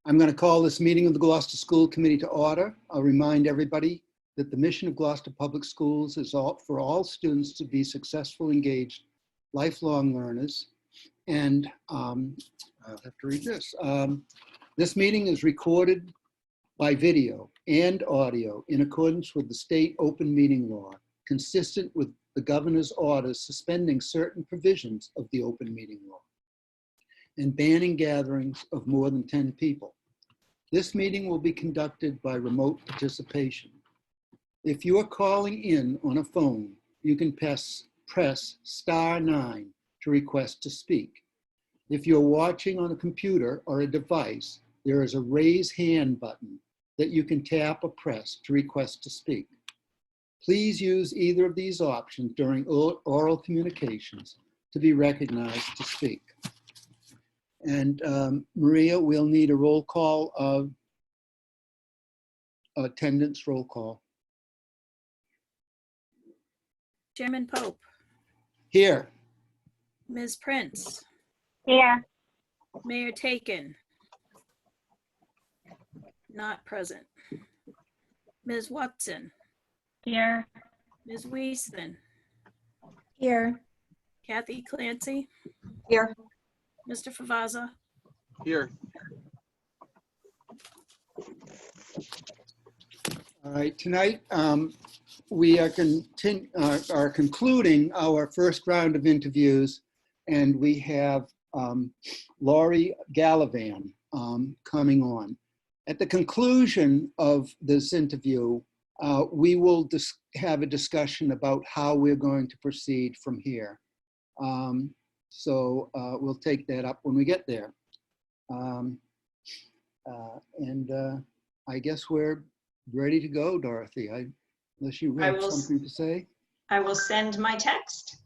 I'm going to call this meeting of the Gloucester School Committee to order. I'll remind everybody that the mission of Gloucester Public Schools is for all students to be successful, engaged, lifelong learners. And I'll have to read this. This meeting is recorded by video and audio in accordance with the state open meeting law, consistent with the governor's orders suspending certain provisions of the open meeting law and banning gatherings of more than 10 people. This meeting will be conducted by remote participation. If you are calling in on a phone, you can press *9 to request to speak. If you're watching on a computer or a device, there is a raise hand button that you can tap or press to request to speak. Please use either of these options during oral communications to be recognized to speak. And Maria, we'll need a roll call of attendance roll call. Chairman Pope. Here. Ms. Prince. Here. Mayor Taken. Not present. Ms. Watson. Here. Ms. Weisman. Here. Kathy Clancy. Here. Mr. Favazza. Here. All right, tonight we are concluding our first round of interviews, and we have Laurie Gallivan coming on. At the conclusion of this interview, we will have a discussion about how we're going to proceed from here. So we'll take that up when we get there. I guess we're ready to go, Dorothy. Unless you have something to say. I will send my text.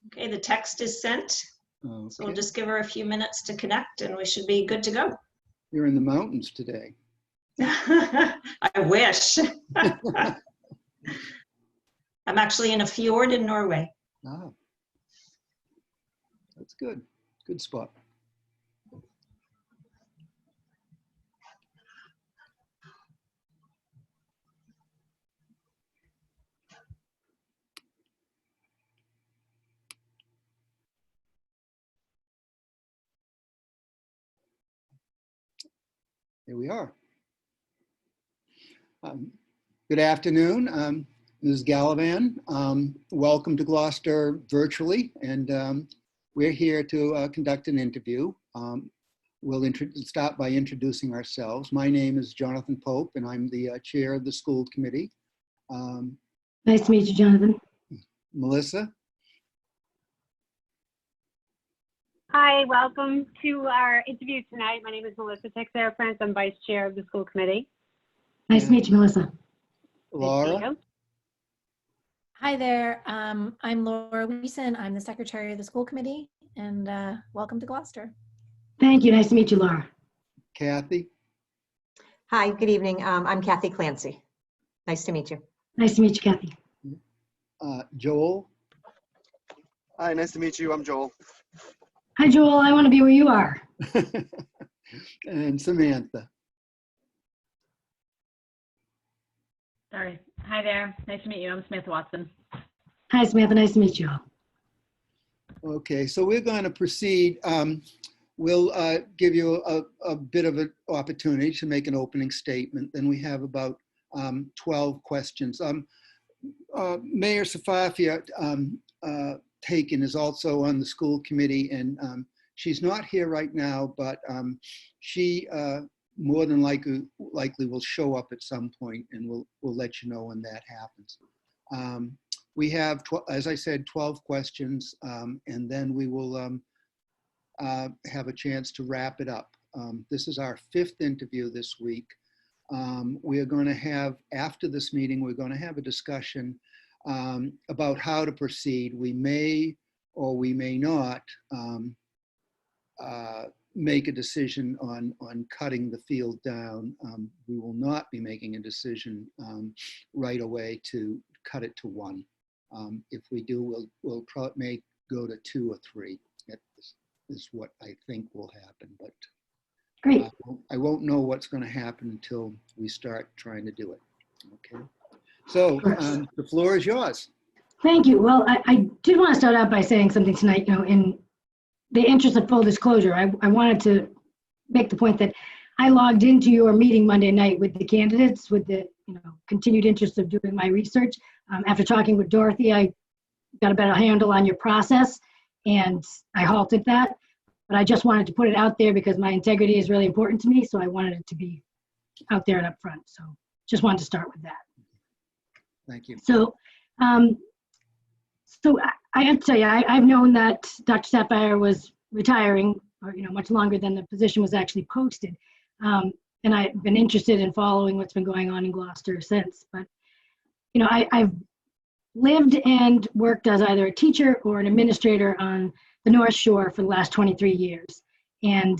Okay, the text is sent. Okay. So we'll just give her a few minutes to connect and we should be good to go. You're in the mountains today. I wish. I'm actually in a fjord in Norway. Ah, that's good. Good spot. Here we are. Good afternoon, Ms. Gallivan. Welcome to Gloucester virtually, and we're here to conduct an interview. We'll start by introducing ourselves. My name is Jonathan Pope, and I'm the chair of the school committee. Nice to meet you, Jonathan. Melissa? Hi, welcome to our interview tonight. My name is Melissa Texera-Prince. I'm vice chair of the school committee. Nice to meet you, Melissa. Laura? Hi there. I'm Laura Weeson. I'm the secretary of the school committee, and welcome to Gloucester. Thank you. Nice to meet you, Laura. Kathy? Hi, good evening. I'm Kathy Clancy. Nice to meet you. Nice to meet you, Kathy. Joel? Hi, nice to meet you. I'm Joel. Hi, Joel. I want to be where you are. And Samantha? Sorry. Hi there. Nice to meet you. I'm Samantha Watson. Hi, Samantha. Nice to meet you all. Okay, so we're going to proceed. We'll give you a bit of an opportunity to make an opening statement. Then we have about 12 questions. Mayor Safafia Taken is also on the school committee, and she's not here right now, but she more than likely will show up at some point, and we'll let you know when that happens. We have, as I said, 12 questions, and then we will have a chance to wrap it up. This is our 5th interview this week. We are going to have, after this meeting, we're going to have a discussion about how to proceed. We may or we may not make a decision on cutting the field down. We will not be making a decision right away to cut it to 1. If we do, we'll may go to 2 or 3 is what I think will happen, but Great. I won't know what's going to happen until we start trying to do it. Okay. So the floor is yours. Thank you. Well, I did want to start out by saying something tonight. In the interest of full disclosure, I wanted to make the point that I logged into your meeting Monday night with the candidates with the continued interest of doing my research. After talking with Dorothy, I got a better handle on your process, and I halted that. But I just wanted to put it out there because my integrity is really important to me, so I wanted it to be out there and up front. So just wanted to start with that. Thank you. So, I have to tell you, I've known that Dr. Sapphire was retiring, or much longer than the position was actually posted, and I've been interested in following what's been going on in Gloucester since. But I've lived and worked as either a teacher or an administrator on the North Shore for the last 23 years, and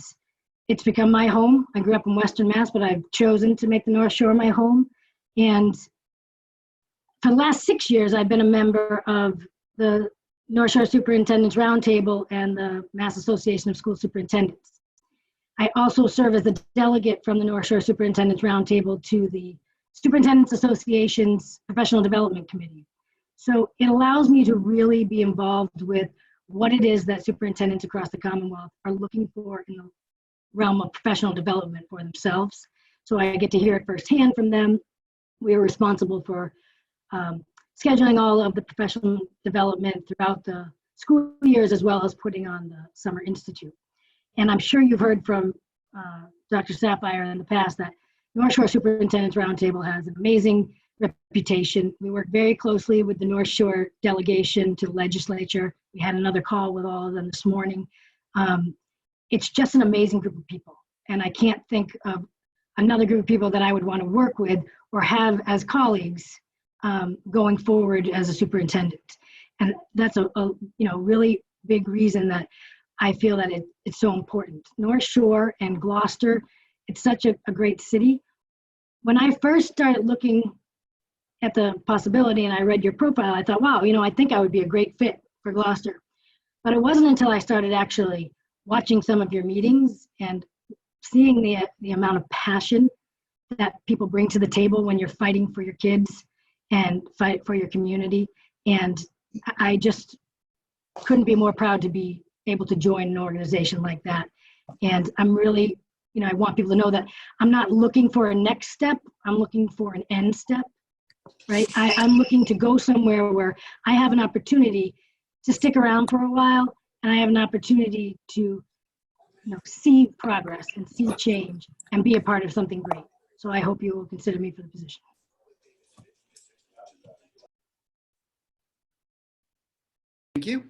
it's become my home. I grew up in Western Mass, but I've chosen to make the North Shore my home, and for the last 6 years, I've been a member of the North Shore Superintendent's Roundtable and the Mass Association of School Superintendents. I also serve as the delegate from the North Shore Superintendent's Roundtable to the Superintendents Association's Professional Development Committee. So it allows me to really be involved with what it is that superintendents across the Commonwealth are looking for in the realm of professional development for themselves. So I get to hear it firsthand from them. We are responsible for scheduling all of the professional development throughout the school years, as well as putting on the Summer Institute. And I'm sure you've heard from Dr. Sapphire in the past that North Shore Superintendent's Roundtable has an amazing reputation. We work very closely with the North Shore delegation to the legislature. We had another call with all of them this morning. It's just an amazing group of people. And I can't think of another group of people that I would want to work with or have as colleagues going forward as a superintendent. And that's a really big reason that I feel that it's so important. North Shore and Gloucester, it's such a great city. When I first started looking at the possibility and I read your profile, I thought, wow, I think I would be a great fit for Gloucester. But it wasn't until I started actually watching some of your meetings and seeing the amount of passion that people bring to the table when you're fighting for your kids and fight for your community. And I just couldn't be more proud to be able to join an organization like that. And I'm really, I want people to know that I'm not looking for a next step. I'm looking for an end step, right? I'm looking to go somewhere where I have an opportunity to stick around for a while, and I have an opportunity to see progress and see change and be a part of something great. So I hope you will consider me for the position. Thank you.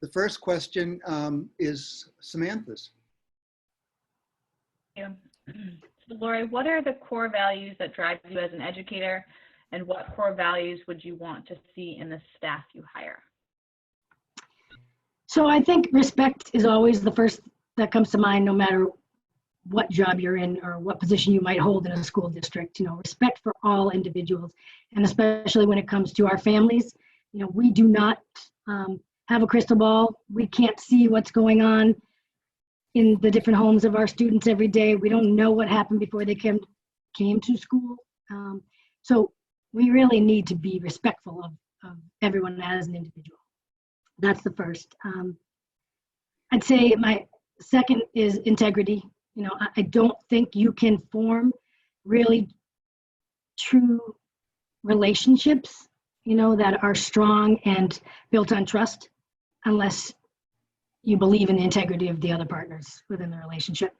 The first question is Samantha's. Thank you. So Lori, what are the core values that drive you as an educator, and what core values would you want to see in the staff you hire? So I think respect is always the first that comes to mind, no matter what job you're in or what position you might hold in a school district. Respect for all individuals, and especially when it comes to our families. We do not have a crystal ball. We can't see what's going on in the different homes of our students every day. We don't know what happened before they came to school. So we really need to be respectful of everyone as an individual. That's the first. I'd say my second is integrity. I don't think you can form really true relationships, that are strong and built on trust unless you believe in the integrity of the other partners within the relationship.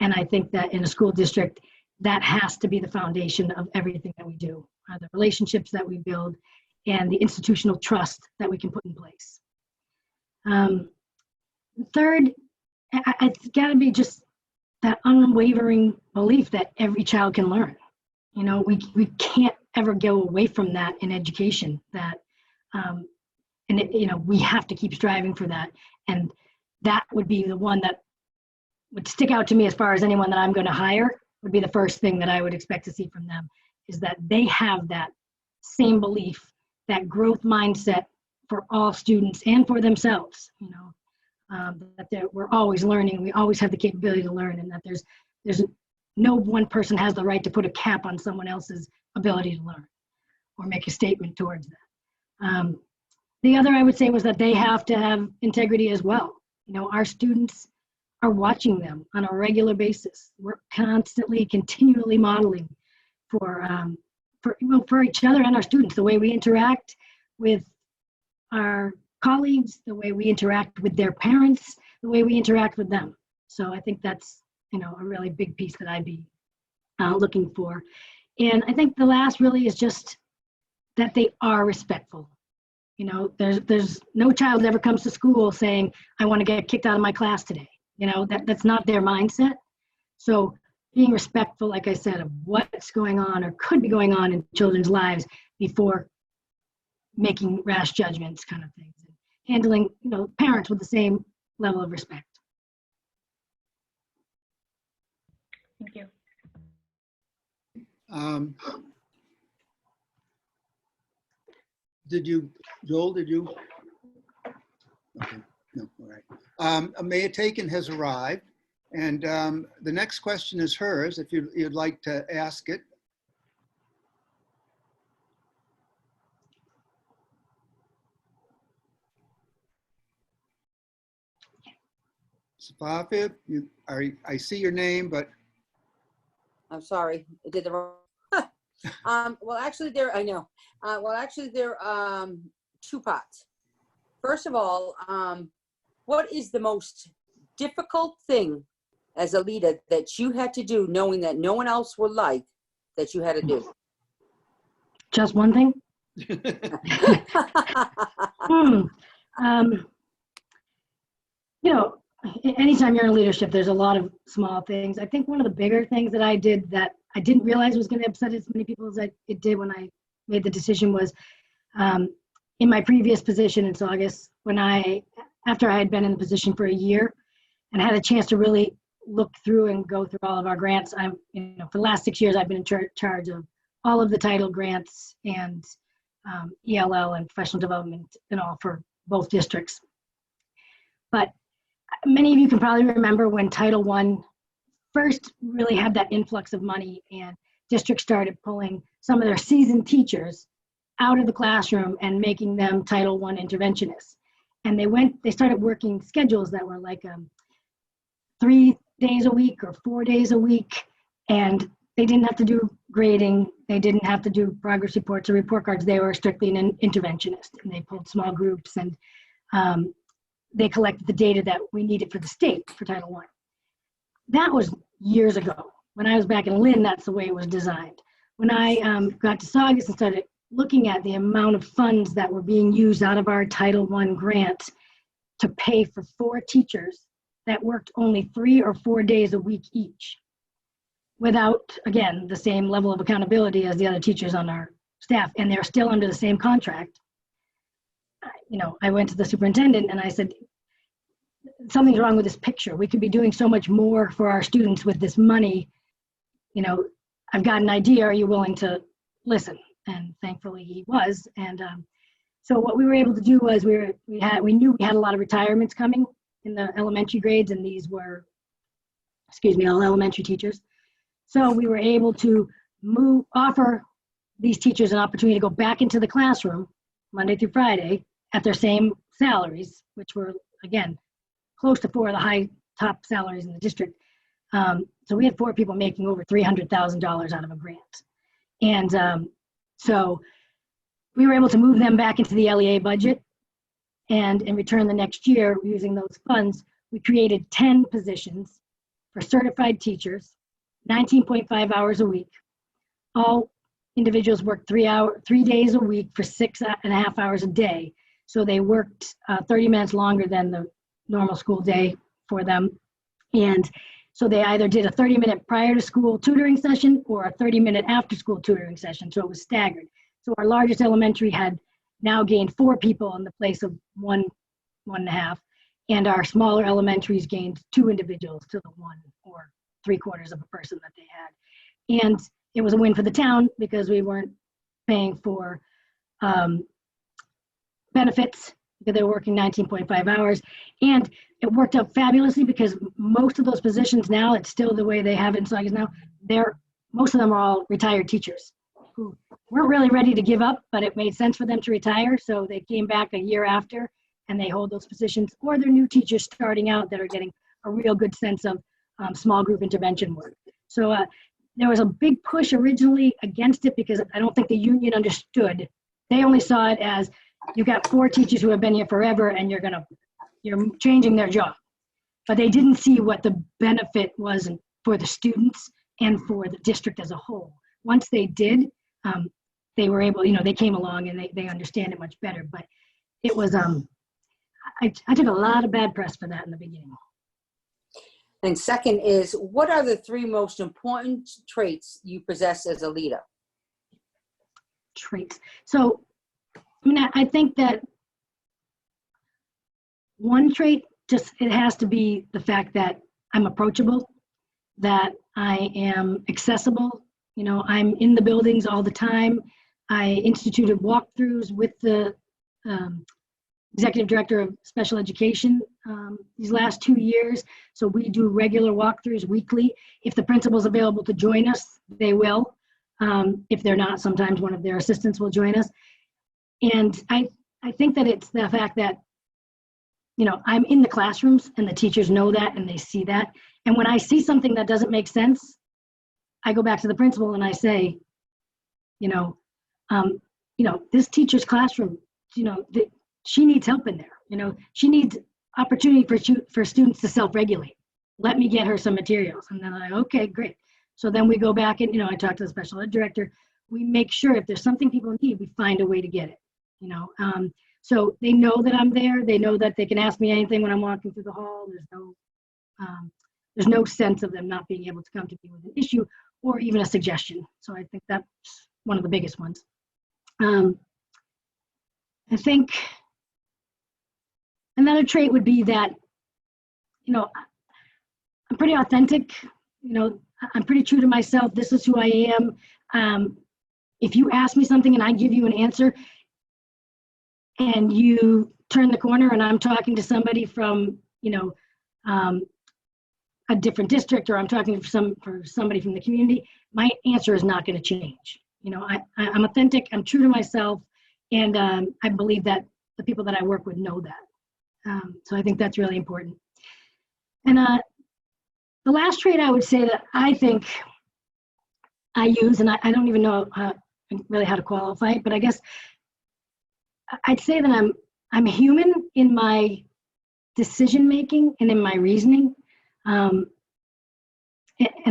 And I think that in a school district, that has to be the foundation of everything that we do, the relationships that we build and the institutional trust that we can put in place. Third, it's got to be just that unwavering belief that every child can learn. We can't ever go away from that in education. We have to keep striving for that. And that would be the one that would stick out to me as far as anyone that I'm going to hire. Would be the first thing that I would expect to see from them, is that they have that same belief, that growth mindset for all students and for themselves. we're always learning. We always have the capability to learn, and that there's no one person has the right to put a cap on someone else's ability to learn or make a statement towards that. The other I would say was that they have to have integrity as well. You know, our students are watching them on a regular basis. We're constantly, continually modeling for each other and our students, the way we interact with our colleagues, the way we interact with their parents, the way we interact with them. So I think that's, you know, a really big piece that I'd be looking for. And I think the last really is just that they are respectful. You know, there's no child that ever comes to school saying, I want to get kicked out of my class today. You know, that's not their mindset. So being respectful, like I said, of what's going on or could be going on in children's lives before making rash judgments kind of things. And handling, you know, parents with the same level of respect. Thank you. Joel, did you? Okay, no, all right. Maya Taken has arrived, and the next question is hers, if you'd like to ask it. Safafia, I see your name, but I'm sorry, I did the wrong. Well, actually, there, I know. Well, actually, there are two parts. First of all, what is the most difficult thing as a leader that you had to do, knowing that no one else would like, that you had to do? Just one thing? You know, anytime you're in leadership, there's a lot of small things. I think one of the bigger things that I did that I didn't realize was going to upset as many people as it did when I made the decision was in my previous position in Saugus, after I had been in the position for a year and had a chance to really look through and go through all of our grants. You know, for the last 6 years, I've been in charge of all of the title grants and ELL and professional development and all for both districts. But many of you can probably remember when Title I first really had that influx of money and districts started pulling some of their seasoned teachers out of the classroom and making them Title I interventionists. And they started working schedules that were like 3 days a week or 4 days a week. And they didn't have to do grading. They didn't have to do progress reports or report cards. They were strictly an interventionist, and they pulled small groups, and they collected the data that we needed for the state for Title I. That was years ago. When I was back in Lynn, that's the way it was designed. When I got to Saugus and started looking at the amount of funds that were being used out of our Title I grant to pay for 4 teachers that worked only 3 or 4 days a week each, without, again, the same level of accountability as the other teachers on our staff, and they're still under the same contract. You know, I went to the superintendent and I said, something's wrong with this picture. We could be doing so much more for our students with this money. You know, I've got an idea. Are you willing to listen? And thankfully he was. And so what we were able to do was we knew we had a lot of retirements coming in the elementary grades, and these were, all elementary teachers. So we were able to offer these teachers an opportunity to go back into the classroom Monday through Friday at their same salaries, which were, again, close to 4 of the top salaries in the district. So we had 4 people making over $300,000 out of a grant. And so we were able to move them back into the LEA budget. And in return, the next year, using those funds, we created 10 positions for certified teachers, 19.5 hours a week. All individuals worked 3 days a week for 6.5 hours a day. So they worked 30 minutes longer than the normal school day for them. And so they either did a 30-minute prior to school tutoring session or a 30-minute after school tutoring session. So it was staggered. So our largest elementary had now gained 4 people in the place of 1.5. And our smaller elementaries gained 2 individuals to the 1 or 3/4 of a person that they had. And it was a win for the town because we weren't paying for benefits, They're working 19.5 hours. And it worked out fabulously because most of those positions now, it's still the way they have it in Saugus now, most of them are all retired teachers who weren't really ready to give up, but it made sense for them to retire. So they came back a year after and they hold those positions, or they're new teachers starting out that are getting a real good sense of small group intervention work. So there was a big push originally against it because I don't think the union understood. They only saw it as you've got 4 teachers who have been here forever and you're changing their job. But they didn't see what the benefit was for the students and for the district as a whole. Once they did, they were able, they came along and they understand it much better. But it was, I took a lot of bad press for that in the beginning. And second is, what are the 3 most important traits you possess as a leader? Traits. So, I think that one trait, it has to be the fact that I'm approachable, that I am accessible. I'm in the buildings all the time. I instituted walkthroughs with the executive director of special education these last 2 years. So we do regular walkthroughs weekly. If the principal's available to join us, they will. If they're not, sometimes one of their assistants will join us. And I think that it's the fact that, I'm in the classrooms and the teachers know that and they see that. And when I see something that doesn't make sense, I go back to the principal and I say, this teacher's classroom, she needs help in there. She needs opportunity for students to self-regulate. Let me get her some materials. And then okay, great. So then we go back and, I talk to the special ed director. We make sure if there's something people need, we find a way to get it, So they know that I'm there. They know that they can ask me anything when I'm walking through the hall. There's no sense of them not being able to come to me with an issue or even a suggestion. So I think that's one of the biggest ones. I think another trait would be that, I'm pretty authentic. I'm pretty true to myself. This is who I am. If you ask me something and I give you an answer and you turn the corner and I'm talking to somebody from, a different district, or I'm talking for somebody from the community, my answer is not going to change. I'm authentic, I'm true to myself, and I believe that the people that I work with know that. So I think that's really important. And the last trait I would say that I think I use, and I don't even know really how to qualify it, but I guess I'd say that I'm human in my decision making and in my reasoning. And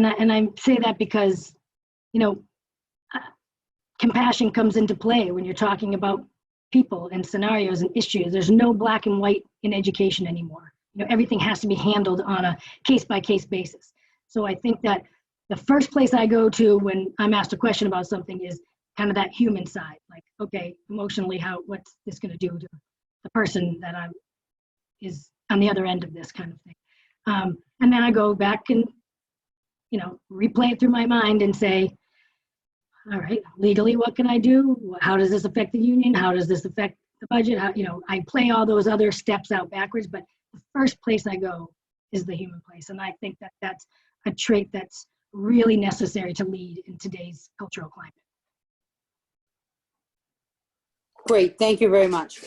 I say that because, compassion comes into play when you're talking about people and scenarios and issues. There's no black and white in education anymore. Everything has to be handled on a case-by-case basis. So I think that the first place I go to when I'm asked a question about something is kind of that human side. Like, okay, emotionally, what's this going to do to the person that is on the other end of this kind of thing. And then I go back and, replay it through my mind and say, all right, legally, what can I do? How does this affect the union? How does this affect the budget? I play all those other steps out backwards, but the first place I go is the human place. And I think that that's a trait that's really necessary to lead in today's cultural climate. Great, thank you very much.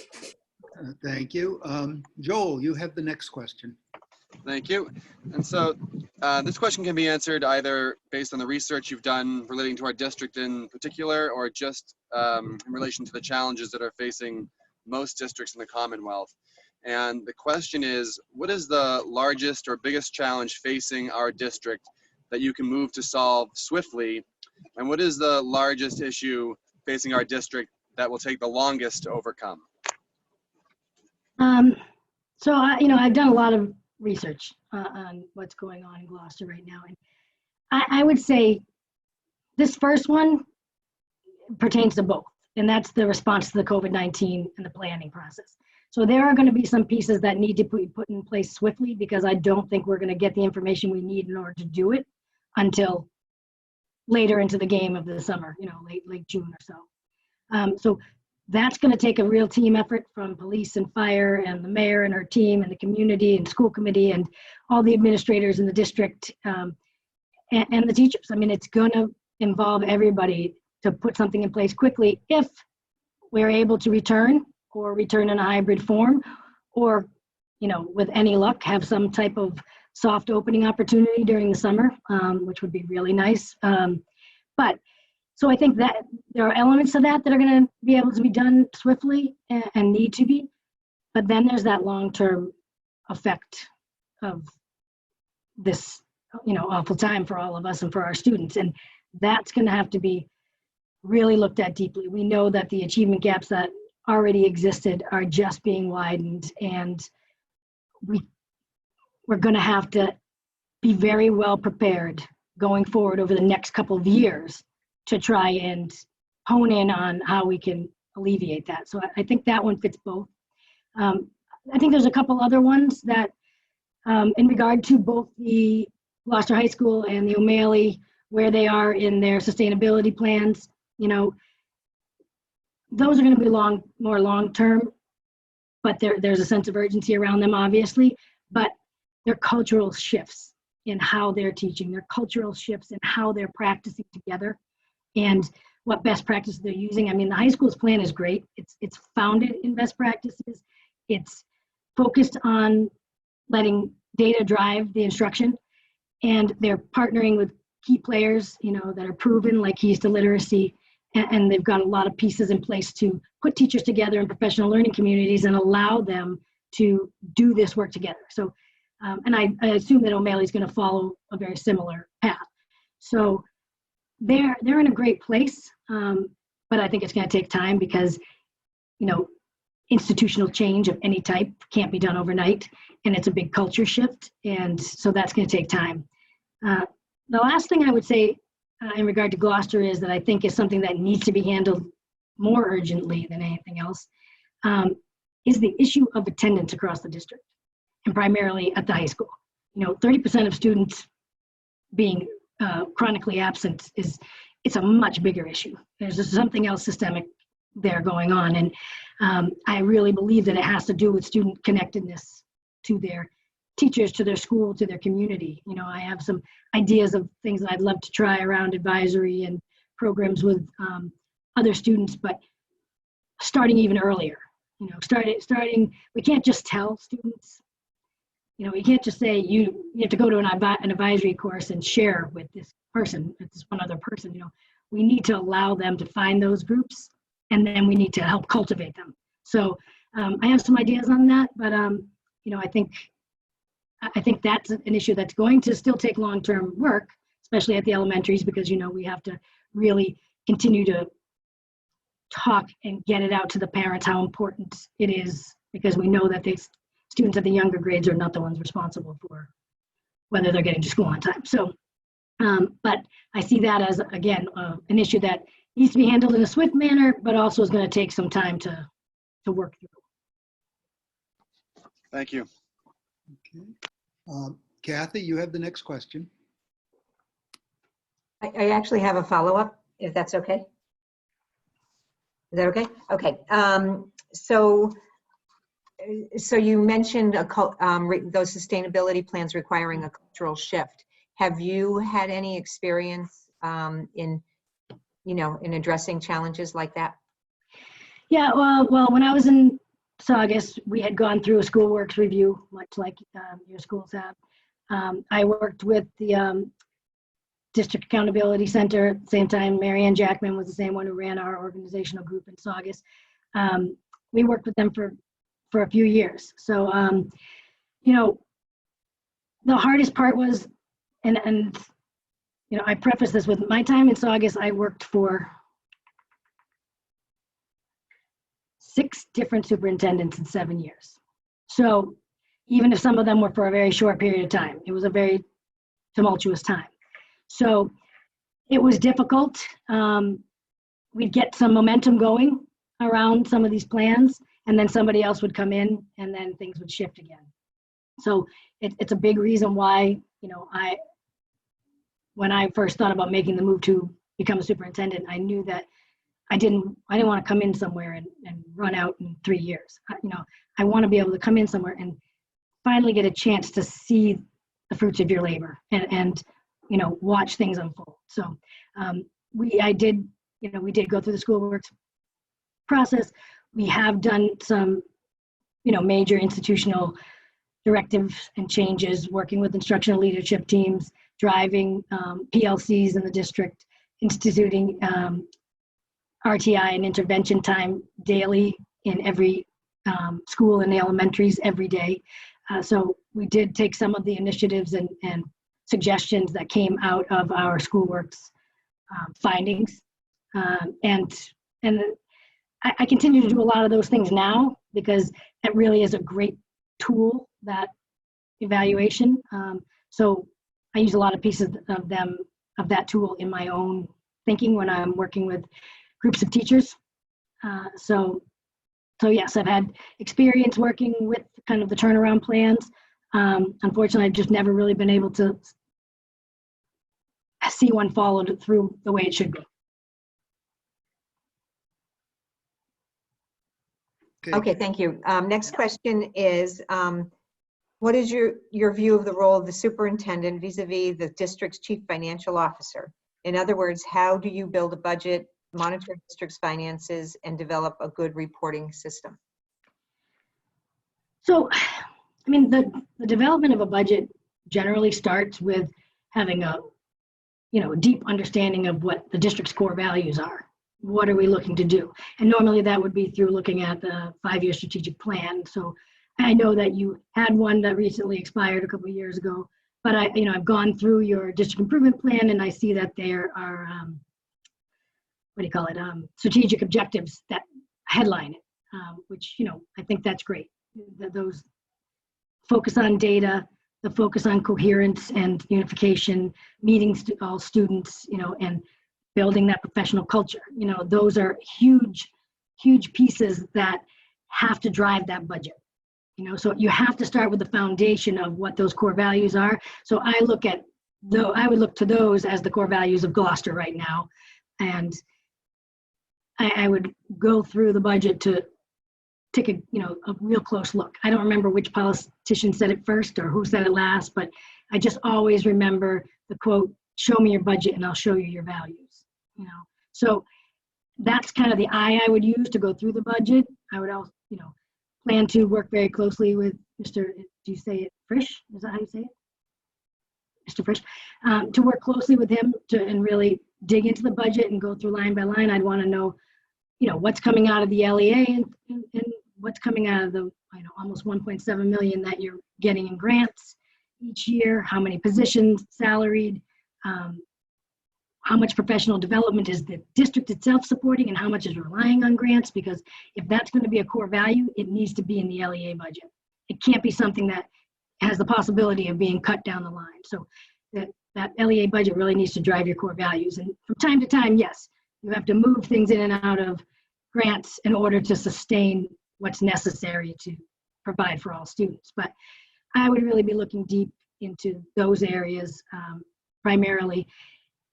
Thank you. Joel, you have the next question. Thank you. And so this question can be answered either based on the research you've done relating to our district in particular, or just in relation to the challenges that are facing most districts in the Commonwealth. And the question is, what is the largest or biggest challenge facing our district that you can move to solve swiftly? And what is the largest issue facing our district that will take the longest to overcome? So I've done a lot of research on what's going on in Gloucester right now. And I would say this first one pertains to both, and that's the response to the COVID-19 and the planning process. So there are going to be some pieces that need to be put in place swiftly, because I don't think we're going to get the information we need in order to do it until later into the game of the summer, late June or so. So That's going to take a real team effort from police and fire and the mayor and her team and the community and school committee and all the administrators in the district and the teachers. I mean, it's going to involve everybody to put something in place quickly if we're able to return or return in a hybrid form, or, you know, with any luck, have some type of soft opening opportunity during the summer, which would be really nice. So I think that there are elements of that that are going to be able to be done swiftly and need to be, but then there's that long-term effect of this, you know, awful time for all of us and for our students, and that's going to have to be really looked at deeply. We know that the achievement gaps that already existed are just being widened, and we're going to have to be very well prepared going forward over the next couple of years to try and hone in on how we can alleviate that. So I think that one fits both. I think there's a couple other ones that in regard to both the Gloucester High School and the O'Malley, where they are in their sustainability plans, you know, those are going to be more long-term, but there's a sense of urgency around them, obviously, but they're cultural shifts in how they're teaching, their cultural shifts in how they're practicing together and what best practices they're using. I mean, the high school's plan is great. It's founded in best practices. It's focused on letting data drive the instruction, and they're partnering with key players, you know, that are proven, like Keys to Literacy, and they've got a lot of pieces in place to put teachers together in professional learning communities and allow them to do this work together. So, and I assume that O'Malley's going to follow a very similar path. So they're in a great place, but I think it's going to take time because, you know, institutional change of any type can't be done overnight, and it's a big culture shift, and so that's going to take time. The last thing I would say in regard to Gloucester is that I think is something that needs to be handled more urgently than anything else, is the issue of attendance across the district, and primarily at the high school. You know, 30% of students being chronically absent it's a much bigger issue. There's just something else systemic there going on, and I really believe that it has to do with student connectedness to their teachers, to their school, to their community. You know, I have some ideas of things that I'd love to try around advisory and programs with other students, but starting even earlier. You know, starting. We can't just tell students. You know, we can't just say you have to go to an advisory course and share with this person, with this one other person. You know, we need to allow them to find those groups, and then we need to help cultivate them. So I have some ideas on that, but you know, I think that's an issue that's going to still take long-term work, especially at the elementaries, because, you know, we have to really continue to talk and get it out to the parents how important it is, because we know that these students at the younger grades are not the ones responsible for whether they're getting to school on time. So, but I see that as, again, an issue that needs to be handled in a swift manner, but also is going to take some time to work through. Thank you. Okay. Kathy, you have the next question. I actually have a follow-up, if that's okay. Is that okay? Okay. So you mentioned those sustainability plans requiring a cultural shift. Have you had any experience in addressing challenges like that? Yeah. Well, when I was in Saugus, we had gone through a school works review, much like your schools have. I worked with the District Accountability Center at the same time. Marianne Jackman was the same one who ran our organizational group in Saugus. We worked with them for a few years. So, you know, the hardest part was, and you know, I preface this with my time in Saugus, I worked for 6 different superintendents in 7 years. So even if some of them were for a very short period of time, it was a very tumultuous time. So it was difficult. We'd get some momentum going around some of these plans, and then somebody else would come in, and then things would shift again. So it's a big reason why, you know, when I first thought about making the move to become a superintendent, I knew that I didn't want to come in somewhere run out in 3 years. I want to be able to come in somewhere and finally get a chance to see the fruits of your labor and watch things unfold. So we did go through the school works process. We have done some, major institutional directives and changes, working with instructional leadership teams, driving PLCs in the district, instituting RTI and intervention time daily in every school in the elementaries every day. So we did take some of the initiatives and suggestions that came out of our schoolworks findings. And I continue to do a lot of those things now because it really is a great tool, that evaluation. So I use a lot of pieces of that tool in my own thinking when I'm working with groups of teachers. So yes, I've had experience working with kind of the turnaround plans. Unfortunately, I've just never really been able to see one followed through the way it should be. Okay, thank you. Next question is, what is your view of the role of the superintendent vis-a-vis the district's chief financial officer? In other words, how do you build a budget, monitor district's finances, and develop a good reporting system? So, I mean, the development of a budget generally starts with having a deep understanding of what the district's core values are. What are we looking to do? And normally that would be through looking at the 5-year strategic plan. So I know that you had one that recently expired a couple of years ago, but I've gone through your district improvement plan and I see that there are, strategic objectives that headline it, which, I think that's great. Those focus on data, the focus on coherence and unification, meeting all students, and building that professional culture. Those are huge, huge pieces that have to drive that budget. So you have to start with the foundation of what those core values are. So I would look to those as the core values of Gloucester right now. And I would go through the budget to take a real close look. I don't remember which politician said it first or who said it last, but I just always remember the quote, "Show me your budget and I'll show you your values." So that's kind of the eye I would use to go through the budget. I would also, plan to work very closely with Mr. Do you say it Frisch? Is that how you say it? Mr. Frisch, to work closely with him and really dig into the budget and go through line by line. I'd want to know, what's coming out of the LEA and what's coming out of the, almost 1.7 million that you're getting in grants each year, how many positions salaried, how much professional development is the district itself supporting and how much is relying on grants, because if that's going to be a core value, it needs to be in the LEA budget. It can't be something that has the possibility of being cut down the line. So that LEA budget really needs to drive your core values. And from time to time, yes, you have to move things in and out of grants in order to sustain what's necessary to provide for all students. But I would really be looking deep into those areas primarily.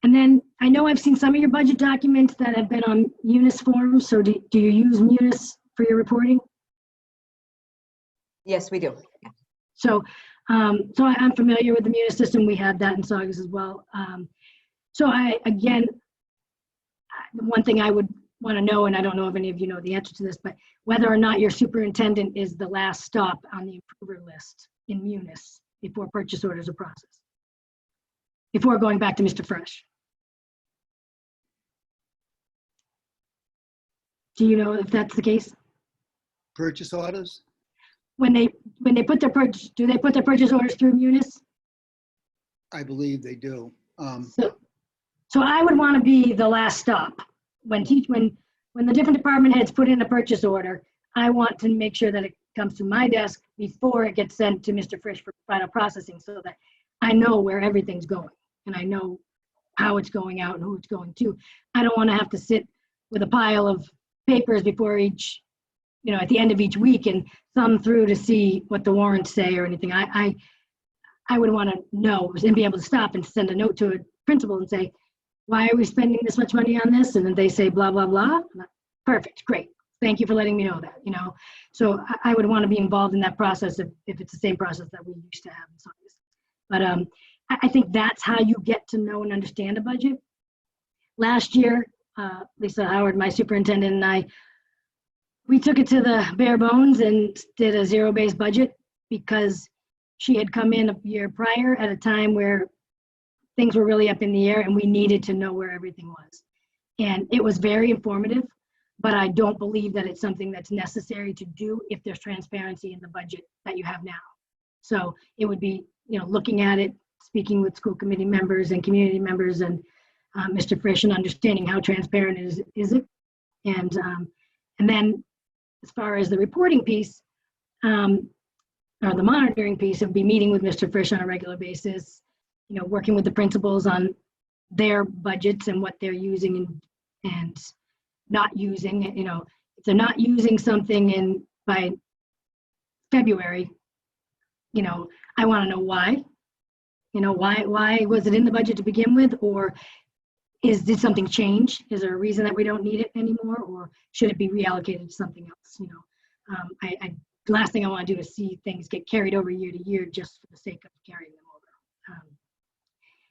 And then I know I've seen some of your budget documents that have been on Munis forms. So do you use Munis for your reporting? Yes, we do. So I'm familiar with the Munis system. We had that in Saugus as well. So the one thing I would want to know, and I don't know if any of you know the answer to this, but whether or not your superintendent is the last stop on the improver list in Munis before purchase orders are processed, before going back to Mr. Fresh. Do you know if that's the case? Purchase orders? When they put their purchase, do they put their purchase orders through Munis? I believe they do. So I would want to be the last stop. When the different department heads put in a purchase order, I want to make sure that it comes to my desk before it gets sent to Mr. Frisch for final processing, so that I know where everything's going and I know how it's going out and who it's going to. I don't want to have to sit with a pile of papers before each, at the end of each week and thumb through to see what the warrants say or anything. I would want to know and be able to stop and send a note to a principal and say, why are we spending this much money on this? And then they say, blah, blah, blah. Perfect, great. thank you for letting me know that, you know. So I would want to be involved in that process if it's the same process that we used to have in Saugus. But I think that's how you get to know and understand a budget. Last year, Lisa Howard, my superintendent, and I, we took it to the bare bones and did a zero-based budget because she had come in a year prior at a time where things were really up in the air and we needed to know where everything was. And it was very informative, but I don't believe that it's something that's necessary to do if there's transparency in the budget that you have now. So it would be, you know, looking at it, speaking with school committee members and community members and Mr. Frisch, and understanding how transparent is it. And then as far as the reporting piece, or the monitoring piece, it would be meeting with Mr. Frisch on a regular basis, you know, working with the principals on their budgets and what they're using and not using. You know, if they're not using something by February, you know, I want to know why. You know, why was it in the budget to begin with, or did something change? Is there a reason that we don't need it anymore, or should it be reallocated to something else? You know, the last thing I want to do is see things get carried over year to year just for the sake of carrying them over.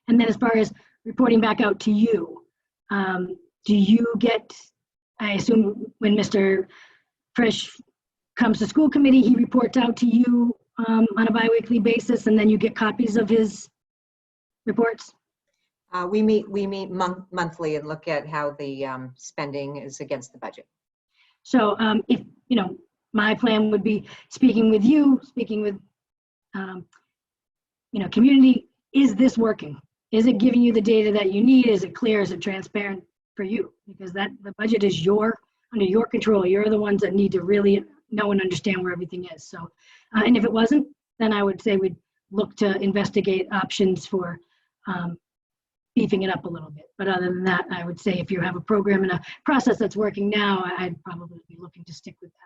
And then as far as reporting back out to you, do you get, I assume when Mr. Frisch comes to school committee, he reports out to you on a biweekly basis, and then you get copies of his reports? We meet monthly and look at how the spending is against the budget. So if, you know, my plan would be speaking with you, speaking with, you know, community. Is this working? Is it giving you the data that you need? Is it clear? Is it transparent for you? Because the budget is under your control. You're the ones that need to really know and understand where everything is. So, and if it wasn't, then I would say we'd look to investigate options for beefing it up a little bit. But other than that, I would say if you have a program and a process that's working now, I'd probably be looking to stick with that.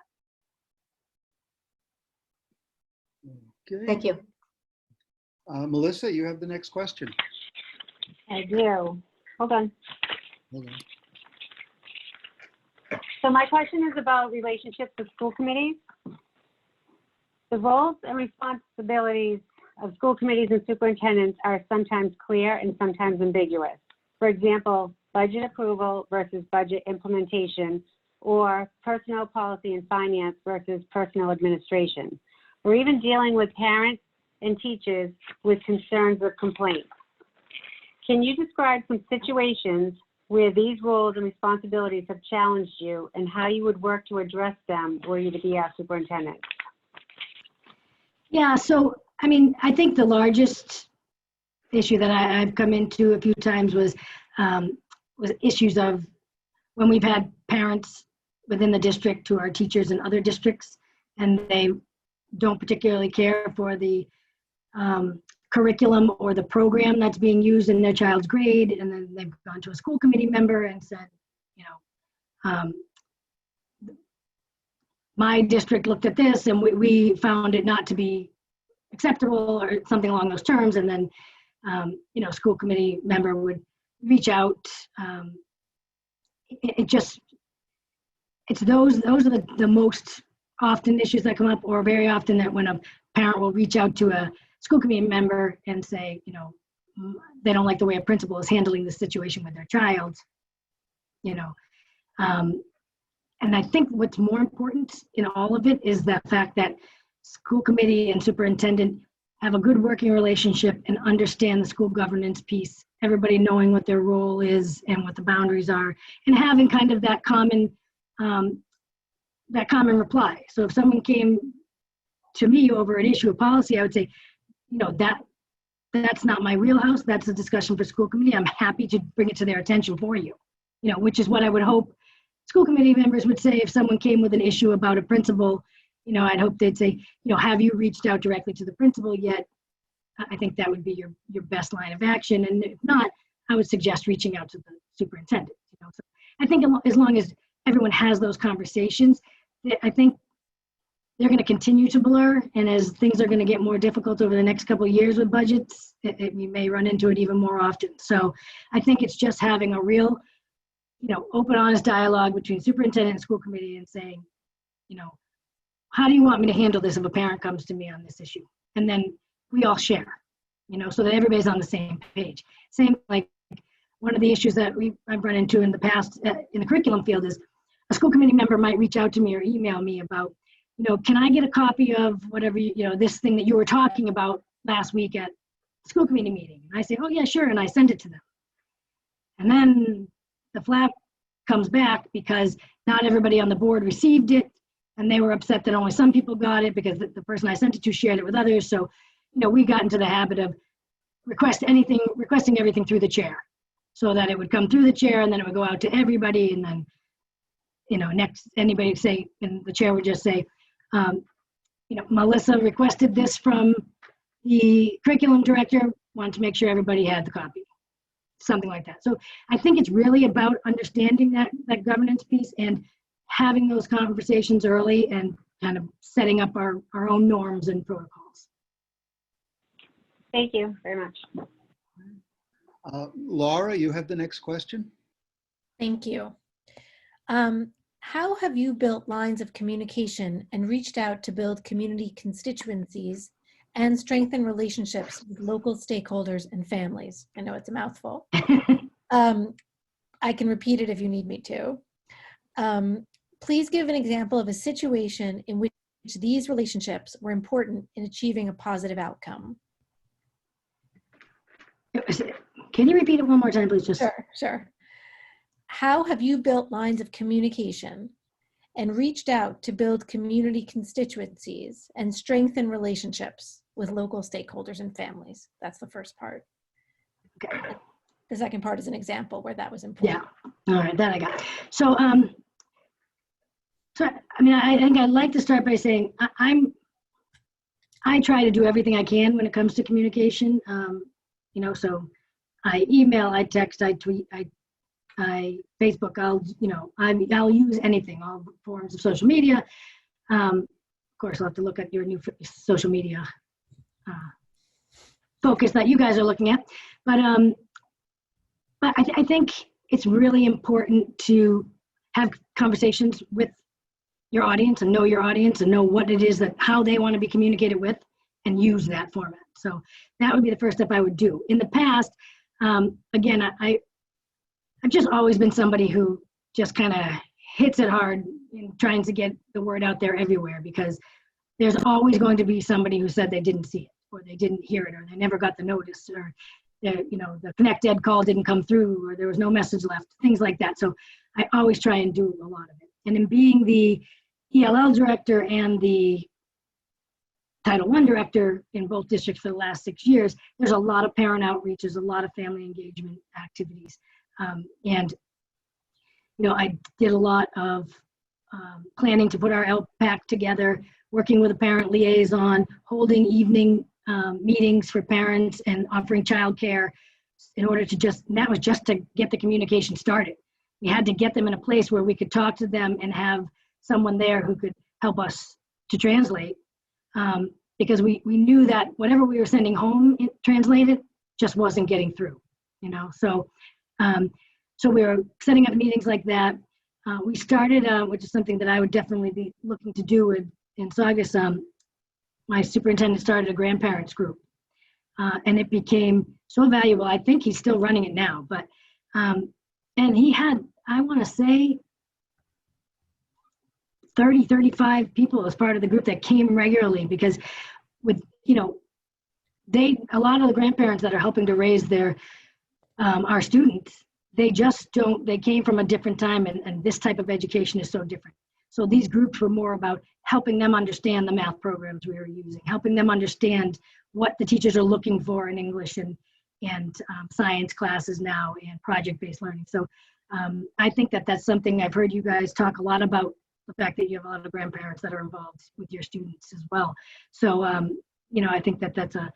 Okay. Thank you. Melissa, you have the next question. I do. Hold on. Hold on. So my question is about relationships with school committees. The roles and responsibilities of school committees and superintendents are sometimes clear and sometimes ambiguous. For example, budget approval versus budget implementation, or personnel policy and finance versus personnel administration, or even dealing with parents and teachers with concerns or complaints. Can you describe some situations where these roles and responsibilities have challenged you and how you would work to address them were you to be our superintendent? Yeah, so, I mean, I think the largest issue that I've come into a few times was issues of when we've had parents within the district who are teachers in other districts, and they don't particularly care for the curriculum or the program that's being used in their child's grade, and then they've gone to a school committee member and said, you know, my district looked at this and we found it not to be acceptable or something along those terms, and then you know, school committee member would reach out. It's those are the most often issues that come up, or very often that when a parent will reach out to a school committee member and say, you know, they don't like the way a principal is handling the situation with their child, you know. And I think what's more important in all of it is the fact that school committee and superintendent have a good working relationship and understand the school governance piece, everybody knowing what their role is and what the boundaries are, and having kind of that common reply. So if someone came to me over an issue of policy, I would say, you know, that's not my wheelhouse. That's a discussion for school committee. I'm happy to bring it to their attention for you, you know, which is what I would hope school committee members would say if someone came with an issue about a principal. You know, I'd hope they'd say, you know, have you reached out directly to the principal yet? I think that would be your best line of action. And if not, I would suggest reaching out to the superintendent. You know, so I think as long as everyone has those conversations, I think they're going to continue to blur. And as things are going to get more difficult over the next couple of years with budgets, we may run into it even more often. So I think it's just having a real open, honest dialogue between superintendent and school committee and saying, how do you want me to handle this if a parent comes to me on this issue? And then we all share, so that everybody's on the same page. Same, like one of the issues that I've run into in the past in the curriculum field is a school committee member might reach out to me or email me about, can I get a copy of whatever, this thing that you were talking about last week at school committee meeting? And I say, oh yeah, sure. And I send it to them. And then the flap comes back because not everybody on the board received it. And they were upset that only some people got it because the person I sent it to shared it with others. So, we got into the habit of requesting everything through the chair so that it would come through the chair and then it would go out to everybody. And then, next, anybody say, and the chair would just say, Melissa requested this from the curriculum director, wanted to make sure everybody had the copy, something like that. So I think it's really about understanding that governance piece and having those conversations early and kind of setting up our own norms and protocols. Thank you very much. Laura, you have the next question. Thank you. How have you built lines of communication and reached out to build community constituencies and strengthen relationships with local stakeholders and families? I know it's a mouthful. I can repeat it if you need me to. Please give an example of a situation in which these relationships were important in achieving a positive outcome. Can you repeat it one more time, please? Sure. How have you built lines of communication and reached out to build community constituencies and strengthen relationships with local stakeholders and families? That's the first part. Okay. The second part is an example where that was important. Yeah. All right, that I got. So, I think I'd like to start by saying I try to do everything I can when it comes to communication. So I email, I text, I tweet, I Facebook, I'll use anything, all forms of social media. Of course, I'll have to look at your new social media focus that you guys are looking at. But I think it's really important to have conversations with your audience and know your audience and know what it is how they want to be communicated with and use that format. So that would be the first step I would do. In the past, again, I've just always been somebody who just kind of hits it hard in trying to get the word out there everywhere, because there's always going to be somebody who said they didn't see it or they didn't hear it or they never got the notice or the Connect Ed call didn't come through or there was no message left, things like that. So I always try and do a lot of it. And in being the ELL director and the Title I director in both districts for the last 6 years, there's a lot of parent outreach, there's a lot of family engagement activities. And I did a lot of planning to put our LPAC together, working with a parent liaison, holding evening meetings for parents and offering childcare in order to that was just to get the communication started. We had to get them in a place where we could talk to them and have someone there who could help us to translate. Because we knew that whatever we were sending home translated just wasn't getting through, So we were setting up meetings like that. We started, which is something that I would definitely be looking to do in Saugus. My superintendent started a grandparents group, and it became so valuable. I think he's still running it now, but and he had, I want to say, 30, 35 people as part of the group that came regularly, because with, a lot of the grandparents that are helping to raise our students, they came from a different time and this type of education is so different. So these groups were more about helping them understand the math programs we were using, helping them understand what the teachers are looking for in English and science classes now and project-based learning. So I think that's something I've heard you guys talk a lot about, the fact that you have a lot of grandparents that are involved with your students as well. So, I think that's a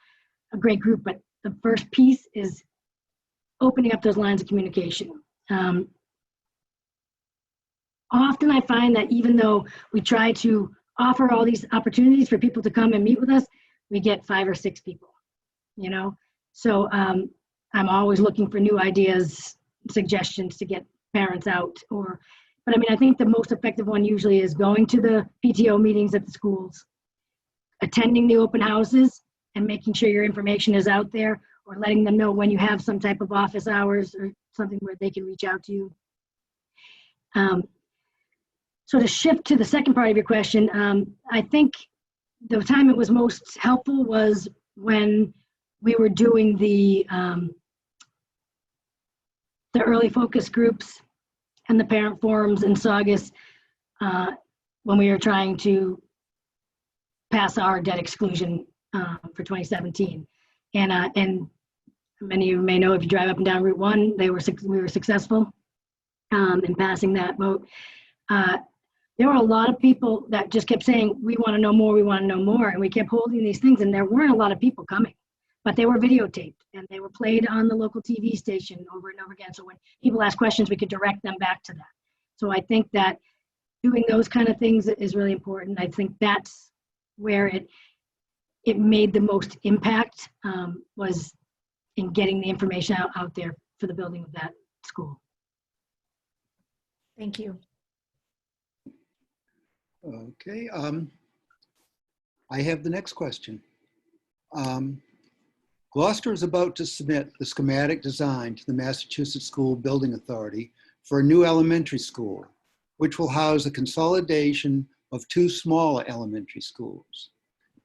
great group, but the first piece is opening up those lines of communication. Often I find that even though we try to offer all these opportunities for people to come and meet with us, we get 5 or 6 people, So I'm always looking for new ideas, suggestions to get parents out, but I mean, I think the most effective one usually is going to the PTO meetings at the schools, attending the open houses and making sure your information is out there, or letting them know when you have some type of office hours or something where they can reach out to you. So to shift to the second part of your question, I think the time it was most helpful was when we were doing the early focus groups and the parent forums in Saugus, when we were trying to pass our debt exclusion for 2017. And many of you may know, if you drive up and down Route 1, we were successful in passing that vote. There were a lot of people that just kept saying, we want to know more, we want to know more. And we kept holding these things, and there weren't a lot of people coming, but they were videotaped and they were played on the local TV station over and over again. So when people ask questions, we could direct them back to that. So I think that doing those kind of things is really important. I think that's where it made the most impact, was in getting the information out there for the building of that school. Thank you. Okay, I have the next question. Gloucester is about to submit the schematic design to the Massachusetts School Building Authority for a new elementary school, which will house a consolidation of 2 smaller elementary schools.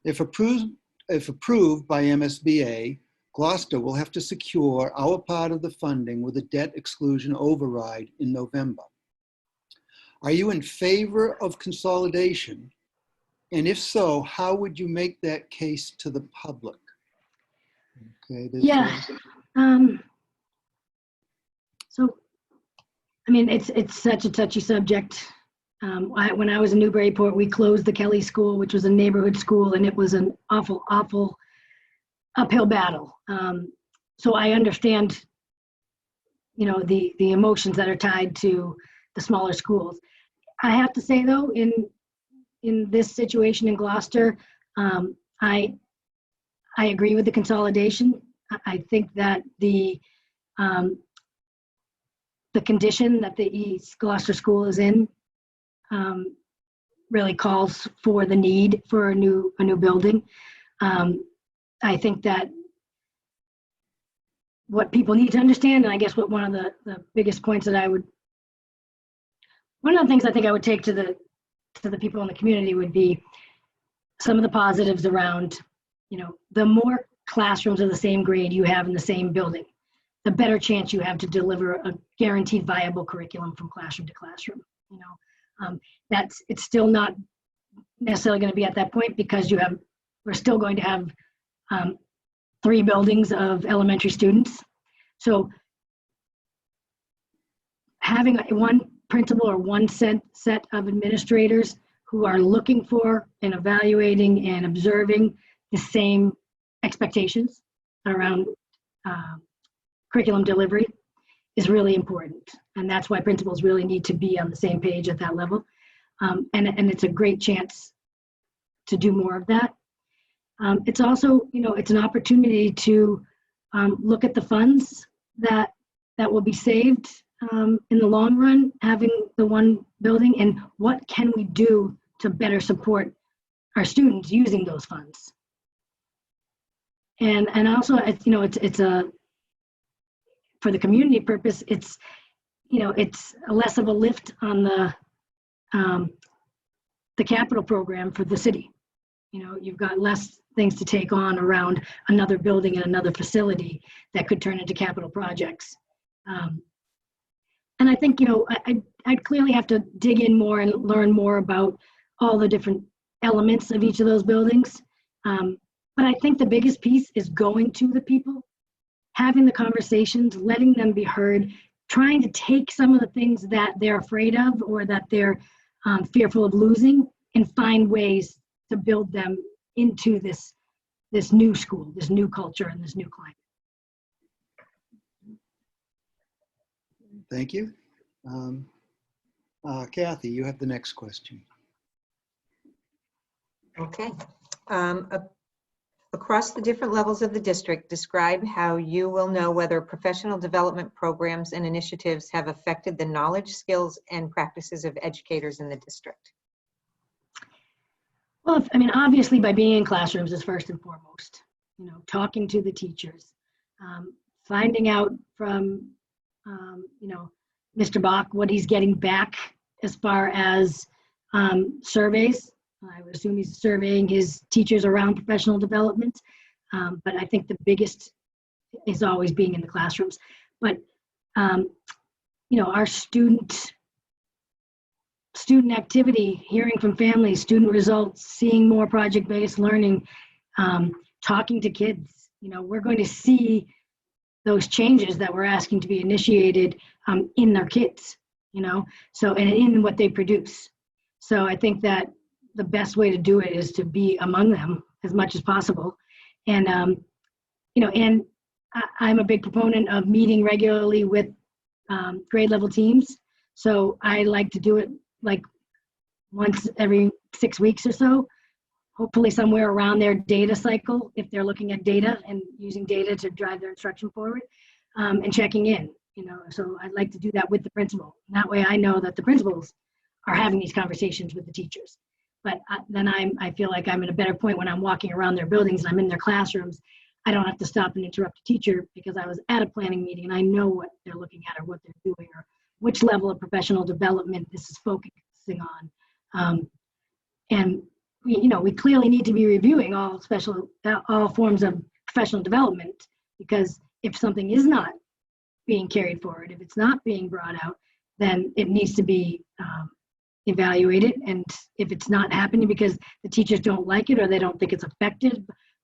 If approved by MSBA, Gloucester will have to secure our part of the funding with a debt exclusion override in November. Are you in favor of consolidation? And if so, how would you make that case to the public? Okay, yeah. So, I mean, it's such a touchy subject. When I was in Newburyport, we closed the Kelly School, which was a neighborhood school, and it was an awful, awful uphill battle. So I understand, you know, the emotions that are tied to the smaller schools. I have to say though, in this situation in Gloucester, I agree with the consolidation. I think that the condition that the East Gloucester School is in really calls for the need for a new building. I think that what people need to understand, and I guess what one of the biggest points that one of the things I think I would take to the people in the community would be some of the positives around, you know, the more classrooms of the same grade you have in the same building, the better chance you have to deliver a guaranteed viable curriculum from classroom to classroom. You know, it's still not necessarily going to be at that point, because we're still going to have 3 buildings of elementary students. So having one principal or one set of administrators who are looking for and evaluating and observing the same expectations around curriculum delivery is really important. And that's why principals really need to be on the same page at that level. And it's a great chance to do more of that. It's also, you know, it's an opportunity to look at the funds that will be saved in the long run, having the one building, and what can we do to better support our students using those funds. And also, you know, it's for the community purpose, it's, you know, it's less of a lift on the capital program for the city. You know, you've got less things to take on around another building and another facility that could turn into capital projects. And I think, you know, I'd clearly have to dig in more and learn more about all the different elements of each of those buildings. But I think the biggest piece is going to the people, having the conversations, letting them be heard, trying to take some of the things that they're afraid of or that they're fearful of losing, and find ways to build them into this new school, this new culture, and this new climate. Thank you. Kathy, you have the next question. Okay. Across the different levels of the district, describe how you will know whether professional development programs and initiatives have affected the knowledge, skills, and practices of educators in the district. Well, I mean, obviously by being in classrooms is first and foremost, you know, talking to the teachers, finding out from, you know, Mr. Bach, what he's getting back as far as surveys. I would assume he's surveying his teachers around professional development. But I think the biggest is always being in the classrooms. But, you know, our student activity, hearing from families, student results, seeing more project-based learning, talking to kids, you know, we're going to see those changes that we're asking to be initiated in their kids, you know, so, and in what they produce. So I think that the best way to do it is to be among them as much as possible. And, you know, and I'm a big proponent of meeting regularly with grade level teams. So I like to do it like once every 6 weeks or so, hopefully somewhere around their data cycle, if they're looking at data and using data to drive their instruction forward, and checking in, you know. So I'd like to do that with the principal. And that way I know that the principals are having these conversations with the teachers. But then I feel like I'm in a better point when I'm walking around their buildings and I'm in their classrooms. I don't have to stop and interrupt a teacher because I was at a planning meeting and I know what they're looking at or what they're doing or which level of professional development this is focusing on. And you know, we clearly need to be reviewing all forms of professional development, because if something is not being carried forward, if it's not being brought out, then it needs to be evaluated. And if it's not happening because the teachers don't like it or they don't think it's effective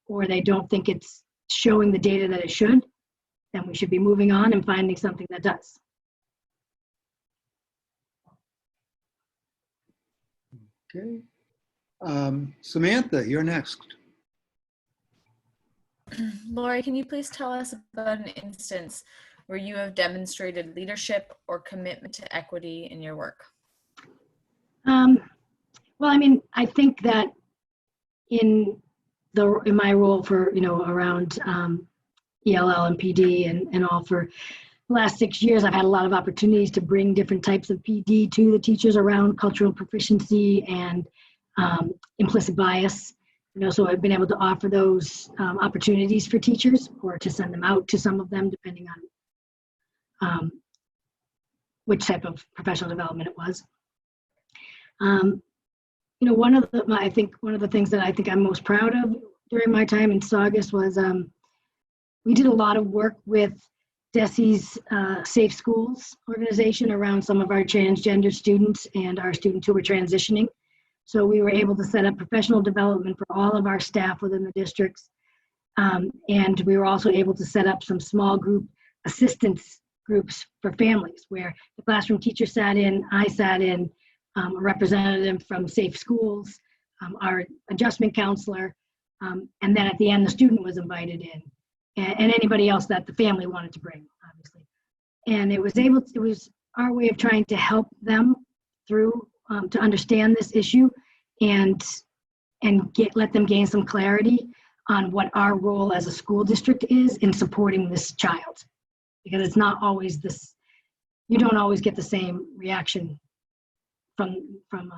or they don't think it's showing the data that it should, then we should be moving on and finding something that does. Okay. Samantha, you're next. Lori, can you please tell us about an instance where you have demonstrated leadership or commitment to equity in your work? Well, I mean, I think that in my role for, you know, around ELL and PD and all for the last 6 years, I've had a lot of opportunities to bring different types of PD to the teachers around cultural proficiency and implicit bias. You know, so I've been able to offer those opportunities for teachers or to send them out to some of them, depending on which type of professional development it was. You know, one of the things that I think I'm most proud of during my time in Saugus was we did a lot of work with DESE's Safe Schools organization around some of our transgender students and our students who were transitioning. So we were able to set up professional development for all of our staff within the districts. And we were also able to set up some small group assistance groups for families where the classroom teacher sat in, I sat in, a representative from Safe Schools, our adjustment counselor, and then at the end the student was invited in, and anybody else that the family wanted to bring, obviously. And it was our way of trying to help them through to understand this issue and let them gain some clarity on what our role as a school district is in supporting this child, because it's not always this, you don't always get the same reaction from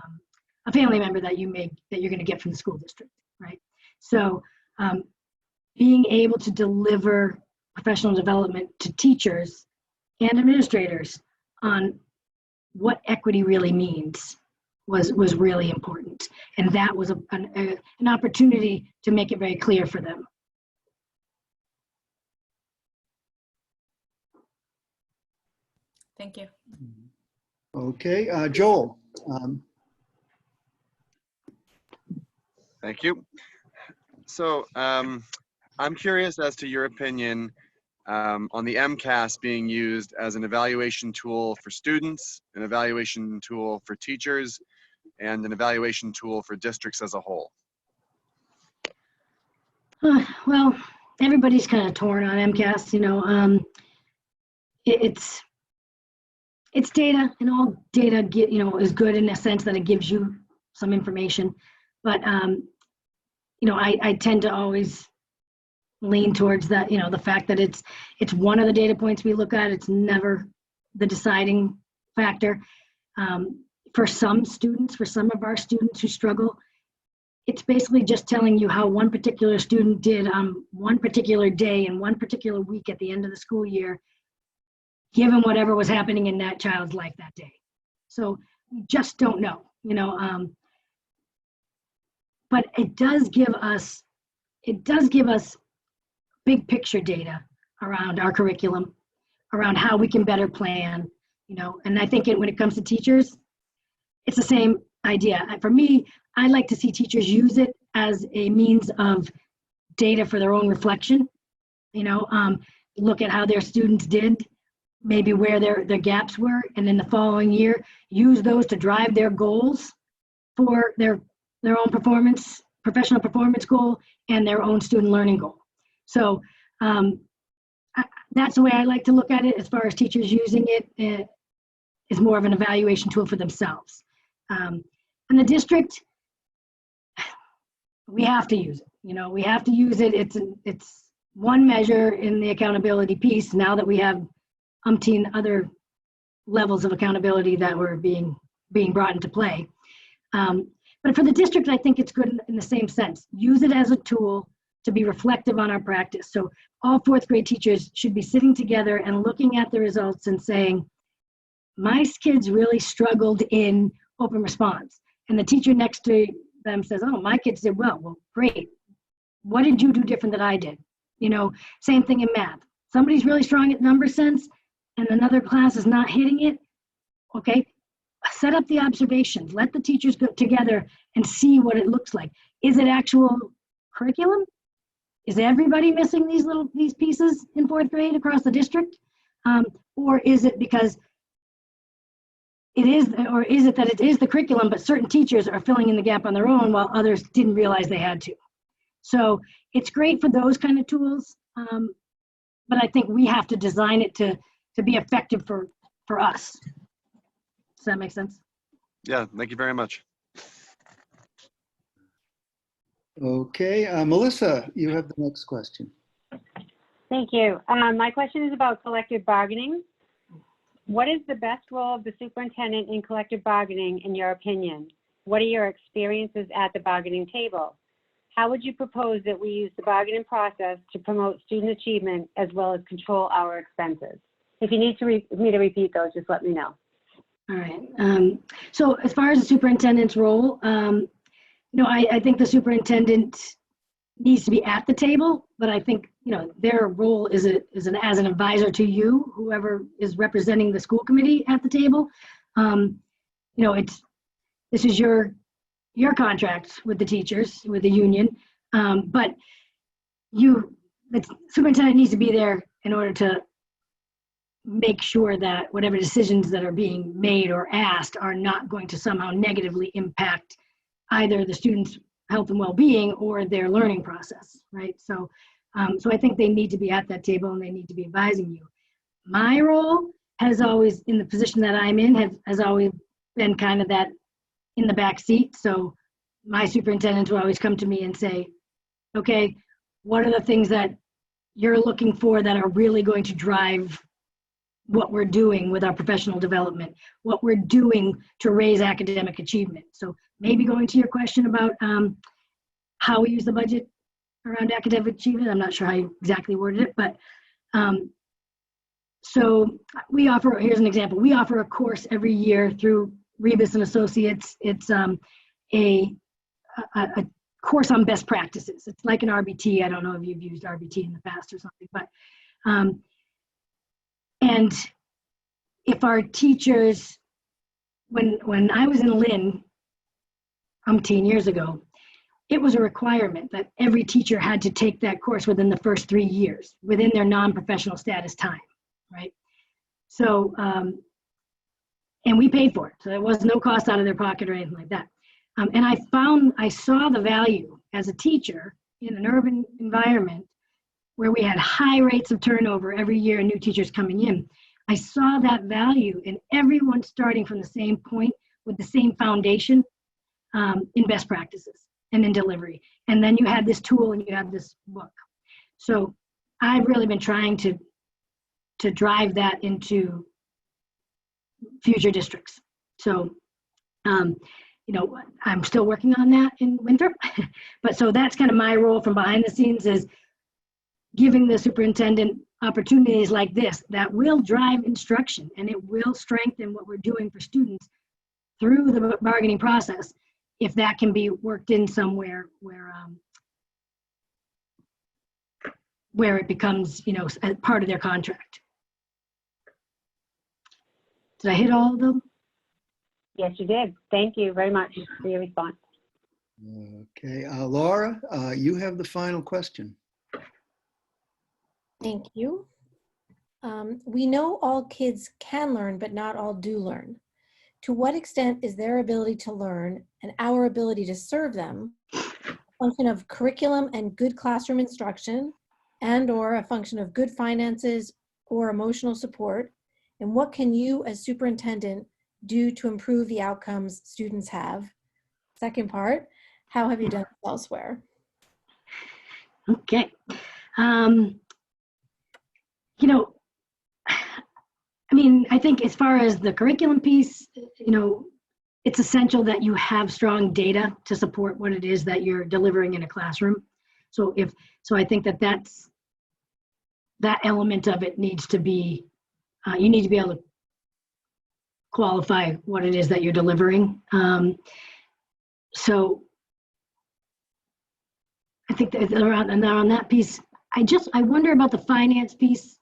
a family member that you're going to get from the school district, right? So being able to deliver professional development to teachers and administrators on what equity really means was really important. And that was an opportunity to make it very clear for them. Thank you. Okay, Joel. Thank you. So I'm curious as to your opinion on the MCAS being used as an evaluation tool for students, an evaluation tool for teachers, and an evaluation tool for districts as a whole. Well, everybody's kind of torn on MCAS, you know. It's data, and all data is good in a sense that it gives you some information. But you know, I tend to always lean towards that, the fact that it's one of the data points we look at. It's never the deciding factor. For some students, for some of our students who struggle, it's basically just telling you how one particular student did on one particular day and one particular week at the end of the school year, given whatever was happening in that child's life that day. So we just don't know, but it does give us big picture data around our curriculum, around how we can better plan, and I think when it comes to teachers, it's the same idea. For me, I like to see teachers use it as a means of data for their own reflection, look at how their students did, maybe where their gaps were, and in the following year, use those to drive their goals for their own performance, professional performance goal, and their own student learning goal. So that's the way I like to look at it. As far as teachers using it, is more of an evaluation tool for themselves. And the district, we have to use it. We have to use it. It's one measure in the accountability piece. Now that we have umpteen other levels of accountability that were being brought into play. But for the district, I think it's good in the same sense. Use it as a tool to be reflective on our practice. So all fourth grade teachers should be sitting together and looking at the results and saying, my kids really struggled in open response. And the teacher next to them says, oh, my kids did well. Well, great. What did you do different than I did? Same thing in math. Somebody's really strong at number sense and another class is not hitting it. Okay, set up the observations. Let the teachers go together and see what it looks like. Is it actual curriculum? Is everybody missing these pieces in fourth grade across the district? Or is it because it is that it is the curriculum, but certain teachers are filling in the gap on their own while others didn't realize they had to? So it's great for those kind of tools, but I think we have to design it to be effective for us. Does that make sense? Yeah, thank you very much. Okay, Melissa, you have the next question. Thank you. My question is about collective bargaining. What is the best role of the superintendent in collective bargaining, in your opinion? What are your experiences at the bargaining table? How would you propose that we use the bargaining process to promote student achievement as well as control our expenses? If you need me to repeat those, just let me know. All right. So as far as the superintendent's role, I think the superintendent needs to be at the table, but I think, their role is as an advisor to you, whoever is representing the school committee at the table. This is your contract with the teachers, with the union, but the superintendent needs to be there in order to make sure that whatever decisions that are being made or asked are not going to somehow negatively impact either the students' health and well-being or their learning process, right? So I think they need to be at that table and they need to be advising you. My role has always, in the position that I'm in, has always been kind of that in the back seat. So my superintendents will always come to me and say, okay, what are the things that you're looking for that are really going to drive what we're doing with our professional development, what we're doing to raise academic achievement? So maybe going to your question about how we use the budget around academic achievement, I'm not sure how you exactly worded it, but so we offer, here's an example, we offer a course every year through Rebus and Associates. It's a course on best practices. It's like an RBT. I don't know if you've used RBT in the past or something, but and if our teachers, when I was in Lynn umpteen years ago, it was a requirement that every teacher had to take that course within the first 3 years, within their non-professional status time, right? So, and we paid for it. So there was no cost out of their pocket or anything like that. And I saw the value as a teacher in an urban environment where we had high rates of turnover every year and new teachers coming in. I saw that value in everyone starting from the same point with the same foundation in best practices and in delivery. And then you had this tool and you had this book. So I've really been trying to drive that into future districts. So, you know, I'm still working on that in Winthrop, but so that's kind of my role from behind the scenes, is giving the superintendent opportunities like this that will drive instruction, and it will strengthen what we're doing for students through the bargaining process, if that can be worked in somewhere where it becomes, you know, a part of their contract. Did I hit all of them? Yes, you did. Thank you very much for your response. Okay, Laura, you have the final question. Thank you. We know all kids can learn, but not all do learn. To what extent is their ability to learn and our ability to serve them a function of curriculum and good classroom instruction, and/or a function of good finances or emotional support? And what can you as superintendent do to improve the outcomes students have? Second part, how have you done this elsewhere? Okay. You know, I mean, I think as far as the curriculum piece, you know, it's essential that you have strong data to support what it is that you're delivering in a classroom. So I think that element of it needs to be, you need to be able to qualify what it is that you're delivering. So I think that on that piece, I wonder about the finance piece.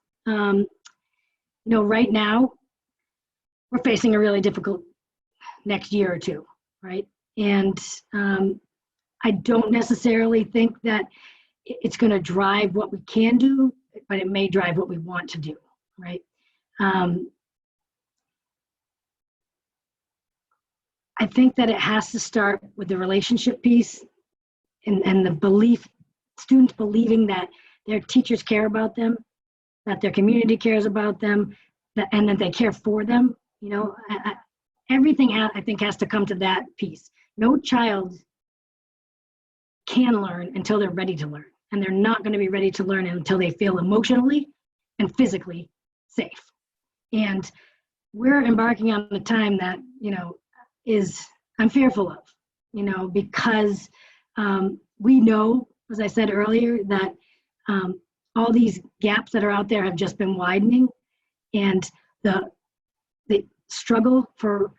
You know, right now we're facing a really difficult next year or two, right? And I don't necessarily think that it's going to drive what we can do, but it may drive what we want to do, right? I think that it has to start with the relationship piece and the belief, students believing that their teachers care about them, that their community cares about them, and that they care for them. You know, everything I think has to come to that piece. No child can learn until they're ready to learn, and they're not going to be ready to learn until they feel emotionally and physically safe. And we're embarking on a time that, you know, I'm fearful of, you know, because we know, as I said earlier, that all these gaps that are out there have just been widening, and the struggle for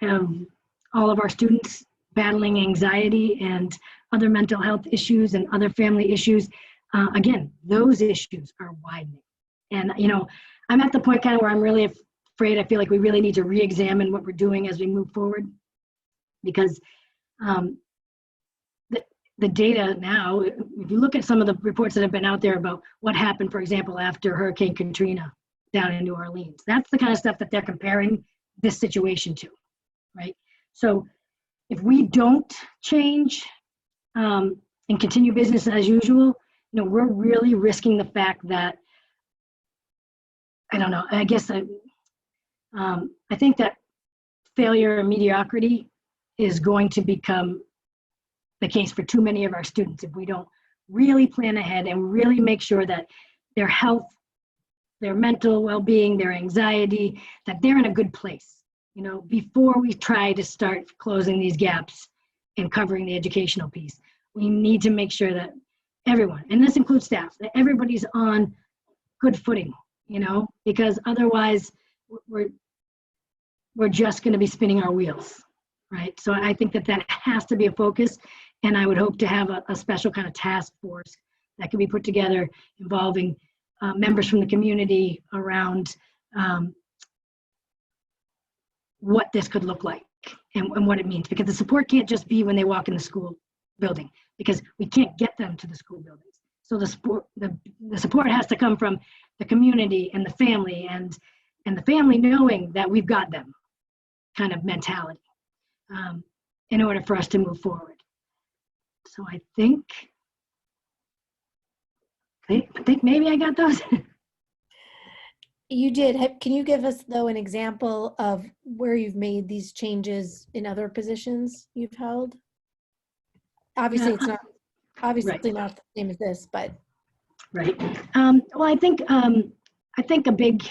all of our students battling anxiety and other mental health issues and other family issues, again, those issues are widening. And, you know, I'm at the point kind of where I'm really afraid. I feel like we really need to re-examine what we're doing as we move forward, because the data now, if you look at some of the reports that have been out there about what happened, for example, after Hurricane Katrina down in New Orleans, that's the kind of stuff that they're comparing this situation to, right? So if we don't change and continue business as usual, you know, we're really risking the fact that, I don't know, I guess I think that failure and mediocrity is going to become the case for too many of our students if we don't really plan ahead and really make sure that their health, their mental well-being, their anxiety, that they're in a good place, you know, before we try to start closing these gaps and covering the educational piece. We need to make sure that everyone, and this includes staff, that everybody's on good footing, you know, because otherwise we're just going to be spinning our wheels, right? So I think that has to be a focus. And I would hope to have a special kind of task force that can be put together involving members from the community around what this could look like and what it means. Because the support can't just be when they walk in the school building, because we can't get them to the school buildings. So the support has to come from the community and the family, and the family knowing that we've got them kind of mentality in order for us to move forward. So I think maybe I got those. You did. Can you give us, though, an example of where you've made these changes in other positions you've held? Obviously, it's not obviously not the same as this, but Right. Well, I think a big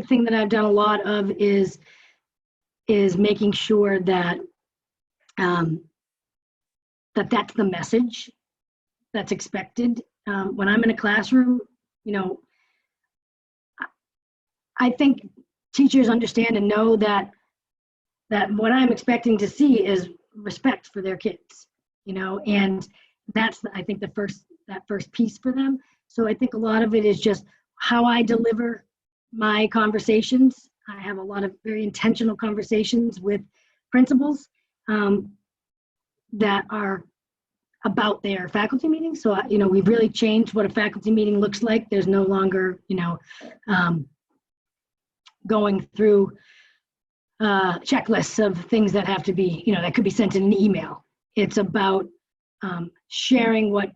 thing that I've done a lot of is making sure that that's the message that's expected. When I'm in a classroom, you know, I think teachers understand and know that what I'm expecting to see is respect for their kids, you know, and that's, I think, that first piece for them. So I think a lot of it is just how I deliver my conversations. I have a lot of very intentional conversations with principals that are about their faculty meetings. So, you know, we've really changed what a faculty meeting looks like. There's no longer, you know, going through checklists of things that have to be, you know, that could be sent in an email. It's about sharing what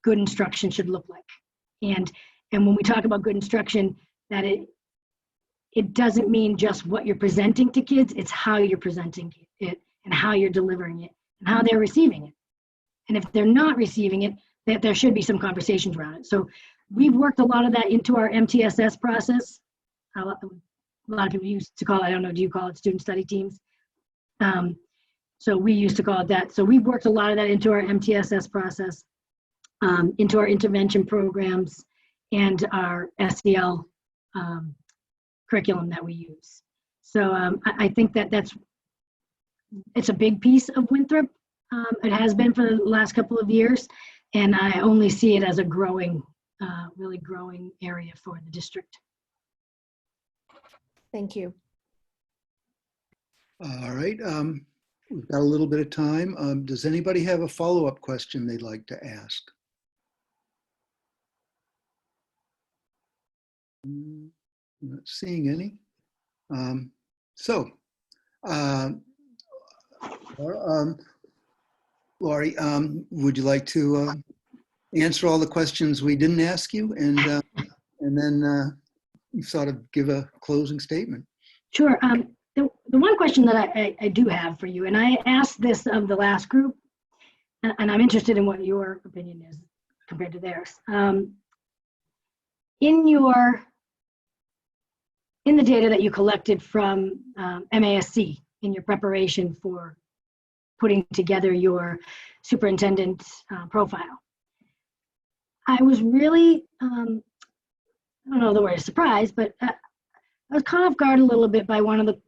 good instruction should look like. And when we talk about good instruction, that it doesn't mean just what you're presenting to kids, it's how you're presenting it and how you're delivering it and how they're receiving it. And if they're not receiving it, that there should be some conversations around it. So we've worked a lot of that into our MTSS process. A lot of people used to call it, I don't know, do you call it student study teams? So we used to call it that. So we've worked a lot of that into our MTSS process, into our intervention programs and our SEL curriculum that we use. So I think it's a big piece of Winthrop. It has been for the last couple of years, and I only see it as a growing, really growing area for the district. Thank you. All right, we've got a little bit of time. Does anybody have a follow-up question they'd like to ask? I'm not seeing any. Laurie, would you like to answer all the questions we didn't ask you, and then sort of give a closing statement? Sure. The one question that I do have for you, and I asked this of the last group, and I'm interested in what your opinion is compared to theirs. In the data that you collected from MASC in your preparation for putting together your superintendent profile, I was really, I don't know the word surprised, but I was caught off guard a little bit by one of the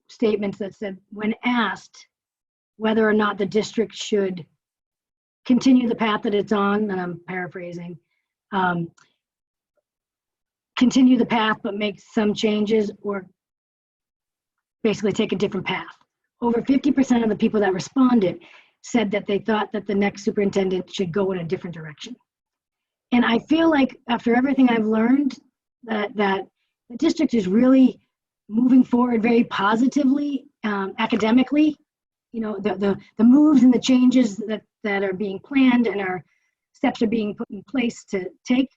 statements that said, when asked whether or not the district should continue the path that it's on, and I'm paraphrasing, continue the path but make some changes, or basically take a different path. Over 50% of the people that responded said that they thought that the next superintendent should go in a different direction. And I feel like after everything I've learned, that the district is really moving forward very positively, academically. You know, the moves and the changes that are being planned and our steps are being put in place to take,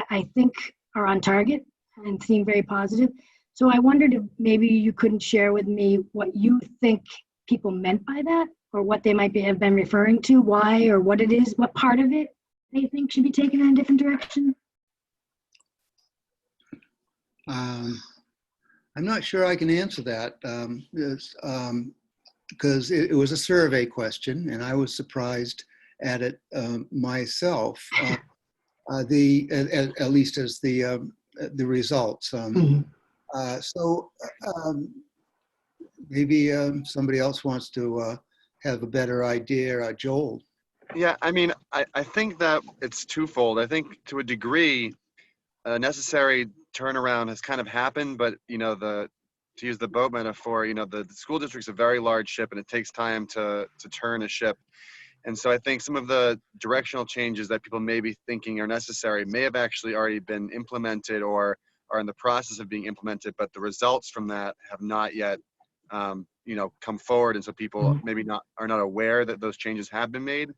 I think are on target and seem very positive. So I wondered if maybe you couldn't share with me what you think people meant by that, or what they might have been referring to, why, or what it is, what part of it they think should be taken in a different direction. I'm not sure I can answer that because it was a survey question, and I was surprised at it myself. At least as the results. Maybe somebody else wants to have a better idea. Joel. Yeah, I mean, I think that it's twofold. I think to a degree, a necessary turnaround has kind of happened, but you know, to use the boat metaphor, you know, the school district's a very large ship, and it takes time to turn a ship. And so I think some of the directional changes that people may be thinking are necessary may have actually already been implemented or are in the process of being implemented, but the results from that have not yet, you know, come forward. And so people maybe are not aware that those changes have been made.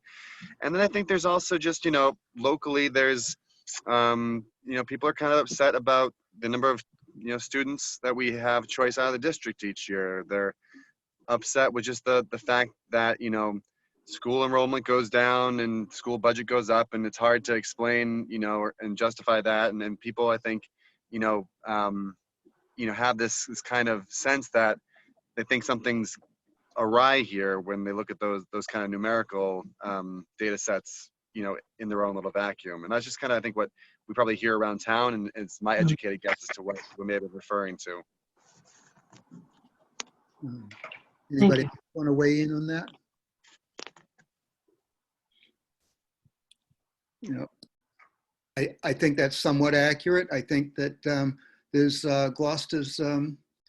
And then I think there's also just, you know, locally there's, you know, people are kind of upset about the number of, you know, students that we have choice out of the district each year. They're upset with just the fact that, you know, school enrollment goes down and school budget goes up, and it's hard to explain, and justify that. And then people, I think, have this kind of sense that they think something's awry here when they look at those kind of numerical data sets, in their own little vacuum. And that's just kind of, I think, what we probably hear around town, and it's my educated guess as to what we may have been referring to. Anybody want to weigh in on that? I think that's somewhat accurate. I think that Gloucester's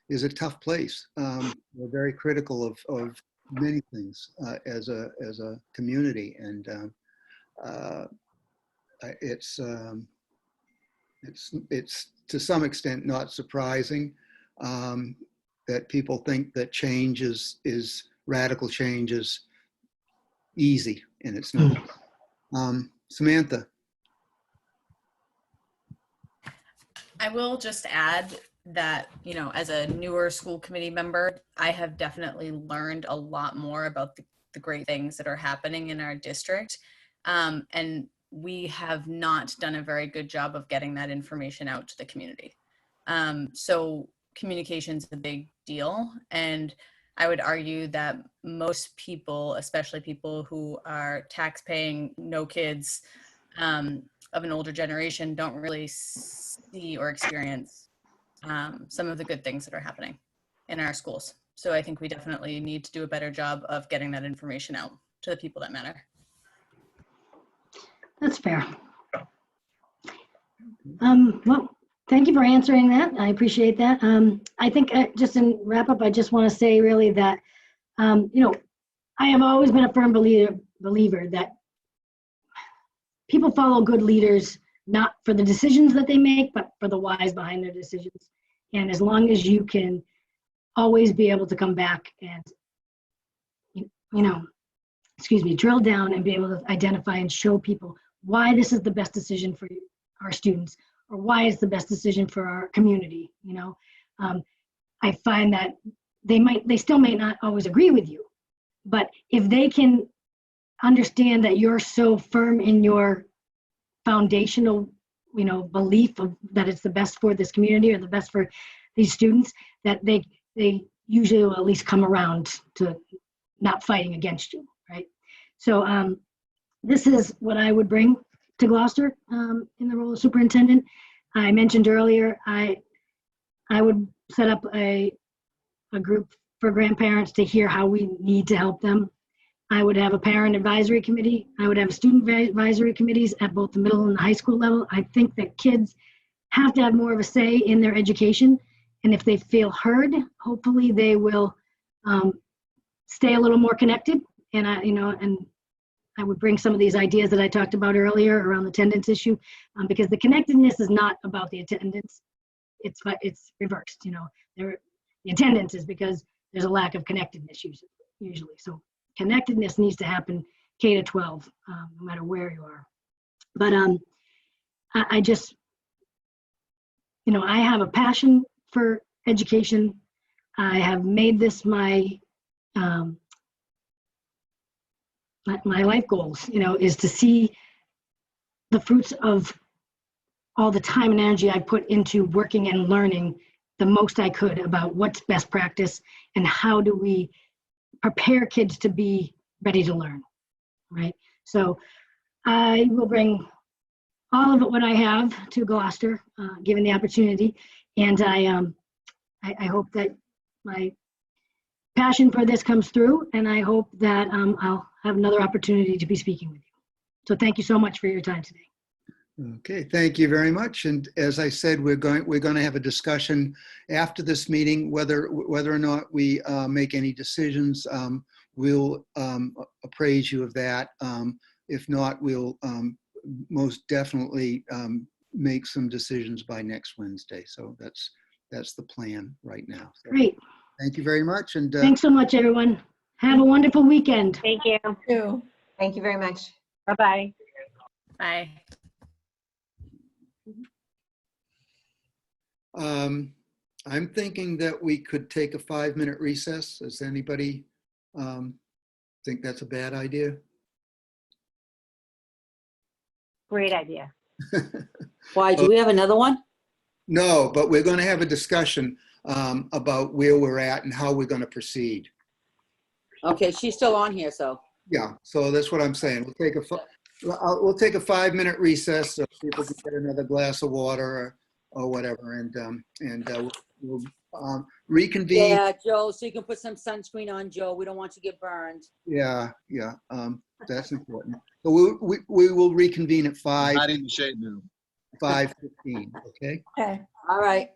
is a tough place. We're very critical of many things as a community, and it's to some extent not surprising that people think that change is radical change is easy, and it's not. Samantha. I will just add that, as a newer school committee member, I have definitely learned a lot more about the great things that are happening in our district. And we have not done a very good job of getting that information out to the community. So communication is a big deal. And I would argue that most people, especially people who are tax-paying, no kids, of an older generation, don't really see or experience some of the good things that are happening in our schools. So I think we definitely need to do a better job of getting that information out to the people that matter. That's fair. Well, thank you for answering that. I appreciate that. I think just in wrap up, I just want to say really that, I have always been a firm believer that people follow good leaders, not for the decisions that they make, but for the whys behind their decisions. And as long as you can always be able to come back and, drill down and be able to identify and show people why this is the best decision for our students, or why it's the best decision for our community. I find that they still may not always agree with you, but if they can understand that you're so firm in your foundational, belief of that it's the best for this community or the best for these students, that they usually will at least come around to not fighting against you, right? So this is what I would bring to Gloucester in the role of superintendent. I mentioned earlier, I would set up a group for grandparents to hear how we need to help them. I would have a parent advisory committee. I would have student advisory committees at both the middle and the high school level. I think that kids have to have more of a say in their education. And if they feel heard, hopefully they will stay a little more connected. And I would bring some of these ideas that I talked about earlier around the attendance issue, because the connectedness is not about the attendance. It's reversed. The attendance is because there's a lack of connectedness usually. So connectedness needs to happen K to 12, no matter where you are. But I just, I have a passion for education. I have made this my life goals, is to see the fruits of all the time and energy I put into working and learning the most I could about what's best practice and how do we prepare kids to be ready to learn, right? So I will bring all of it, what I have, to Gloucester, given the opportunity. And I hope that my passion for this comes through, and I hope that I'll have another opportunity to be speaking with you. So thank you so much for your time today. Okay, thank you very much. And as I said, we're going to have a discussion after this meeting, whether or not we make any decisions. We'll appraise you of that. If not, we'll most definitely make some decisions by next Wednesday. So that's the plan right now. So, great. Thank you very much. And thanks so much, everyone. Have a wonderful weekend. Thank you. Thank you very much. Bye-bye. Bye. I'm thinking that we could take a 5-minute recess. Is anybody Think that's a bad idea? Great idea. Why, do we have another one? No, but we're going to have a discussion about where we're at and how we're going to proceed. Okay, she's still on here, so. Yeah, so that's what I'm saying. We'll take a 5-minute recess so people can get another glass of water or whatever, and we'll reconvene. Yeah, Joe, so you can put some sunscreen on, Joe. We don't want you to get burned. Yeah, that's important. So we will reconvene at Not in the shade now. 5:15. Okay. Okay. All right.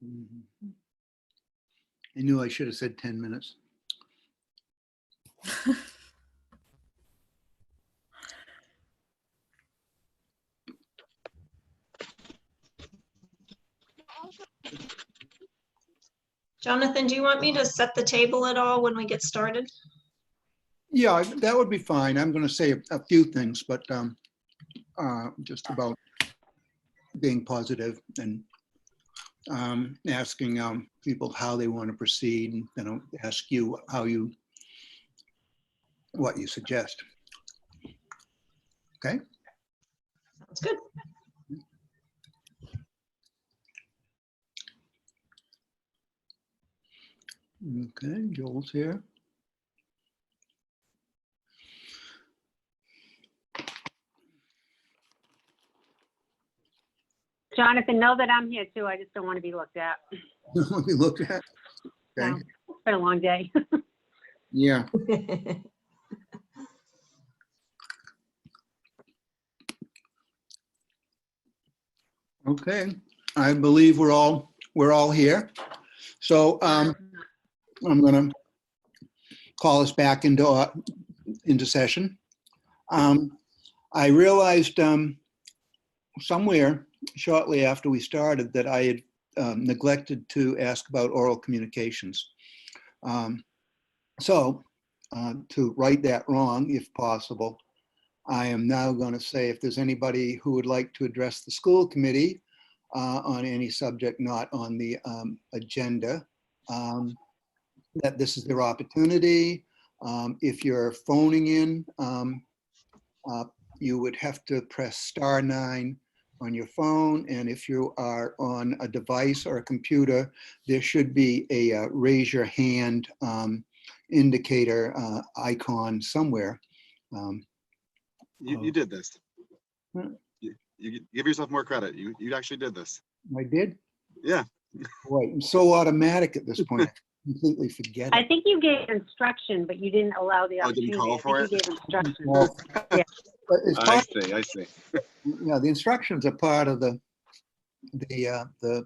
Mhm. I knew I should have said 10 minutes. Jonathan, do you want me to set the table at all when we get started? Yeah, that would be fine. I'm going to say a few things, but just about being positive and asking people how they want to proceed, and then I'll ask you what you suggest. Okay. Sounds good. Okay, Joel's here. Jonathan, know that I'm here too. I just don't want to be looked at. Let me look at. Okay. No, it's been a long day. Yeah. Okay. I believe we're all here. So I'm going to call us back into session. I realized somewhere shortly after we started that I had neglected to ask about oral communications. So to right that wrong, if possible, I am now going to say if there's anybody who would like to address the school committee on any subject not on the agenda, that this is their opportunity. If you're phoning in, you would have to press *9 on your phone. And if you are on a device or a computer, there should be a raise your hand indicator icon somewhere. You did this. You give yourself more credit. You actually did this. I did? Yeah. Boy, I'm so automatic at this point. I completely forget I it. think you gave instruction, but you didn't allow the Oh, opportunity. didn't call for I it? think you gave instruction. Well, Yeah. but it's part, I see. yeah, the instructions are part of the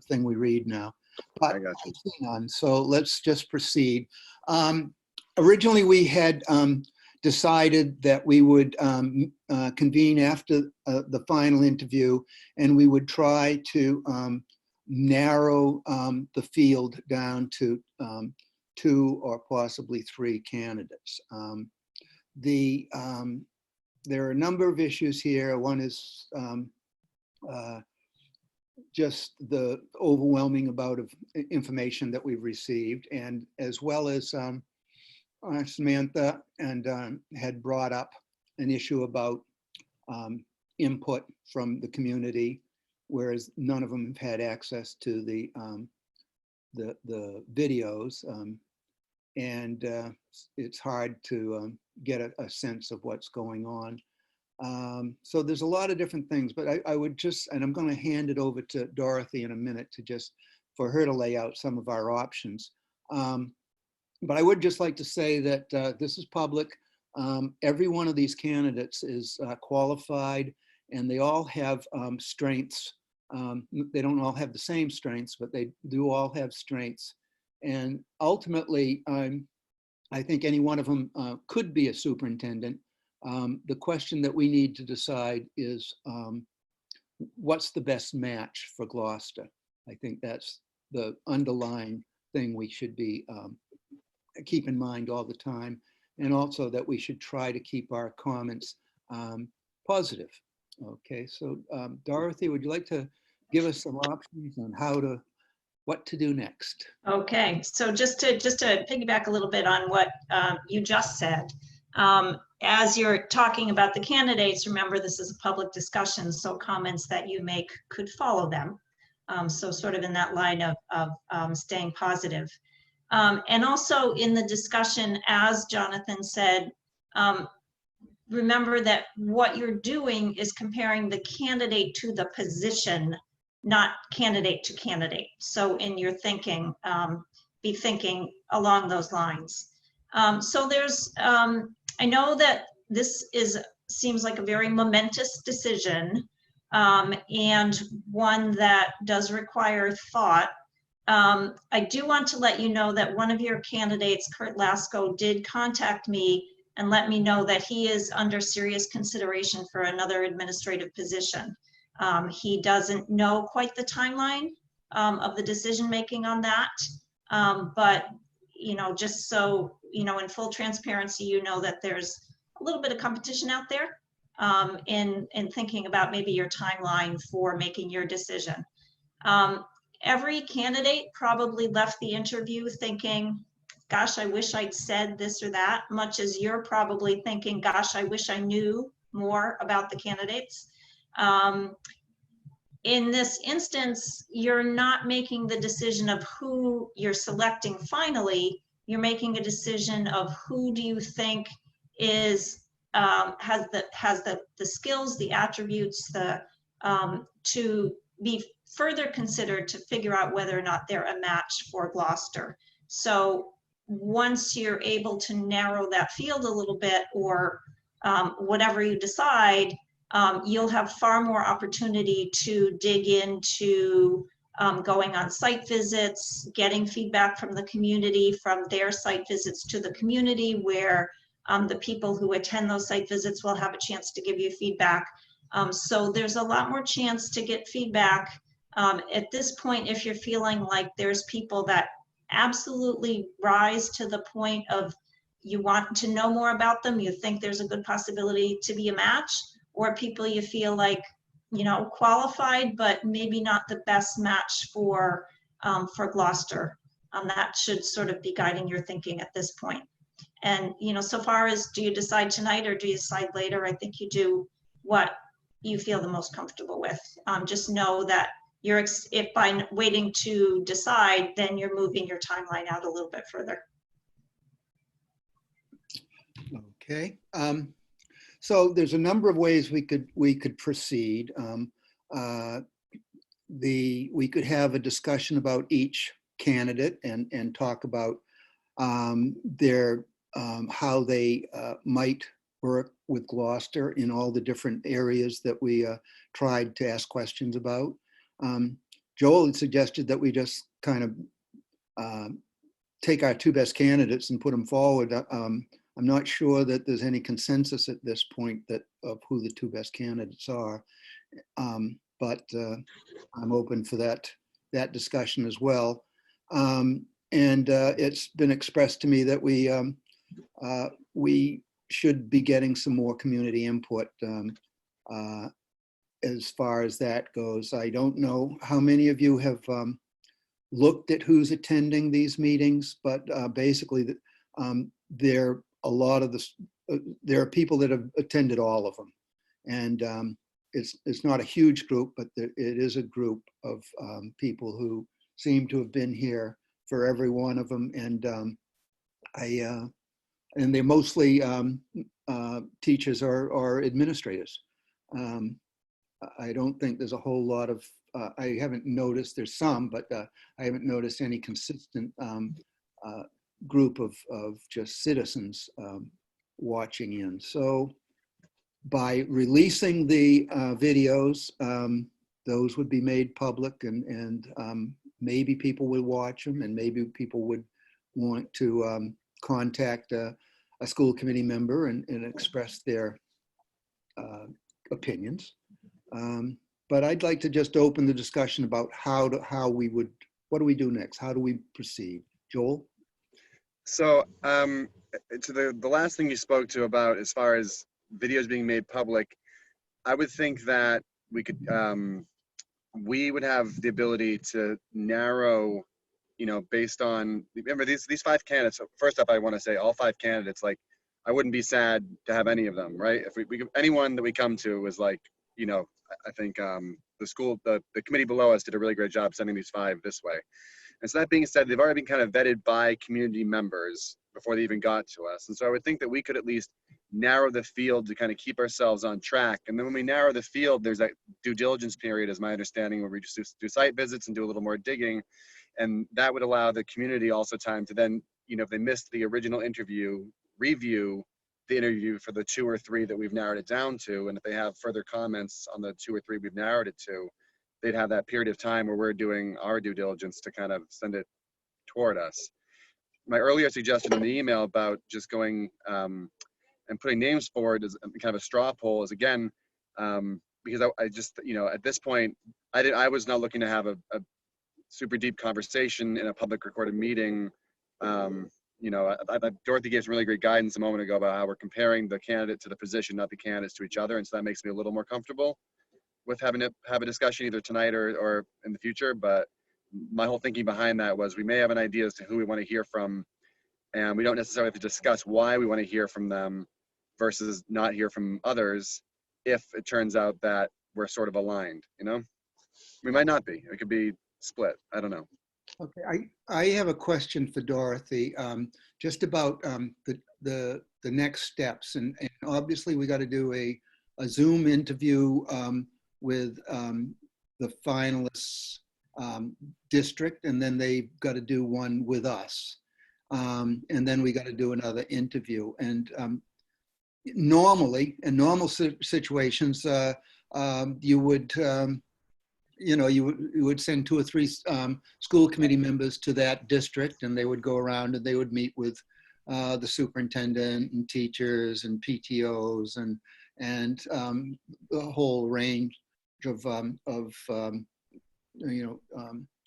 thing we read now. But I got you. I see none, so let's just proceed. Originally, we had decided that we would convene after the final interview, and we would try to narrow the field down to 2 or possibly 3 candidates. There are a number of issues here. One is just the overwhelming amount of information that we've received, and as well as Samantha and had brought up an issue about input from the community, whereas none of them have had access to the videos, and it's hard to get a sense of what's going on. So there's a lot of different things, but I would just, and I'm going to hand it over to Dorothy in a minute for her to lay out some of our options. But I would just like to say that this is public. Every one of these candidates is qualified, and they all have strengths. They don't all have the same strengths, but they do all have strengths. And ultimately, I think any one of them could be a superintendent. The question that we need to decide is what's the best match for Gloucester? I think that's the underlying thing we should be keep in mind all the time, and also that we should try to keep our comments positive. Okay, so Dorothy, would you like to give us some options on what to do next? Okay, so just to piggyback a little bit on what you just said, as you're talking about the candidates, remember this is a public discussion, so comments that you make could follow them. So sort of in that line of staying positive. And also in the discussion, as Jonathan said, remember that what you're doing is comparing the candidate to the position, not candidate to candidate. So in your thinking, be thinking along those lines. So there's, I know that this seems like a very momentous decision, and one that does require thought. I do want to let you know that one of your candidates, Kurt Lasko, did contact me and let me know that he is under serious consideration for another administrative position. He doesn't know quite the timeline of the decision-making on that. But, you know, just so, you know, in full transparency, you know that there's a little bit of competition out there in thinking about maybe your timeline for making your decision. Every candidate probably left the interview thinking, gosh, I wish I'd said this or that, much as you're probably thinking, gosh, I wish I knew more about the candidates. In this instance, you're not making the decision of who you're selecting finally. You're making a decision of who do you think is has the skills, the attributes, to be further considered to figure out whether or not they're a match for Gloucester. So once you're able to narrow that field a little bit, or whatever you decide, you'll have far more opportunity to dig into going on site visits, getting feedback from the community, from their site visits to the community, where the people who attend those site visits will have a chance to give you feedback. So there's a lot more chance to get feedback at this point if you're feeling like there's people that absolutely rise to the point of you want to know more about them, you think there's a good possibility to be a match, or people you feel like, you know, qualified, but maybe not the best match for Gloucester. That should sort of be guiding your thinking at this point. And, you know, so far as do you decide tonight or do you decide later, I think you do what you feel the most comfortable with. Just know that if by waiting to decide, then you're moving your timeline out a little bit further. Okay. So there's a number of ways we could proceed. We could have a discussion about each candidate and talk about how they might work with Gloucester in all the different areas that we tried to ask questions about. Joel had suggested that we just kind of take our two best candidates and put them forward. I'm not sure that there's any consensus at this point of who the two best candidates are, but I'm open for that discussion as well. And it's been expressed to me that we should be getting some more community input as far as that goes. I don't know how many of you have looked at who's attending these meetings, but basically there are people that have attended all of them, and it's not a huge group, but it is a group of people who seem to have been here for every one of them, and and they're mostly teachers or administrators. I don't think there's a whole lot of, I haven't noticed, there's some, but I haven't noticed any consistent group of just citizens watching in. So by releasing the videos, those would be made public, and maybe people would watch them, and maybe people would want to contact a school committee member and express their opinions. But I'd like to just open the discussion about what do we do next? How do we proceed? Joel? So to the last thing you spoke to about as far as videos being made public, I would think that we would have the ability to narrow, you know, based on, remember these 5 candidates. So first up, I want to say all 5 candidates, like, I wouldn't be sad to have any of them, right? If we anyone that we come to is like, you know, I think the committee below us did a really great job sending these 5 this way. And so that being said, they've already been kind of vetted by community members before they even got to us. And so I would think that we could at least narrow the field to kind of keep ourselves on track. And then when we narrow the field, there's that due diligence period, is my understanding, where we just do site visits and do a little more digging. And that would allow the community also time to then, you know, if they missed the original interview, review the interview for the 2 or 3 that we've narrowed it down to. And if they have further comments on the 2 or 3 we've narrowed it to, they'd have that period of time where we're doing our due diligence to kind of send it toward us. My earlier suggestion in the email about just going and putting names forward as kind of a straw poll is, again, because I just, at this point, I was not looking to have a super deep conversation in a public recorded meeting. Dorothy gave some really great guidance a moment ago about how we're comparing the candidate to the position, not the candidates to each other. And so that makes me a little more comfortable with having to have a discussion either tonight or in the future. But my whole thinking behind that was we may have an idea as to who we want to hear from, and we don't necessarily have to discuss why we want to hear from them versus not hear from others if it turns out that we're sort of aligned, We might not be. It could be split. I don't know. Okay, I have a question for Dorothy, just about the next steps. And obviously we got to do a Zoom interview with the finalists district, and then they've got to do one with us. And then we got to do another interview. And normally, in normal situations, you would, you would send 2 or 3 school committee members to that district, and they would go around and they would meet with the superintendent and teachers and PTOs and the whole range of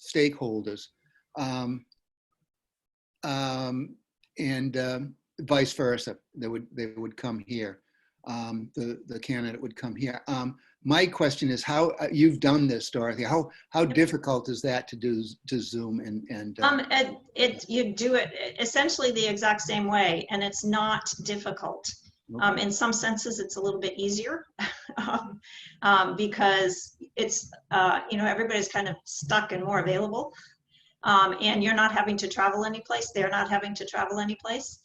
stakeholders, and vice versa. They would come here. The candidate would come here. My question is, how you've done this, Dorothy? How difficult is that to do to Zoom and? You do it essentially the exact same way, and it's not difficult. In some senses, it's a little bit easier because it's everybody's kind of stuck and more available, and you're not having to travel anyplace. They're not having to travel anyplace.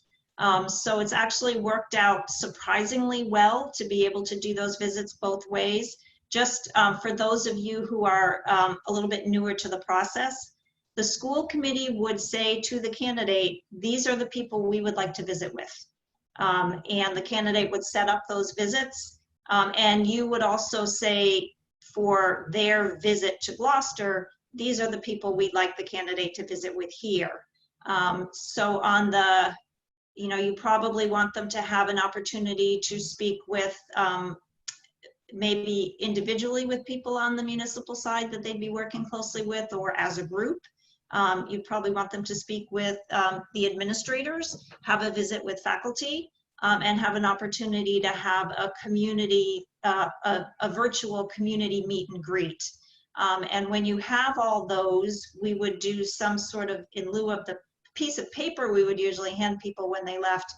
So it's actually worked out surprisingly well to be able to do those visits both ways. Just for those of you who are a little bit newer to the process, the school committee would say to the candidate, these are the people we would like to visit with. And the candidate would set up those visits. And you would also say for their visit to Gloucester, these are the people we'd like the candidate to visit with here. So on the you probably want them to have an opportunity to speak with maybe individually with people on the municipal side that they'd be working closely with, or as a group. You'd probably want them to speak with the administrators, have a visit with faculty, and have an opportunity to have a community, a virtual community meet and greet. And when you have all those, we would do some sort of, in lieu of the piece of paper we would usually hand people when they left,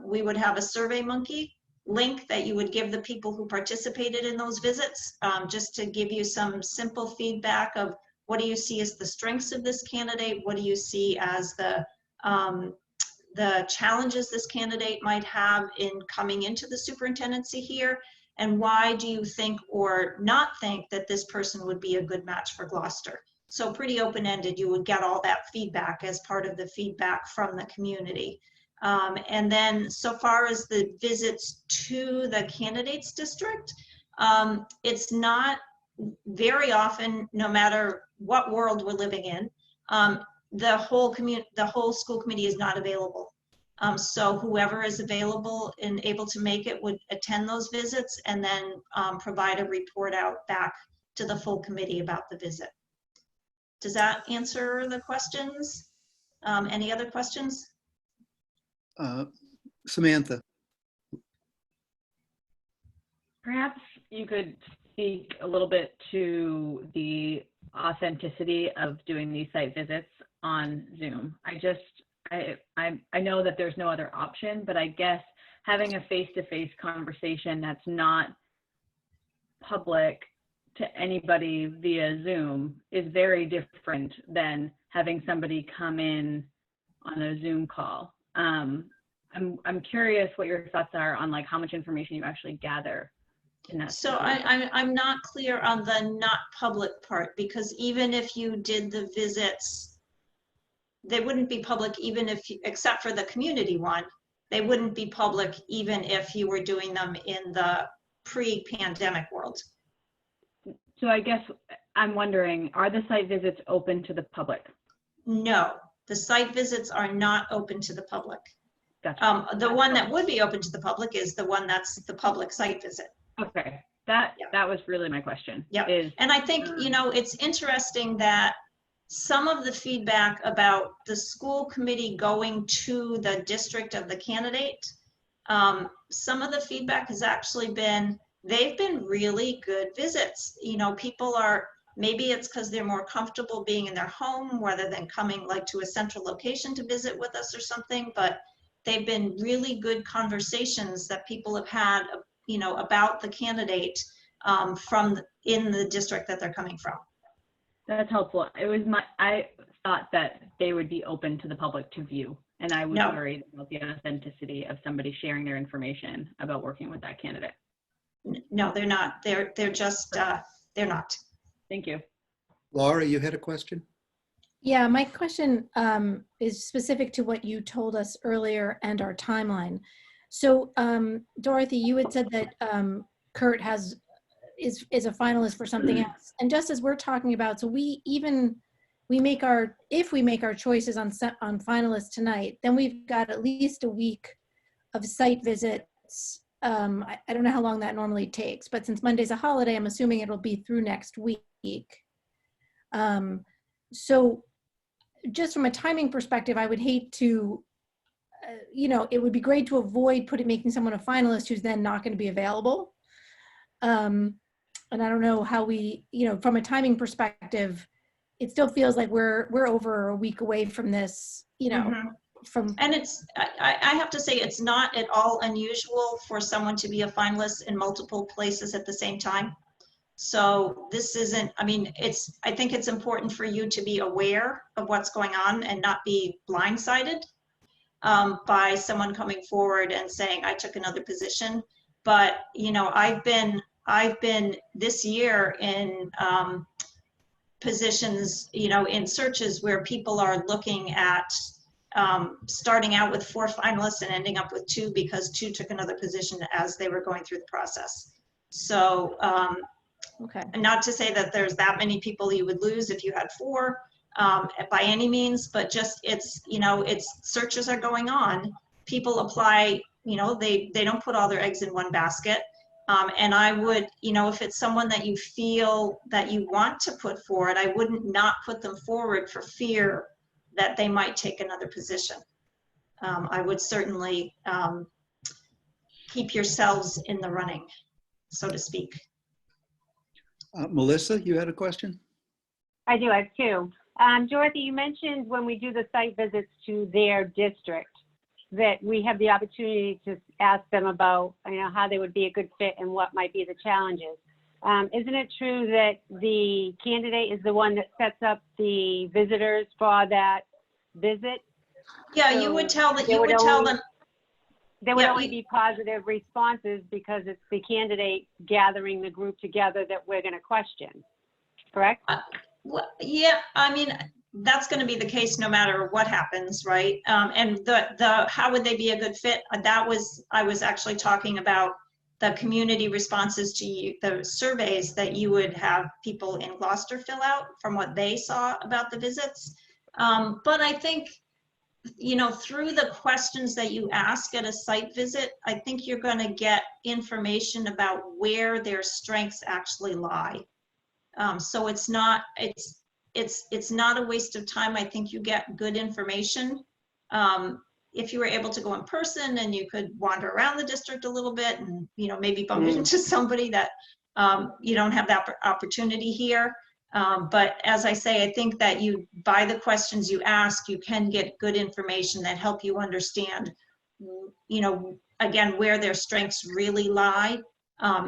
we would have a SurveyMonkey link that you would give the people who participated in those visits, just to give you some simple feedback of what do you see as the strengths of this candidate, what do you see as the challenges this candidate might have in coming into the superintendency here, and why do you think or not think that this person would be a good match for Gloucester. So pretty open-ended, you would get all that feedback as part of the feedback from the community. And then so far as the visits to the candidates district, it's not very often, no matter what world we're living in, the whole school committee is not available. So whoever is available and able to make it would attend those visits and then provide a report out back to the full committee about the visit. Does that answer the questions? Any other questions? Samantha. Perhaps you could speak a little bit to the authenticity of doing these site visits on Zoom. I know that there's no other option, but I guess having a face-to-face conversation that's not public to anybody via Zoom is very different than having somebody come in on a Zoom call. I'm curious what your thoughts are on like how much information you actually gather in that. So I'm not clear on the not public part, because even if you did the visits, they wouldn't be public even if, except for the community one, they wouldn't be public even if you were doing them in the pre-pandemic world. So I guess I'm wondering, are the site visits open to the public? No, the site visits are not open to the public. Gotcha. The one that would be open to the public is the one that's the public site visit. Okay, that Yeah. was really my question. Yeah. Is And I think, you know, it's interesting that some of the feedback about the school committee going to the district of the candidate, some of the feedback has actually been, they've been really good visits. You know, people are, maybe it's because they're more comfortable being in their home rather than coming like to a central location to visit with us or something, but they've been really good conversations that people have had, you know, about the candidate in the district that they're coming from. that's helpful. I thought that they would be open to the public to view, and I was No. worried about the authenticity of somebody sharing their information about working with that candidate. No, they're not. They're just, they're not. Thank you. Laura, you had a question? Yeah, my question is specific to what you told us earlier and our timeline. So Dorothy, you had said that Kurt is a finalist for something else. And just as we're talking about, so if we make our choices on finalists tonight, then we've got at least a week of site visits. I don't know how long that normally takes, but since Monday's a holiday, I'm assuming it'll be through next week. So just from a timing perspective, I would hate to, you know, it would be great to avoid making someone a finalist who's then not going to be available. And I don't know how we, you know, from a timing perspective, it still feels like we're over a week away from this, you know, And it's, I have to say, it's not at all unusual for someone to be a finalist in multiple places at the same time. So this isn't, I mean, I think it's important for you to be aware of what's going on and not be blindsided by someone coming forward and saying, I took another position. But, you know, I've been this year in positions, you know, in searches where people are looking at starting out with 4 finalists and ending up with 2 because 2 took another position as they were going through the process. So, okay. Not to say that there's that many people you would lose if you had 4 by any means, but just it's, you know, searches are going on. People apply, you know, they don't put all their eggs in one basket. And I would, you know, if it's someone that you feel that you want to put forward, I wouldn't not put them forward for fear that they might take another position. I would certainly keep yourselves in the running, so to speak. Melissa, you had a question? I do, I have 2. Dorothy, you mentioned when we do the site visits to their district, that we have the opportunity to ask them about, you know, how they would be a good fit and what might be the challenges. Isn't it true that the candidate is the one that sets up the visitors for that visit? Yeah, So you would tell that, there you would would tell only- them. There would Yeah, only be positive responses because it's the candidate gathering the group together that we're going to question, correct? Well, yeah, I mean, that's going to be the case no matter what happens, right? And the how would they be a good fit? I was actually talking about the community responses to you, the surveys that you would have people in Gloucester fill out from what they saw about the visits. But I think, you know, through the questions that you ask at a site visit, I think you're going to get information about where their strengths actually lie. So it's not a waste of time. I think you get good information. If you were able to go in person and you could wander around the district a little bit and, you know, maybe bump into somebody that you don't have that opportunity here. But as I say, I think that by the questions you ask, you can get good information that help you understand, you know, again, where their strengths really lie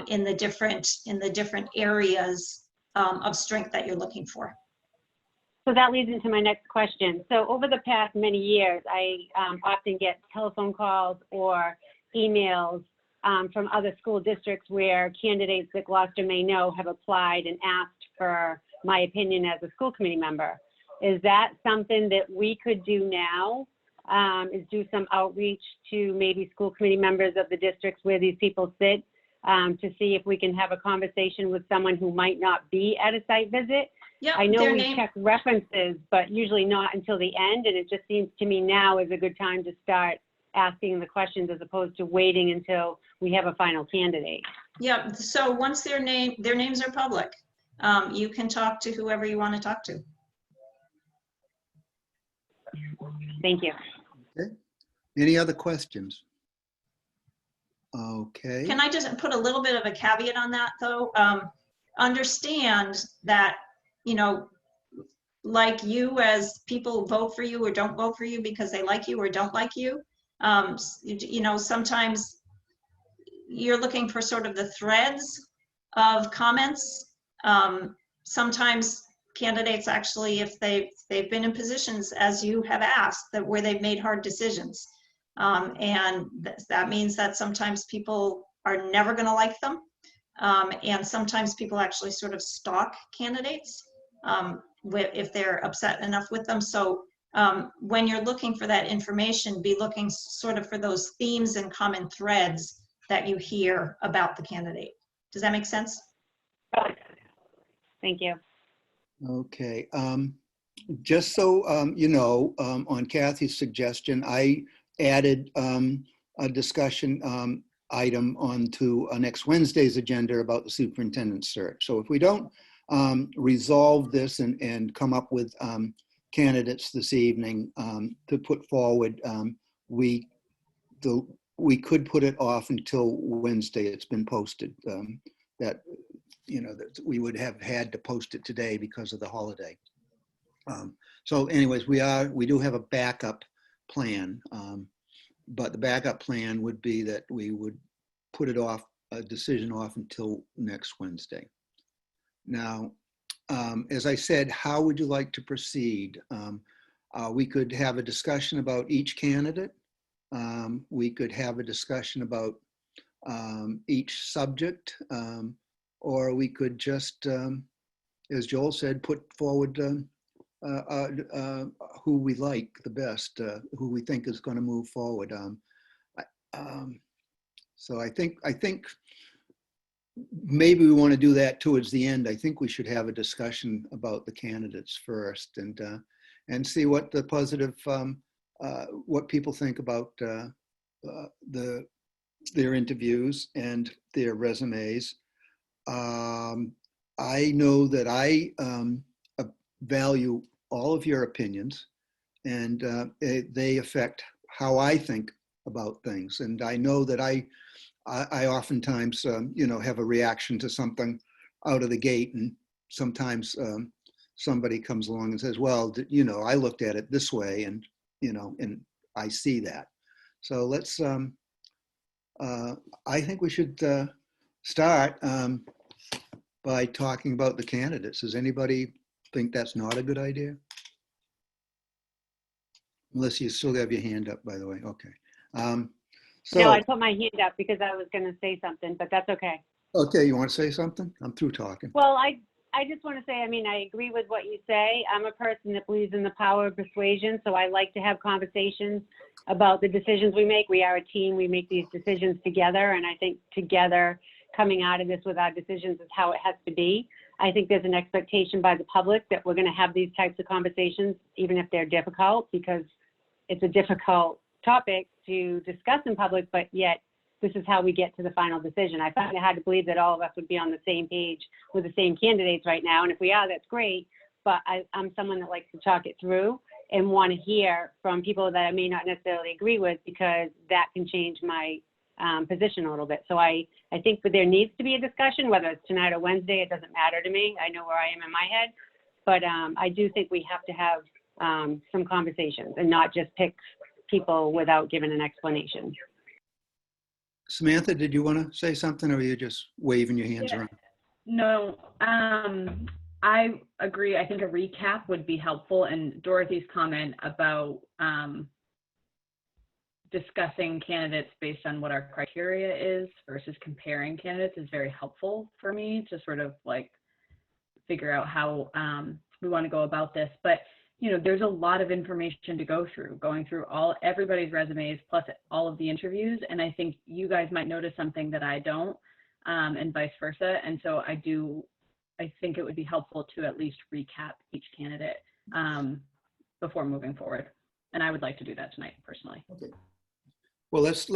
in the different areas of strength that you're looking for. So that leads into my next question. So over the past many years, I often get telephone calls or emails from other school districts where candidates that Gloucester may know have applied and asked for my opinion as a school committee member. Is that something that we could do now? Is do some outreach to maybe school committee members of the districts where these people sit to see if we can have a conversation with someone who might not be at a site visit. Yeah, I know their we name. check references, but usually not until the end, and it just seems to me now is a good time to start asking the questions as opposed to waiting until we have a final candidate. Yeah, so once their names are public, you can talk to whoever you want to talk to. Thank you. Okay. Any other questions? Okay. Can I just put a little bit of a caveat on that, though? Understand that, you know, like you, as people vote for you or don't vote for you because they like you or don't like you, you know, sometimes you're looking for sort of the threads of comments. Sometimes candidates actually, if they've been in positions, as you have asked, that where they've made hard decisions. And that means that sometimes people are never going to like them. And sometimes people actually sort of stalk candidates if they're upset enough with them. So when you're looking for that information, be looking sort of for those themes and common threads that you hear about the candidate. Does that make sense? Thank you. Okay. Just so you know, on Kathy's suggestion, I added a discussion item onto next Wednesday's agenda about the superintendent search. So if we don't resolve this and come up with candidates this evening to put forward, we could put it off until Wednesday. It's been posted. That, you know, that we would have had to post it today because of the holiday. So anyways, we do have a backup plan, but the backup plan would be that we would put it off, a decision off until next Wednesday. Now, as I said, how would you like to proceed? We could have a discussion about each candidate. We could have a discussion about each subject, or we could just, as Joel said, put forward who we like the best, who we think is going to move forward. So I think maybe we want to do that towards the end. I think we should have a discussion about the candidates first and see what the positive, what people think about their interviews and their resumes. I know that I value all of your opinions, and they affect how I think about things. And I know that I oftentimes, you know, have a reaction to something out of the gate, and sometimes somebody comes along and says, well, you know, I looked at it this way, and, you know, and I see that. So let's, I think we should start by talking about the candidates. Does anybody think that's not a good idea? Unless you still have your hand up, by the way. Okay. So, No, I put my hand up because I was going to say something, but that's okay. okay, you want to say something? I'm through talking. Well, I just want to say, I mean, I agree with what you say. I'm a person that believes in the power of persuasion, so I like to have conversations about the decisions we make. We are a team. We make these decisions together, and I think together, coming out of this with our decisions is how it has to be. I think there's an expectation by the public that we're going to have these types of conversations, even if they're difficult, because it's a difficult topic to discuss in public, but yet this is how we get to the final decision. I find it hard to believe that all of us would be on the same page with the same candidates right now. And if we are, that's great. But I'm someone that likes to talk it through and want to hear from people that I may not necessarily agree with, because that can change my position a little bit. So I think that there needs to be a discussion, whether it's tonight or Wednesday, it doesn't matter to me. I know where I am in my head, but I do think we have to have some conversations and not just pick people without giving an explanation. Samantha, did you want to say something, or are you just waving your hands around? No, I agree. I think a recap would be helpful, and Dorothy's comment about discussing candidates based on what our criteria is versus comparing candidates is very helpful for me to sort of like figure out how we want to go about this. But you know, there's a lot of information to go through, going through everybody's resumes plus all of the interviews. And I think you guys might notice something that I don't. and vice versa. And so I think it would be helpful to at least recap each candidate before moving forward. And I would like to do that tonight personally. Okay. Well, let's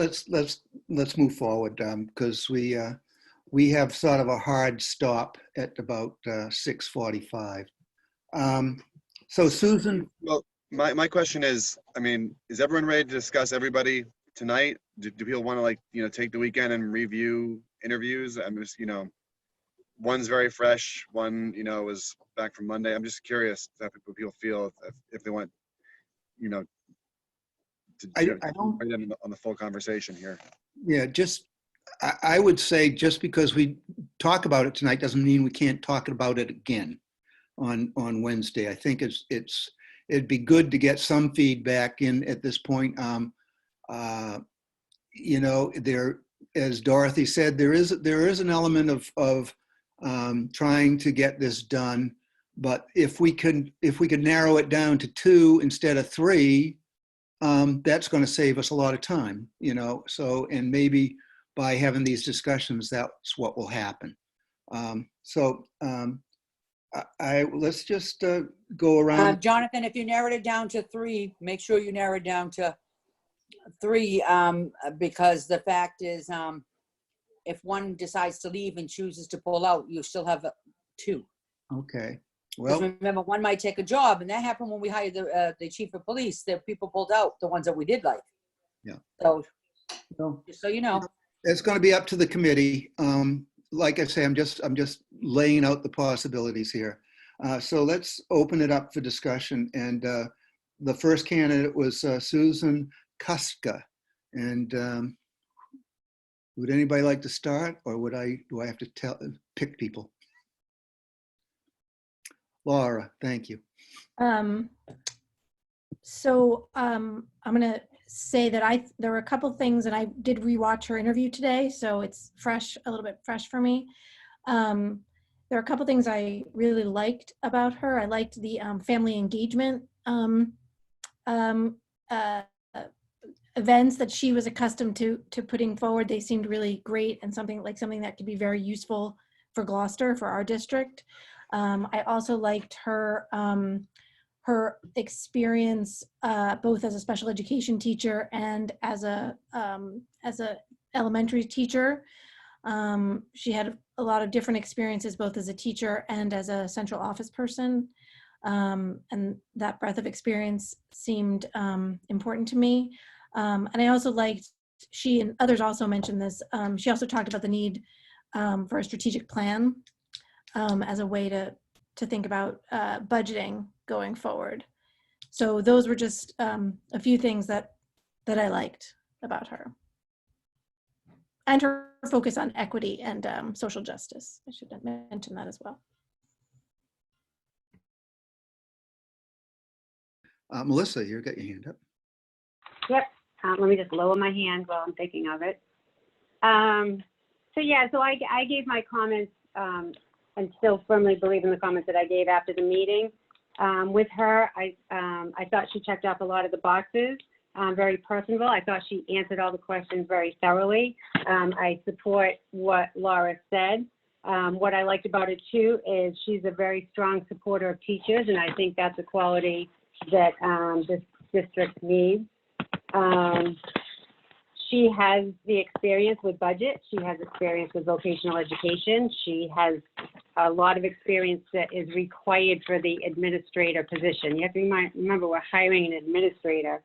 move forward because we have sort of a hard stop at about 6:45. So Susan, Well, my question is, I mean, is everyone ready to discuss everybody tonight? Do people want to, like, take the weekend and review interviews? I'm just, one's very fresh, one, was back from Monday. I'm just curious how people feel if they want, to I bring them on the full conversation here. yeah, I would say just because we talk about it tonight doesn't mean we can't talk about it again on Wednesday. I think it'd be good to get some feedback in at this point. There, as Dorothy said, there is an element of trying to get this done. But if we could narrow it down to 2 instead of 3, that's going to save us a lot of time, So, and maybe by having these discussions, that's what will happen. Let's just go around. Jonathan, if you narrowed it down to 3, make sure you narrow it down to 3, because the fact is, if one decides to leave and chooses to pull out, you still have 2. Okay. Because Well, remember, one might take a job, and that happened when we hired the chief of police. The people pulled out, the ones that we did like. Yeah. So, well, just so you know. it's going to be up to the committee. Like I say, I'm just laying out the possibilities here. So let's open it up for discussion. And the first candidate was Susan Kuska. And would anybody like to start, or do I have to pick people? Laura, thank you. I'm going to say that there were a couple things, and I did rewatch her interview today, so it's a little bit fresh for me. There are a couple things I really liked about her. I liked the family engagement events that she was accustomed to putting forward. They seemed really great and something that could be very useful for Gloucester, for our district. I also liked her experience both as a special education teacher and as a elementary teacher. She had a lot of different experiences both as a teacher and as a central office person, and that breadth of experience seemed important to me. And I also liked, she and others also mentioned this, she also talked about the need for a strategic plan as a way to think about budgeting going forward. So those were just a few things that I liked about her. And her focus on equity and social justice. I should have mentioned that as well. Melissa, you got your hand up. Yep. Let me just lower my hand while I'm thinking of it. So I gave my comments and still firmly believe in the comments that I gave after the meeting. With her, I thought she checked off a lot of the boxes, very personable. I thought she answered all the questions very thoroughly. I support what Laura said. What I liked about it too is she's a very strong supporter of teachers, and I think that's a quality that this district needs. She has the experience with budget. She has experience with vocational education. She has a lot of experience that is required for the administrator position. You have to remember we're hiring an administrator.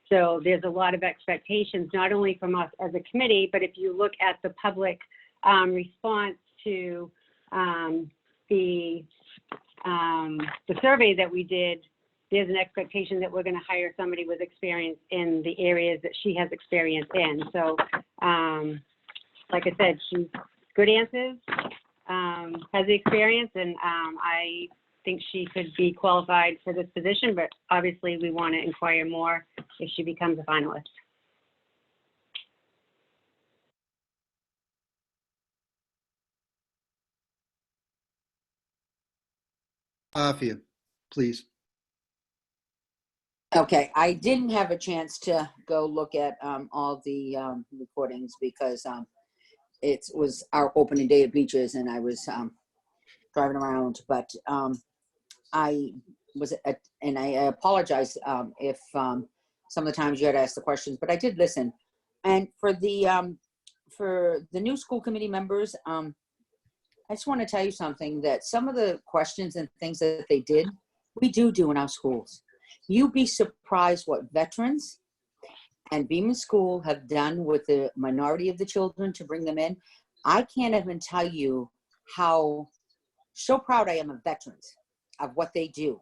So there's a lot of expectations, not only from us as a committee, but if you look at the public response to the survey that we did, there's an expectation that we're going to hire somebody with experience in the areas that she has experience in. So, like I said, she's good answers, has the experience, and I think she could be qualified for this position, but obviously we want to inquire more if she becomes a finalist. Afia, please. Okay, I didn't have a chance to go look at all the recordings because it was our opening day at Beaches, and I was driving around, but I was and I apologize if some of the times you had to ask the questions, but I did listen. And for the new school committee members, I just want to tell you something, that some of the questions and things that they did, we do in our schools. You'd be surprised what veterans and Beaman School have done with the minority of the children to bring them in. I can't even tell you how so proud I am of veterans, of what they do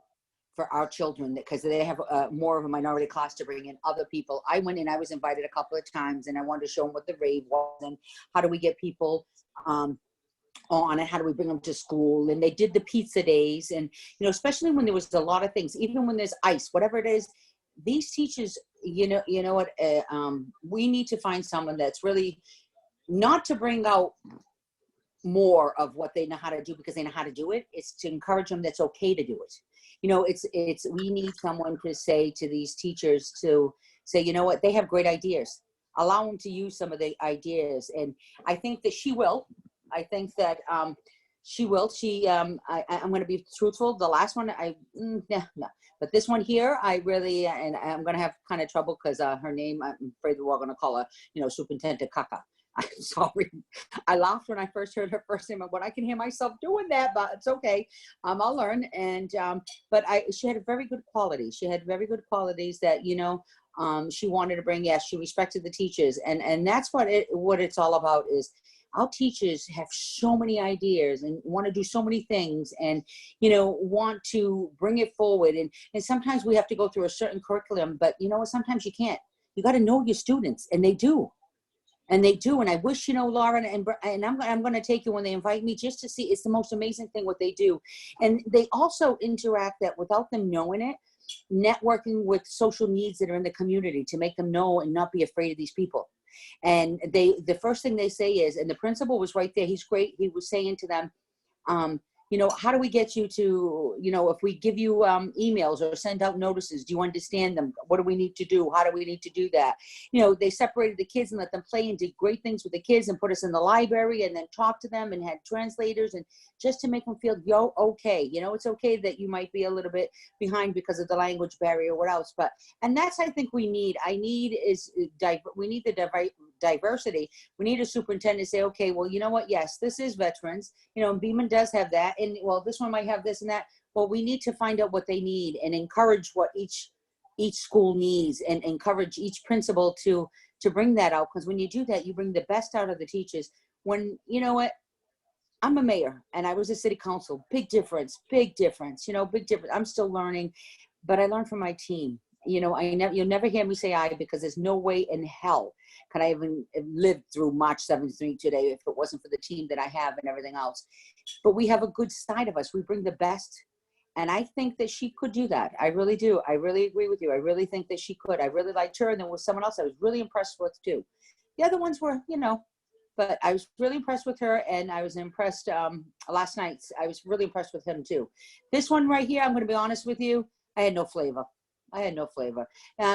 for our children, because they have more of a minority class to bring in other people. I went in, I was invited a couple of times, and I wanted to show them what the rave was and how do we get people on and how do we bring them to school. And they did the pizza days, and especially when there was a lot of things, even when there's ice, whatever it is, these teachers, you know what, we need to find someone that's really not to bring out more of what they know how to do because they know how to do it. It's to encourage them that's okay to do it. We need someone to say to these teachers, to say, you know what, they have great ideas. Allow them to use some of the ideas. And I think that she will. I think that she will. I'm going to be truthful. The last one, no. But this one here, I really, and I'm going to have kind of trouble because her name, I'm afraid we're going to call her, Superintendent Kaka. I'm sorry. I laughed when I first heard her first name, but I can hear myself doing that, but it's okay. I'll learn. And, but she had a very good quality. She had very good qualities that, she wanted to bring. Yes, she respected the teachers. And that's what it's all about is our teachers have so many ideas and want to do so many things and, want to bring it forward. And sometimes we have to go through a certain curriculum, but sometimes you can't. You got to know your students, and they do. And they do. And I wish, Laura, and I'm going to take you when they invite me just to see. It's the most amazing thing what they do. And they also interact that without them knowing it, networking with social needs that are in the community to make them know and not be afraid of these people. And the first thing they say is, and the principal was right there. He's great. He was saying to them, how do we get you to, if we give you emails or send out notices, do you understand them? What do we need to do? How do we need to do that? They separated the kids and let them play and did great things with the kids and put us in the library and then talked to them and had translators and just to make them feel, okay. It's okay that you might be a little bit behind because of the language barrier or what else. And that's, I think we need. We need the diversity. We need a superintendent to say, okay, well, you know what? Yes, this is veterans, and Beaman does have that. And well, this one might have this and that. Well, we need to find out what they need and encourage what each school needs and encourage each principal to bring that out. Because when you do that, you bring the best out of the teachers. When, I'm a mayor and I was a city council, big difference, big difference. I'm still learning, but I learned from my team. You'll never hear me say I, because there's no way in hell can I even live through March 73 today if it wasn't for the team that I have and everything else. But we have a good side of us. We bring the best. And I think that she could do that. I really do. I really agree with you. I really think that she could. I really liked her. And there was someone else I was really impressed with too. The other ones were, but I was really impressed with her. And I was impressed last night. I was really impressed with him too. This one right here, I'm going to be honest with you. I had no flavor.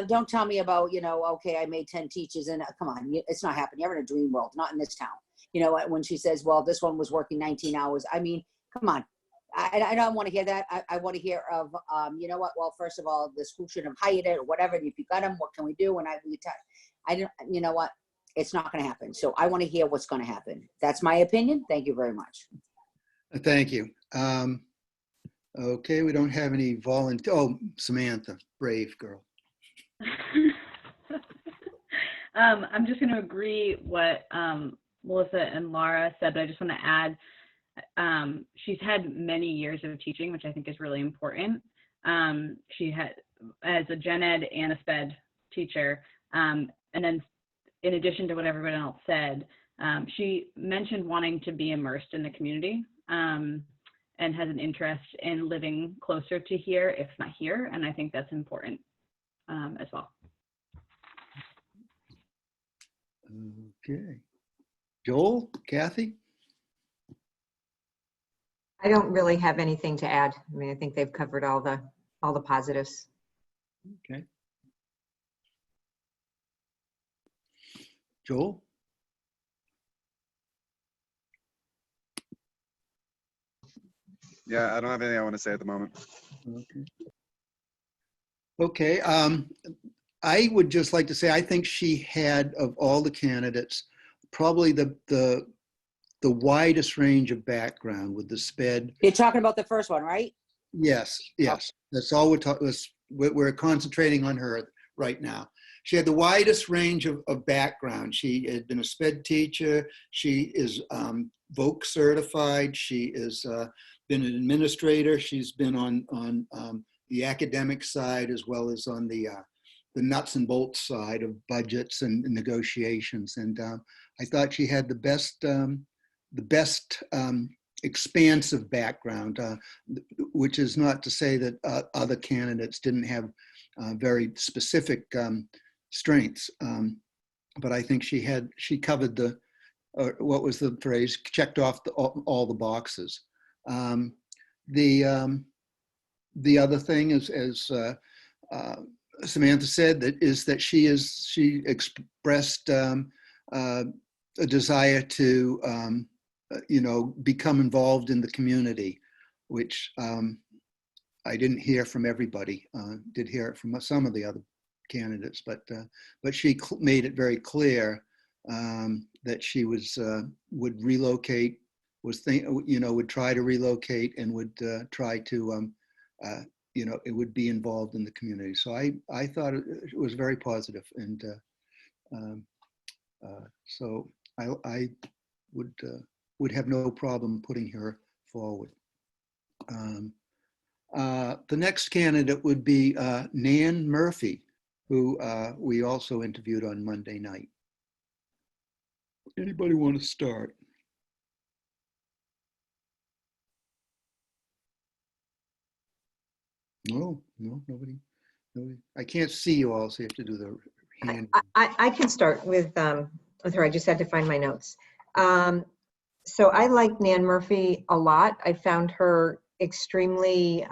Don't tell me about, okay, I made 10 teachers and come on, it's not happening. You're in a dream world, not in this town. When she says, well, this one was working 19 hours. I mean, come on. I don't want to hear that. I want to hear of, well, first of all, the school should have hired it or whatever. And if you got them, what can we do? And I don't, it's not going to happen. So I want to hear what's going to happen. That's my opinion. Thank you very much. Thank you. Okay, we don't have any volunteer. Oh, Samantha, brave girl. I'm just going to agree what Melissa and Laura said, but I just want to add, she's had many years of teaching, which I think is really important. She had, as a gen ed and a sped teacher, and then in addition to what everyone else said, she mentioned wanting to be immersed in the community. And has an interest in living closer to here, if not here. And I think that's important as well. Okay. Joel, Kathy? I don't really have anything to add. I mean, I think they've covered all the positives. Okay. Joel? Yeah, I don't have anything I want to say at the moment. Okay. I would just like to say, I think she had, of all the candidates, probably the widest range of background with the SPED. You're talking about the first one, right? Yes, yes. That's all we're talking. We're concentrating on her right now. She had the widest range of background. She had been a SPED teacher. She is VOC certified. She has been an administrator. She's been on the academic side as well as on the nuts and bolts side of budgets and negotiations. And I thought she had the best expansive background, which is not to say that other candidates didn't have very specific strengths. But I think she covered what was the phrase, checked off all the boxes. The other thing is, as Samantha said, that she expressed a desire to become involved in the community, which I didn't hear from everybody. Did hear it from some of the other candidates, but she made it very clear that she would relocate, would try to relocate, and would try to it would be involved in the community. So I thought it was very positive, and so I would have no problem putting her forward. The next candidate would be Nan Murphy, who we also interviewed on Monday night. Anybody want to start? No, nobody. I can't see you all, so you have to do the hand. I can start with her. I just had to find my notes. So I like Nan Murphy a lot. I found her extremely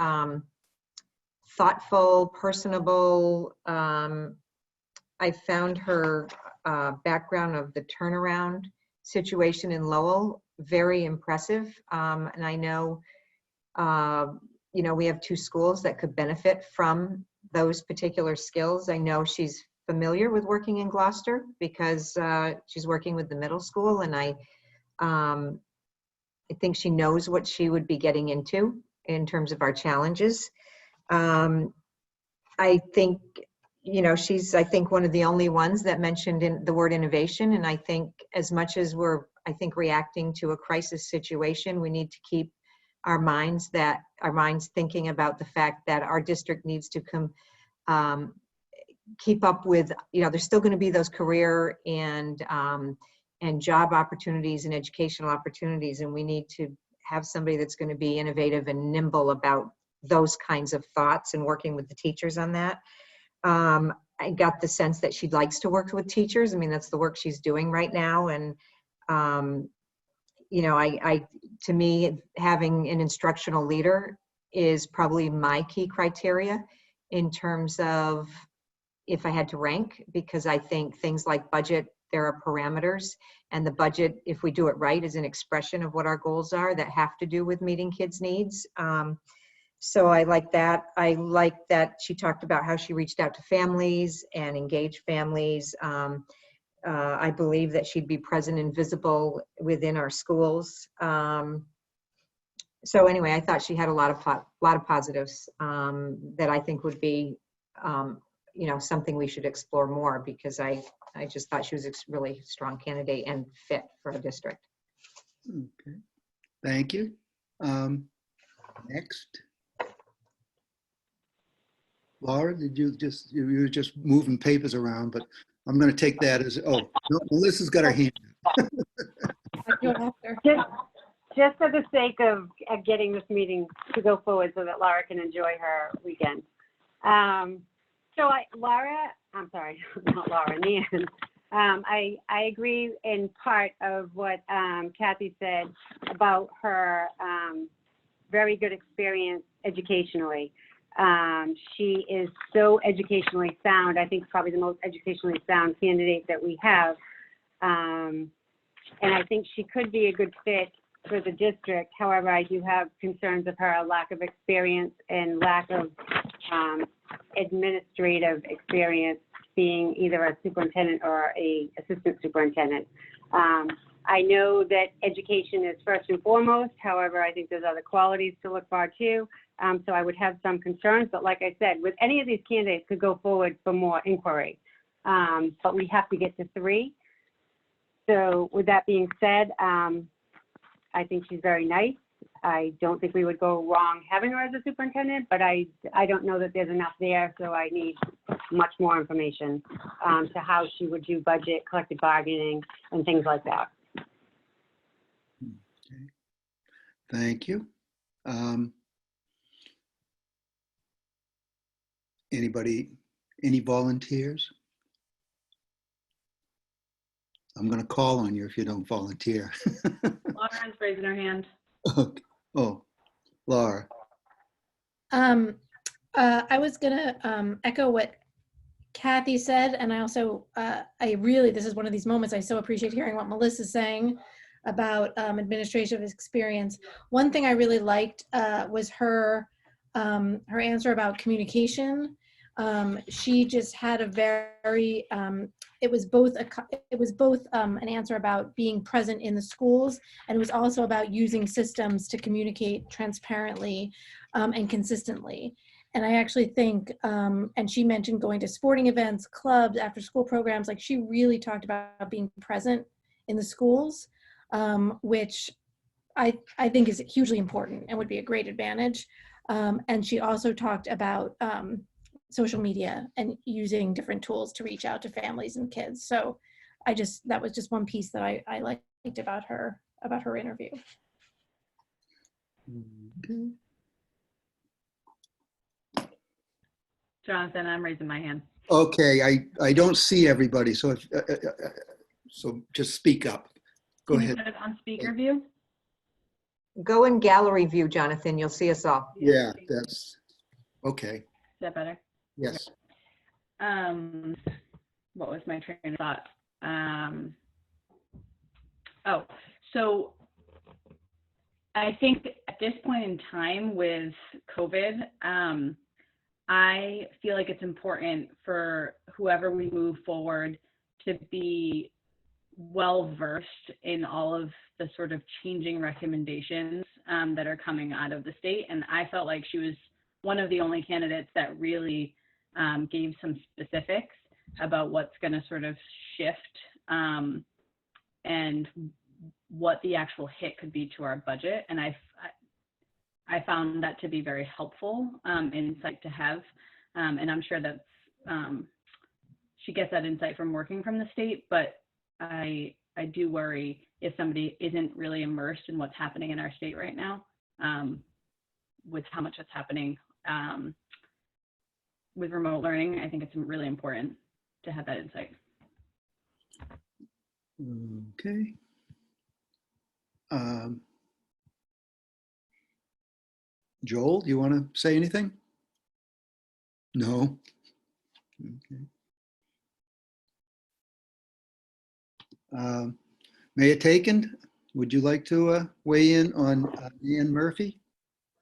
thoughtful, personable. I found her background of the turnaround situation in Lowell very impressive. And I know, we have two schools that could benefit from those particular skills. I know she's familiar with working in Gloucester because she's working with the middle school, and I think she knows what she would be getting into in terms of our challenges. I think, she's, one of the only ones that mentioned the word innovation. And I think as much as we're, reacting to a crisis situation, we need to keep our minds thinking about the fact that our district needs to keep up with, there's still going to be those career and job opportunities and educational opportunities. And we need to have somebody that's going to be innovative and nimble about those kinds of thoughts and working with the teachers on that. I got the sense that she likes to work with teachers. I mean, that's the work she's doing right now. And, to me, having an instructional leader is probably my key criteria in terms of if I had to rank, because I think things like budget, there are parameters, and the budget, if we do it right, is an expression of what our goals are that have to do with meeting kids' needs. So I like that. I like that she talked about how she reached out to families and engaged families. I believe that she'd be present and visible within our schools. So anyway, I thought she had a lot of positives that I think would be, something we should explore more, because I just thought she was a really strong candidate and fit for our district. Okay, thank you. Next. Laura, you were just moving papers around, but I'm going to take that as, no, Melissa's got her hand. Just for the sake of getting this meeting to go forward so that Laura can enjoy her weekend. Nan, I agree in part of what Kathy said about her very good experience educationally. She is so educationally sound. I think probably the most educationally sound candidate that we have. And I think she could be a good fit for the district. However, I do have concerns of her lack of experience and lack of administrative experience being either a superintendent or a assistant superintendent. I know that education is first and foremost. However, I think there's other qualities to look for too. So I would have some concerns, but like I said, with any of these candidates could go forward for more inquiry. But we have to get to 3. So with that being said, I think she's very nice. I don't think we would go wrong having her as a superintendent, but I don't know that there's enough there, so I need much more information to how she would do budget, collective bargaining, and things like that. Okay. Thank you. Any volunteers? I'm going to call on you if you don't volunteer. Lauren's raising her hand. Okay. Oh, Laura. I was gonna echo what Kathy said, and I also, this is one of these moments I so appreciate hearing what Melissa's saying about administrative experience. One thing I really liked was her answer about communication. She just had a very, it was both an answer about being present in the schools, and it was also about using systems to communicate transparently and consistently. And I actually think, and she mentioned going to sporting events, clubs, after school programs, like she really talked about being present in the schools, which I think is hugely important and would be a great advantage. And she also talked about social media and using different tools to reach out to families and kids. So that was just one piece that I liked about her interview. Okay. Jonathan, I'm raising my hand. Okay, I don't see everybody, so so just speak up. Go Can ahead. you put it on speaker view? Go in gallery view, Jonathan. You'll see us all. Yeah, that's okay. Is that better? Yes. What was my train of thought? So I think at this point in time with COVID, I feel like it's important for whoever we move forward to be well-versed in all of the sort of changing recommendations that are coming out of the state. And I felt like she was one of the only candidates that really gave some specifics about what's going to sort of shift and what the actual hit could be to our budget. And I found that to be very helpful insight to have. And I'm sure that's, she gets that insight from working from the state, but I do worry if somebody isn't really immersed in what's happening in our state right now, with how much that's happening with remote learning. I think it's really important to have that insight. Okay. Joel, do you want to say anything? No. Okay. Mayor Taken, would you like to weigh in on Ann Murphy?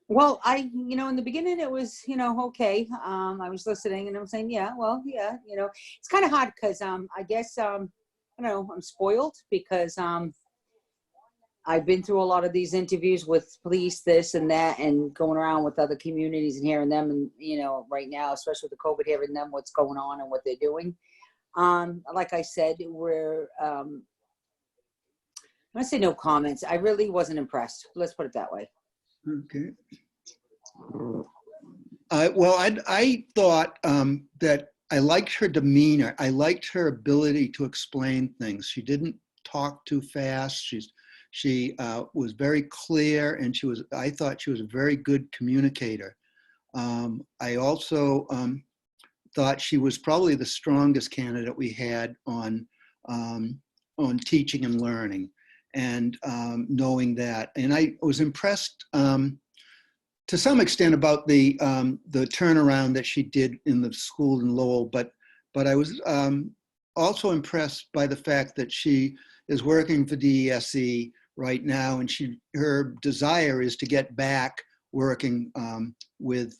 Well, in the beginning it was, okay. I was listening and I'm saying, yeah, it's kind of hard because I guess, I'm spoiled because I've been through a lot of these interviews with police, this and that, and going around with other communities and hearing them, and right now, especially with the COVID, hearing them what's going on and what they're doing. Like I said, we're I'm gonna say no comments. I really wasn't impressed. Let's put it that way. Okay. Well, I thought that I liked her demeanor. I liked her ability to explain things. She didn't talk too fast. She was very clear, and I thought she was a very good communicator. I also thought she was probably the strongest candidate we had on teaching and learning, and knowing that. And I was impressed to some extent about the turnaround that she did in the school in Lowell, but I was also impressed by the fact that she is working for DESE, right now, and her desire is to get back working with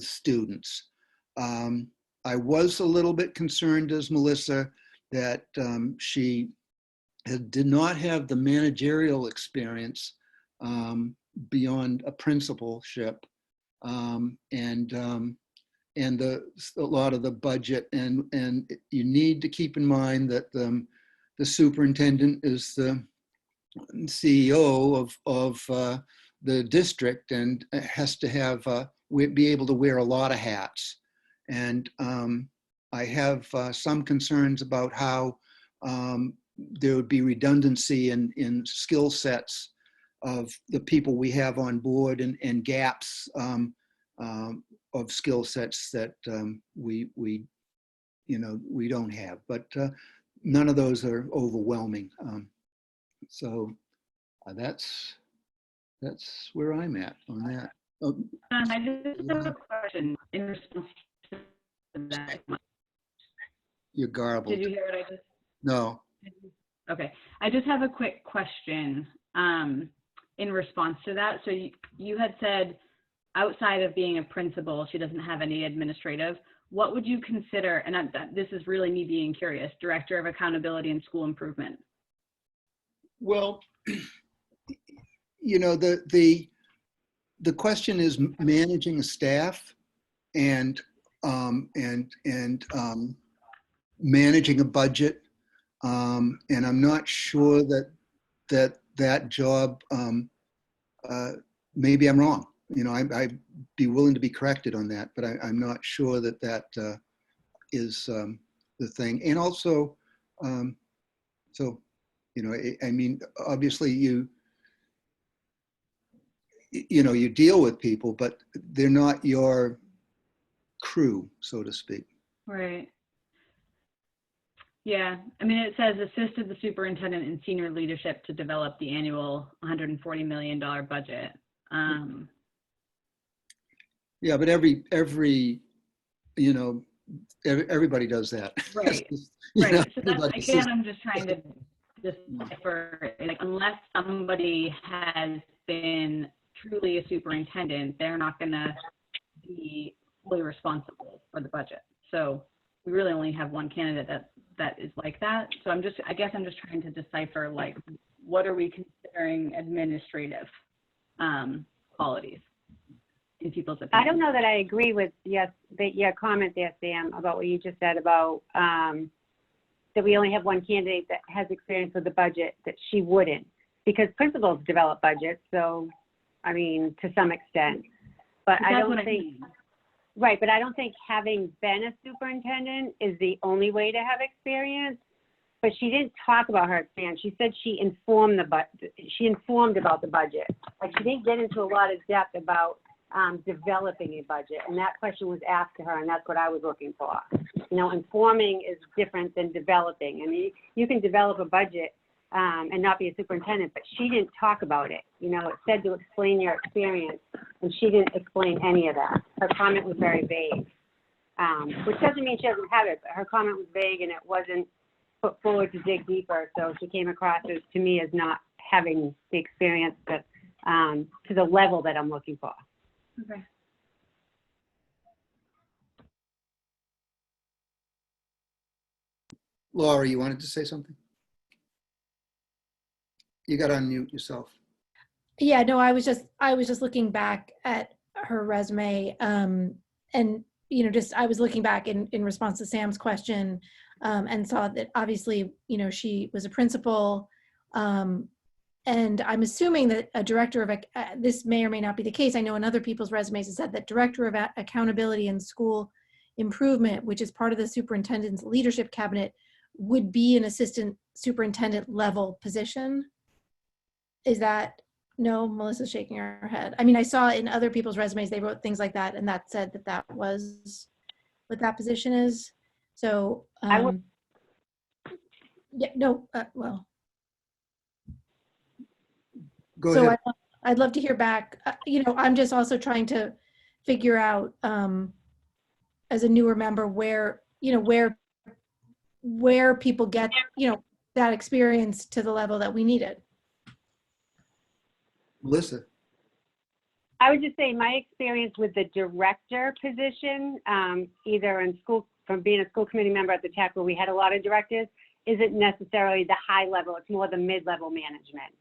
students. I was a little bit concerned, as Melissa, that she did not have the managerial experience beyond a principalship, and a lot of the budget. And you need to keep in mind that the superintendent is the CEO of the district and has to have be able to wear a lot of hats. And I have some concerns about how there would be redundancy in skill sets of the people we have on board, and gaps of skill sets that we don't have. But none of those are overwhelming. So that's where I'm at on that. I just have a question in response to that. You're garbled. Did you hear what I just? No. Okay, I just have a quick question in response to that. So you had said outside of being a principal, she doesn't have any administrative. What would you consider, and this is really me being curious, Director of Accountability and School Improvement? Well, the question is managing a staff and managing a budget, and I'm not sure that job. Maybe I'm wrong. I'd be willing to be corrected on that, but I'm not sure that is the thing. And also, so I mean, obviously you deal with people, but they're not your crew, so to speak. Right. Yeah, I mean, it says assisted the superintendent and senior leadership to develop the annual $140 million budget. Yeah, but everybody does that. Right. Right. So that's, again, I'm just trying to decipher, like, unless somebody has been truly a superintendent, they're not going to be fully responsible for the budget. So we really only have one candidate that is like that. So I guess I'm just trying to decipher, like, what are we considering administrative qualities in people's opinions? I don't know that I agree with your comment there, Sam, about what you just said about that we only have one candidate that has experience with the budget, that she wouldn't, because principals develop budgets. So, I mean, to some extent, but I don't think. Right, but I don't think having been a superintendent is the only way to have experience. But she didn't talk about her experience. She said she informed about the budget. Like, she didn't get into a lot of depth about developing a budget. And that question was asked to her, and that's what I was looking for. Informing is different than developing. I mean, you can develop a budget and not be a superintendent, but she didn't talk about it. It said to explain your experience, and she didn't explain any of that. Her comment was very vague, which doesn't mean she doesn't have it, but her comment was vague and it wasn't put forward to dig deeper. So she came across to me as not having the experience that to the level that I'm looking for. Okay. Laura, you wanted to say something? You got to unmute yourself. Yeah, no, I was just looking back at her resume, and I was looking back in response to Sam's question, and saw that obviously, she was a principal, and I'm assuming that a director of this may or may not be the case. I know in other people's resumes it said that director of accountability and school improvement, which is part of the superintendent's leadership cabinet, would be an assistant superintendent level position. Is that, no? Melissa's shaking her head. I mean, I saw in other people's resumes, they wrote things like that, and that said that was what that position is. So, yeah, no, well. Go so ahead. I'd love to hear back. I'm just also trying to figure out, as a newer member, where people get, that experience to the level that we need it. Melissa? I would just say my experience with the director position, either in school, from being a school committee member at the tech where we had a lot of directors, isn't necessarily the high level. It's more the mid-level management.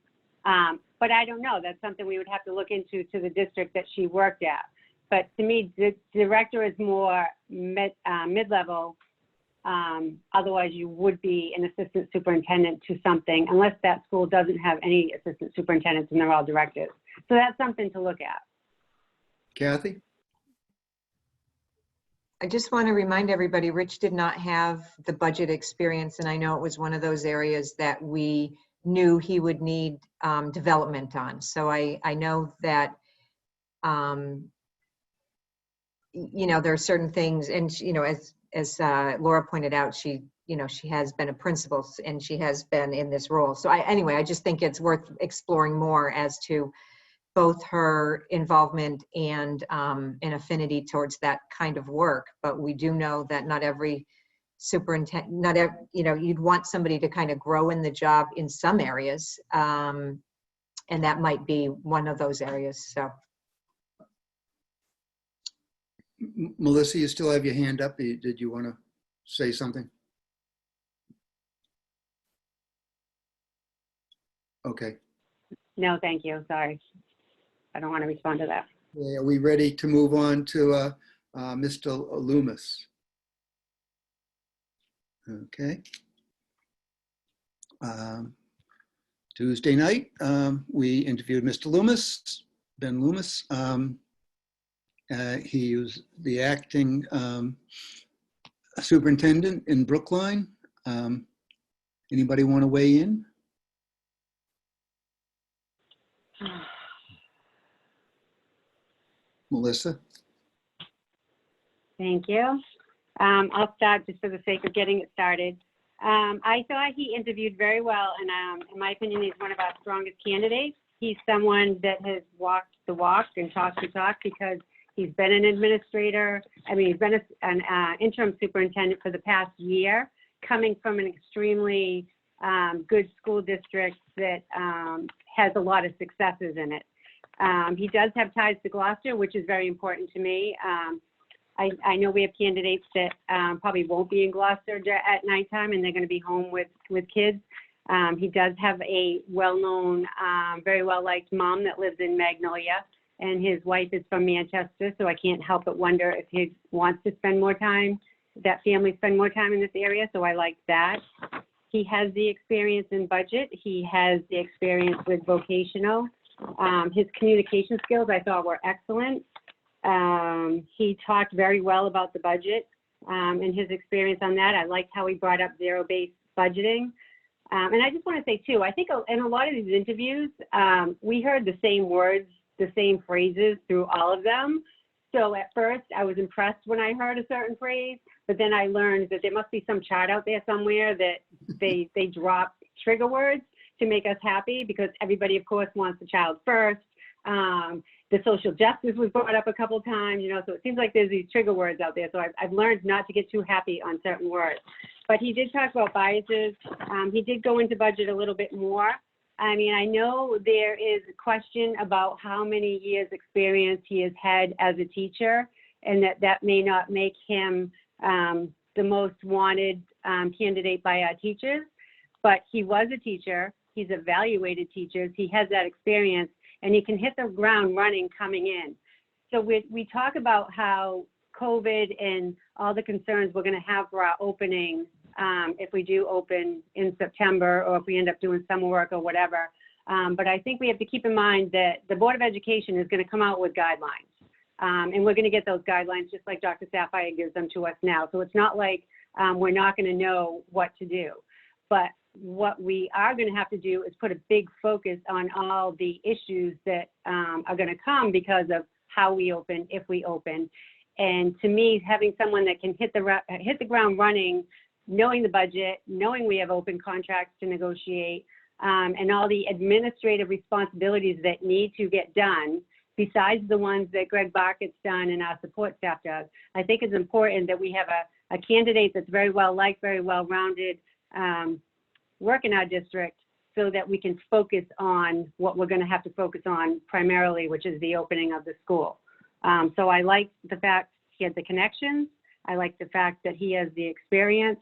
But I don't know. That's something we would have to look into to the district that she worked at. But to me, the director is more mid-level. Otherwise, you would be an assistant superintendent to something, unless that school doesn't have any assistant superintendents and they're all directors. So that's something to look at. Kathy? I just want to remind everybody, Rich did not have the budget experience, and I know it was one of those areas that we knew he would need development on. So I know that, you know, there are certain things, and you know, as Laura pointed out, she has been a principal and she has been in this role. So anyway, I just think it's worth exploring more as to both her involvement and an affinity towards that kind of work. But we do know that not every superintendent, you'd want somebody to kind of grow in the job in some areas. And that might be one of those areas, so. Melissa, you still have your hand up. Did you want to say something? Okay. No, thank you. Sorry. I don't want to respond to that. Yeah, are we ready to move on to Mr. Loomis? Okay. Tuesday night, we interviewed Mr. Loomis, Ben Loomis. He was the acting superintendent in Brookline. Anybody want to weigh in? Melissa? Thank you. I'll start just for the sake of getting it started. I thought he interviewed very well, and in my opinion, he's one of our strongest candidates. He's someone that has walked the walk and talked the talk because he's been an administrator. I mean, he's been an interim superintendent for the past year, coming from an extremely good school district that has a lot of successes in it. He does have ties to Gloucester, which is very important to me. I know we have candidates that probably won't be in Gloucester at nighttime and they're going to be home with kids. He does have a well-known, very well-liked mom that lives in Magnolia, and his wife is from Manchester, so I can't help but wonder if he wants to spend more time, that family spend more time in this area, so I like that. He has the experience in budget. He has the experience with vocational. His communication skills I thought were excellent. He talked very well about the budget and his experience on that. I liked how he brought up zero-based budgeting. And I just want to say too, I think in a lot of these interviews, we heard the same words, the same phrases through all of them. So at first I was impressed when I heard a certain phrase, but then I learned that there must be some chart out there somewhere that they drop trigger words to make us happy, because everybody of course wants the child first. The social justice was brought up a couple of times, so it seems like there's these trigger words out there. So I've learned not to get too happy on certain words. But he did talk about biases. He did go into budget a little bit more. I mean, I know there is a question about how many years experience he has had as a teacher, and that may not make him the most wanted candidate by our teachers. But he was a teacher. He's evaluated teachers. He has that experience, and he can hit the ground running coming in. So we talk about how COVID and all the concerns we're going to have for our opening, if we do open in September, or if we end up doing summer work or whatever. But I think we have to keep in mind that the Board of Education is going to come out with guidelines. And we're going to get those guidelines just like Dr. Sapphire gives them to us now. So it's not like we're not going to know what to do. But what we are going to have to do is put a big focus on all the issues that are going to come because of how we open, if we open. And to me, having someone that can hit the ground running, knowing the budget, knowing we have open contracts to negotiate, and all the administrative responsibilities that need to get done, besides the ones that Greg Bach gets done and our support staff does, I think it's important that we have a candidate that's very well liked, very well rounded, work in our district, so that we can focus on what we're going to have to focus on primarily, which is the opening of the school. So I like the fact he had the connections. I like the fact that he has the experience.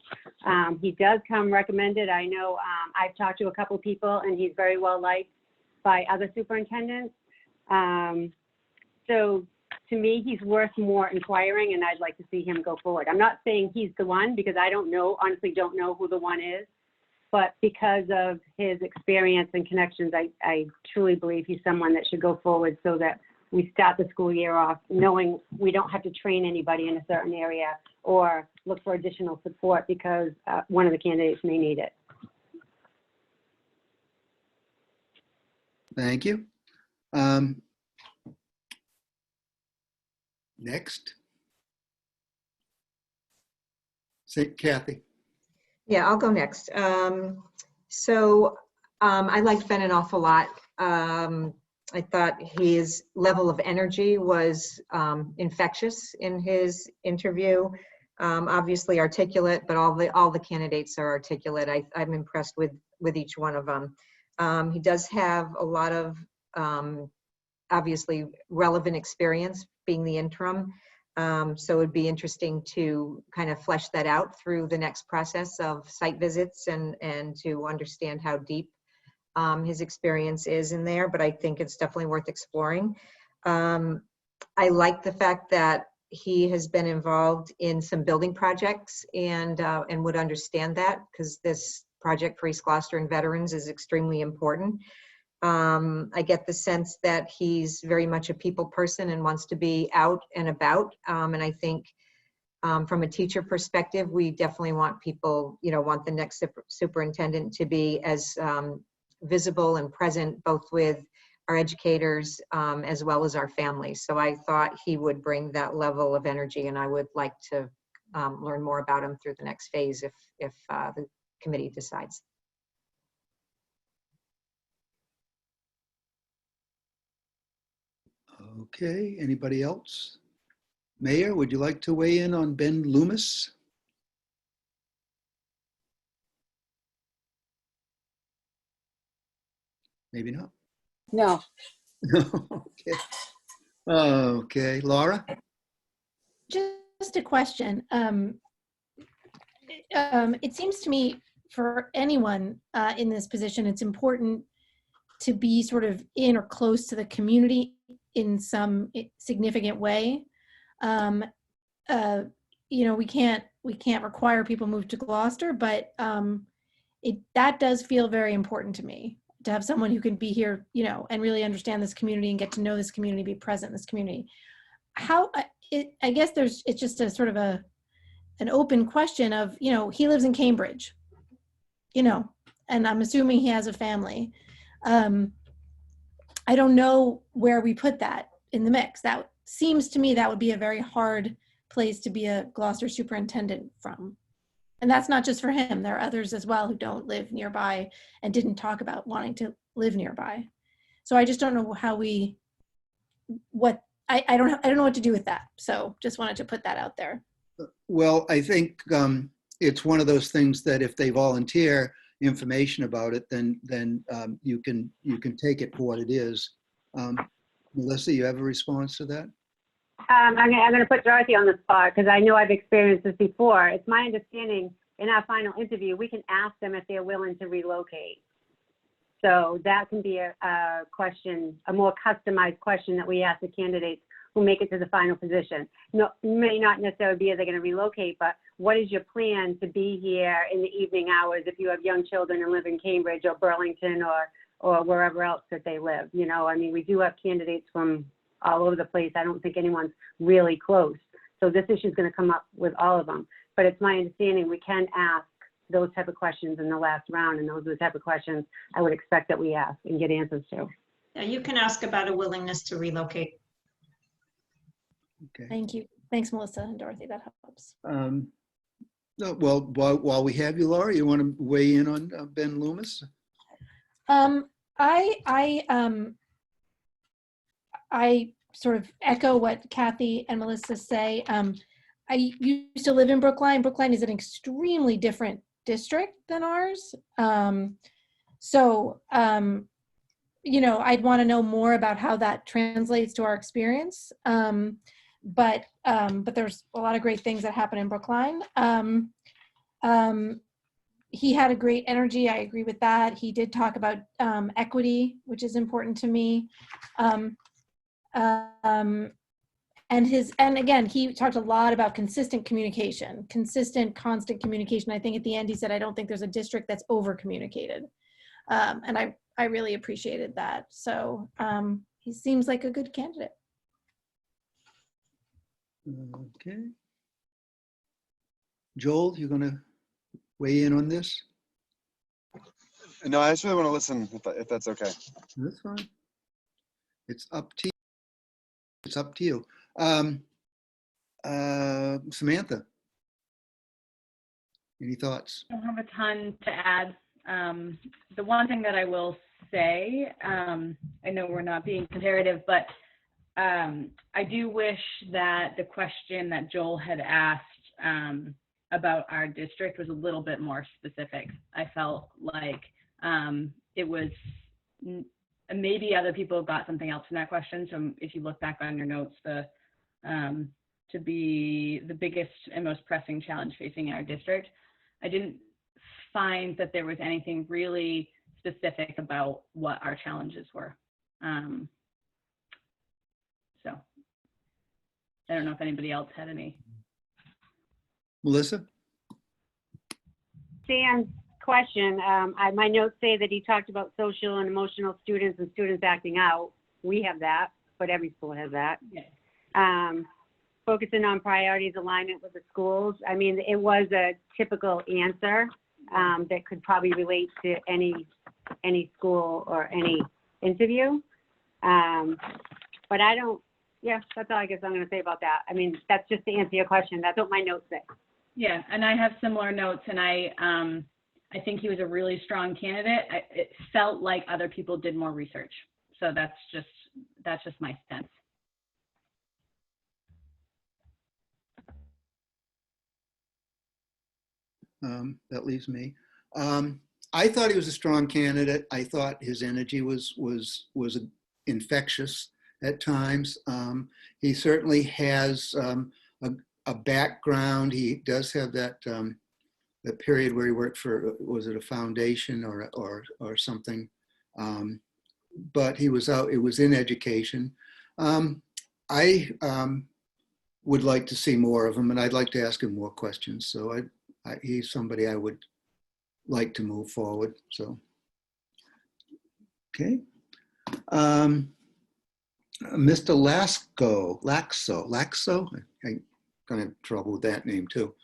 He does come recommended. I know I've talked to a couple people and he's very well liked by other superintendents. So to me, he's worth more inquiring, and I'd like to see him go forward. I'm not saying he's the one because I don't know, honestly don't know who the one is, but because of his experience and connections, I truly believe he's someone that should go forward so that we start the school year off knowing we don't have to train anybody in a certain area or look for additional support because one of the candidates may need it. Thank you. Next. Say, Kathy. Yeah, I'll go next. I liked Ben an awful lot. I thought his level of energy was infectious in his interview. Obviously articulate, but all the candidates are articulate. I'm impressed with each one of them. He does have a lot of obviously relevant experience being the interim. So it'd be interesting to kind of flesh that out through the next process of site visits and to understand how deep his experience is in there, but I think it's definitely worth exploring. I like the fact that he has been involved in some building projects and would understand that because this project for East Gloucester and veterans is extremely important. I get the sense that he's very much a people person and wants to be out and about. And I think from a teacher perspective, we definitely want people, want the next superintendent to be as visible and present both with our educators as well as our families. So I thought he would bring that level of energy, and I would like to learn more about him through the next phase if the committee decides. Okay, anybody else? Mayor, would you like to weigh in on Ben Loomis? Maybe not. No. Okay. Okay, Laura? Just a question. It seems to me for anyone in this position, it's important to be sort of in or close to the community in some significant way. We can't require people move to Gloucester, but that does feel very important to me to have someone who can be here, and really understand this community and get to know this community, be present in this community. I guess it's just a sort of an open question of, he lives in Cambridge, and I'm assuming he has a family. I don't know where we put that in the mix. That seems to me that would be a very hard place to be a Gloucester superintendent from. And that's not just for him. There are others as well who don't live nearby and didn't talk about wanting to live nearby. So I just don't know I don't know what to do with that. So just wanted to put that out there. Well, I think it's one of those things that if they volunteer information about it, then you can take it for what it is. Melissa, you have a response to that? I'm going to put Dorothy on the spot because I know I've experienced this before. It's my understanding in our final interview, we can ask them if they're willing to relocate. So that can be a question, a more customized question that we ask the candidates who make it to the final position. No, may not necessarily be, are they going to relocate, but what is your plan to be here in the evening hours if you have young children and live in Cambridge or Burlington or wherever else that they live? We do have candidates from all over the place. I don't think anyone's really close. So this issue is going to come up with all of them. But it's my understanding we can ask those type of questions in the last round, and those are the type of questions I would expect that we ask and get answers to. Yeah, you can ask about a willingness to relocate. Okay. Thank you. Thanks, Melissa and Dorothy. That helps. No, well, while we have you, Laura, you want to weigh in on Ben Loomis? I sort of echo what Kathy and Melissa say. I used to live in Brookline. Brookline is an extremely different district than ours. So, I'd want to know more about how that translates to our experience. But there's a lot of great things that happen in Brookline. He had a great energy. I agree with that. He did talk about equity, which is important to me. And again, he talked a lot about consistent communication, constant communication. I think at the end he said, I don't think there's a district that's over communicated. And I really appreciated that. So he seems like a good candidate. Okay. Joel, you're going to weigh in on this? No, I just really want to listen, if that's okay. That's fine. It's up to you. It's up to you. Samantha, any thoughts? I don't have a ton to add. The one thing that I will say, I know we're not being comparative, but I do wish that the question that Joel had asked about our district was a little bit more specific. I felt like it was, maybe other people got something else from that question. So if you look back on your notes, to be the biggest and most pressing challenge facing our district, I didn't find that there was anything really specific about what our challenges were. So I don't know if anybody else had any. Melissa? Sam's question, my notes say that he talked about social and emotional students and students acting out. We have that, but every school has that. Yeah. Focusing on priorities, alignment with the schools. I mean, it was a typical answer that could probably relate to any school or any interview. But I don't, yeah, that's all I guess I'm going to say about that. I mean, that's just to answer your question. That's what my notes say. Yeah, and I have similar notes, and I think he was a really strong candidate. It felt like other people did more research, so that's just my sense. That leaves me. I thought he was a strong candidate. I thought his energy was infectious at times. He certainly has a background. He does have that the period where he worked for, was it a foundation or something? But he was out. It was in education. I would like to see more of him, and I'd like to ask him more questions. So he's somebody I would like to move forward. So, okay. Mr. Laxo, I'm gonna have trouble with that name too.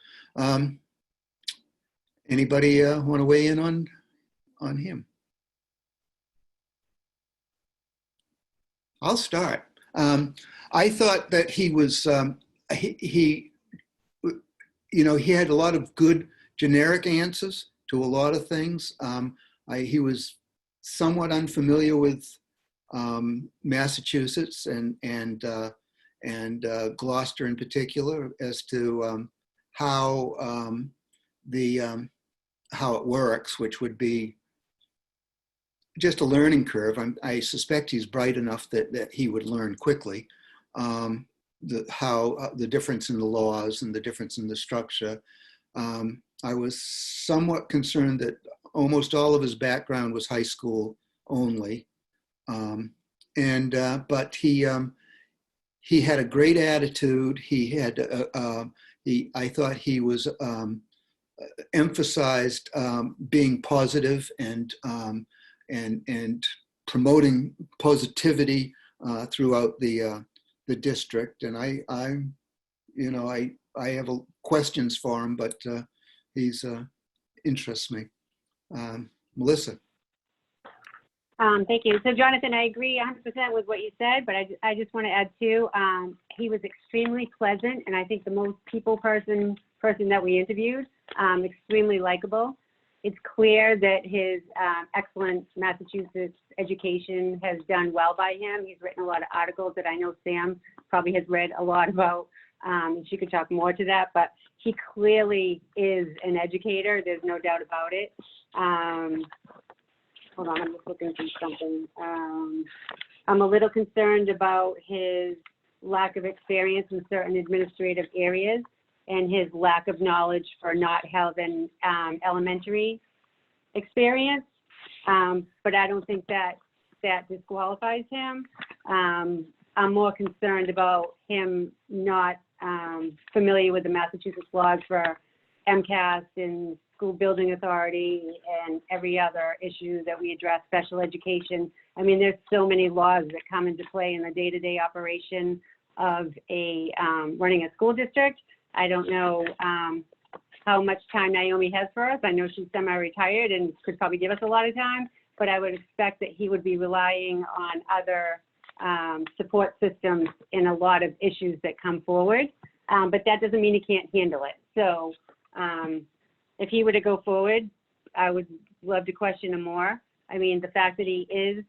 Anybody want to weigh in on him? I'll start. I thought that he was, he had a lot of good generic answers to a lot of things. He was somewhat unfamiliar with Massachusetts and Gloucester in particular as to how it works, which would be just a learning curve. I suspect he's bright enough that he would learn quickly. The difference in the laws and the difference in the structure. I was somewhat concerned that almost all of his background was high school only. But he had a great attitude. He had, I thought he was emphasized being positive and promoting positivity throughout the district. And I have questions for him, but he's interests me. Melissa. Thank you. So Jonathan, I agree 100% with what you said, but I just want to add too, he was extremely pleasant, and I think the most people person that we interviewed, extremely likable. It's clear that his excellent Massachusetts education has done well by him. He's written a lot of articles that I know Sam probably has read a lot about, and she could talk more to that, but he clearly is an educator. There's no doubt about it. hold on, I'm just looking through something. I'm a little concerned about his lack of experience in certain administrative areas and his lack of knowledge for not having elementary experience. But I don't think that disqualifies him. I'm more concerned about him not familiar with the Massachusetts laws for MCAS and school building authority and every other issue that we address, special education. I mean, there's so many laws that come into play in the day-to-day operation of running a school district. I don't know how much time Naomi has for us. I know she's semi-retired and could probably give us a lot of time, but I would expect that he would be relying on other support systems in a lot of issues that come forward. But that doesn't mean he can't handle it. So if he were to go forward, I would love to question him more. I mean, the fact that he is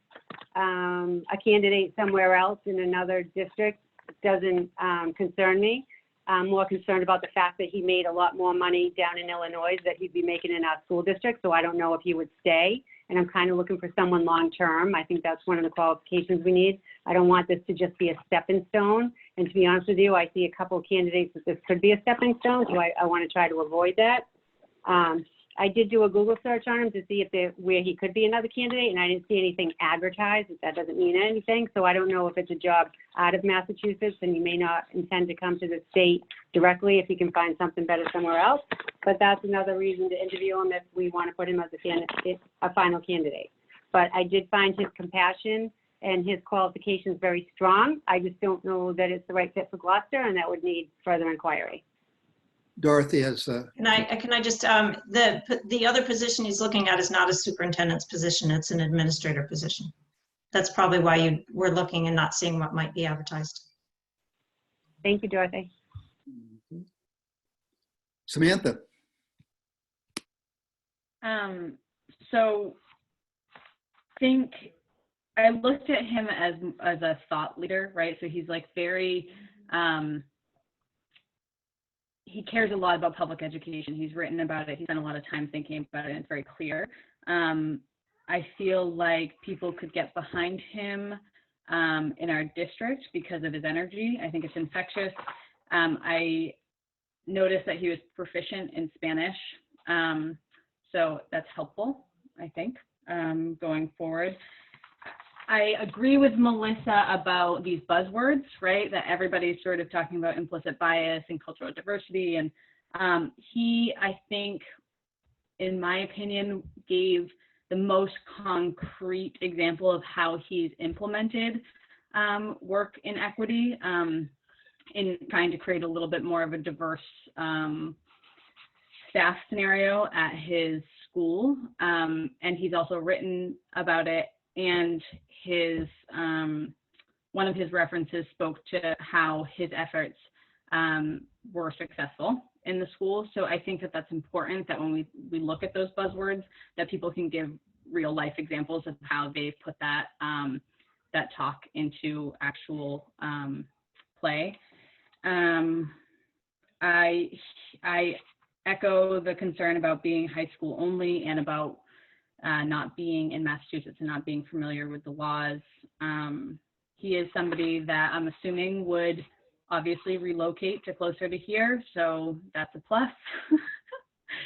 a candidate somewhere else in another district doesn't concern me. I'm more concerned about the fact that he made a lot more money down in Illinois that he'd be making in our school district. So I don't know if he would stay. And I'm kind of looking for someone long-term. I think that's one of the qualifications we need. I don't want this to just be a stepping stone. And to be honest with you, I see a couple of candidates that this could be a stepping stone. So I want to try to avoid that. I did do a Google search on him to see where he could be another candidate, and I didn't see anything advertised. That doesn't mean anything. So I don't know if it's a job out of Massachusetts, and he may not intend to come to the state directly if he can find something better somewhere else. But that's another reason to interview him if we want to put him as a final candidate. But I did find his compassion and his qualifications very strong. I just don't know that it's the right fit for Gloucester, and that would need further inquiry. Dorothy has. Can I just, the other position he's looking at is not a superintendent's position, it's an administrator position. That's probably why you were looking and not seeing what might be advertised. Thank you, Dorothy. Samantha. So I looked at him as a thought leader, right? So he's like very, he cares a lot about public education. He's written about it. He spent a lot of time thinking about it, and it's very clear. I feel like people could get behind him in our district because of his energy. I think it's infectious. I noticed that he was proficient in Spanish. So that's helpful, I think, going forward. I agree with Melissa about these buzzwords, right? That everybody's sort of talking about implicit bias and cultural diversity. And he, I think, in my opinion, gave the most concrete example of how he's implemented work in equity in trying to create a little bit more of a diverse staff scenario at his school. And he's also written about it. And his one of his references spoke to how his efforts were successful in the school. So I think that that's important, that when we look at those buzzwords, that people can give real life examples of how they put that that talk into actual play. I echo the concern about being high school only and about not being in Massachusetts and not being familiar with the laws. He is somebody that I'm assuming would obviously relocate to closer to here, so that's a plus.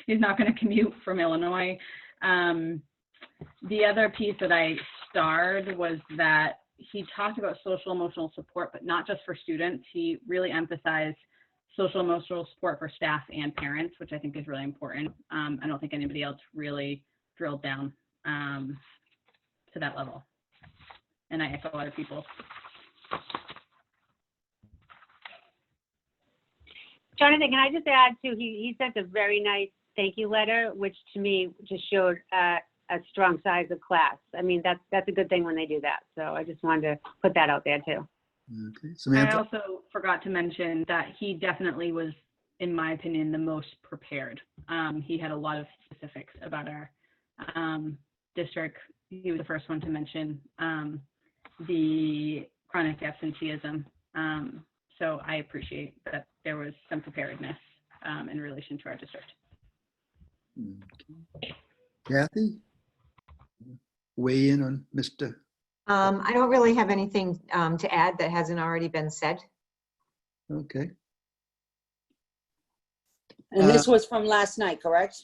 He's not going to commute from Illinois. The other piece that I starred was that he talked about social emotional support, but not just for students. He really emphasized social emotional support for staff and parents, which I think is really important. I don't think anybody else really drilled down to that level. And I echo other people. Jonathan, can I just add too, he sent a very nice thank you letter, which to me just showed a strong size of class. I mean, that's a good thing when they do that. So I just wanted to put that out there too. Okay, Samantha. I also forgot to mention that he definitely was, in my opinion, the most prepared. He had a lot of specifics about our district. He was the first one to mention the chronic absenteeism. So I appreciate that there was some preparedness in relation to our district. Kathy? weigh in on Mr.? I don't really have anything to add that hasn't already been said. Okay. And this was from last night, correct?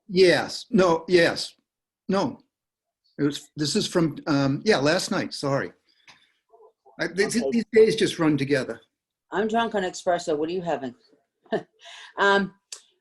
Yes. No. Yes. No. This is from last night. Sorry. Okay. These days just run together. I'm drunk on espresso. What are you having?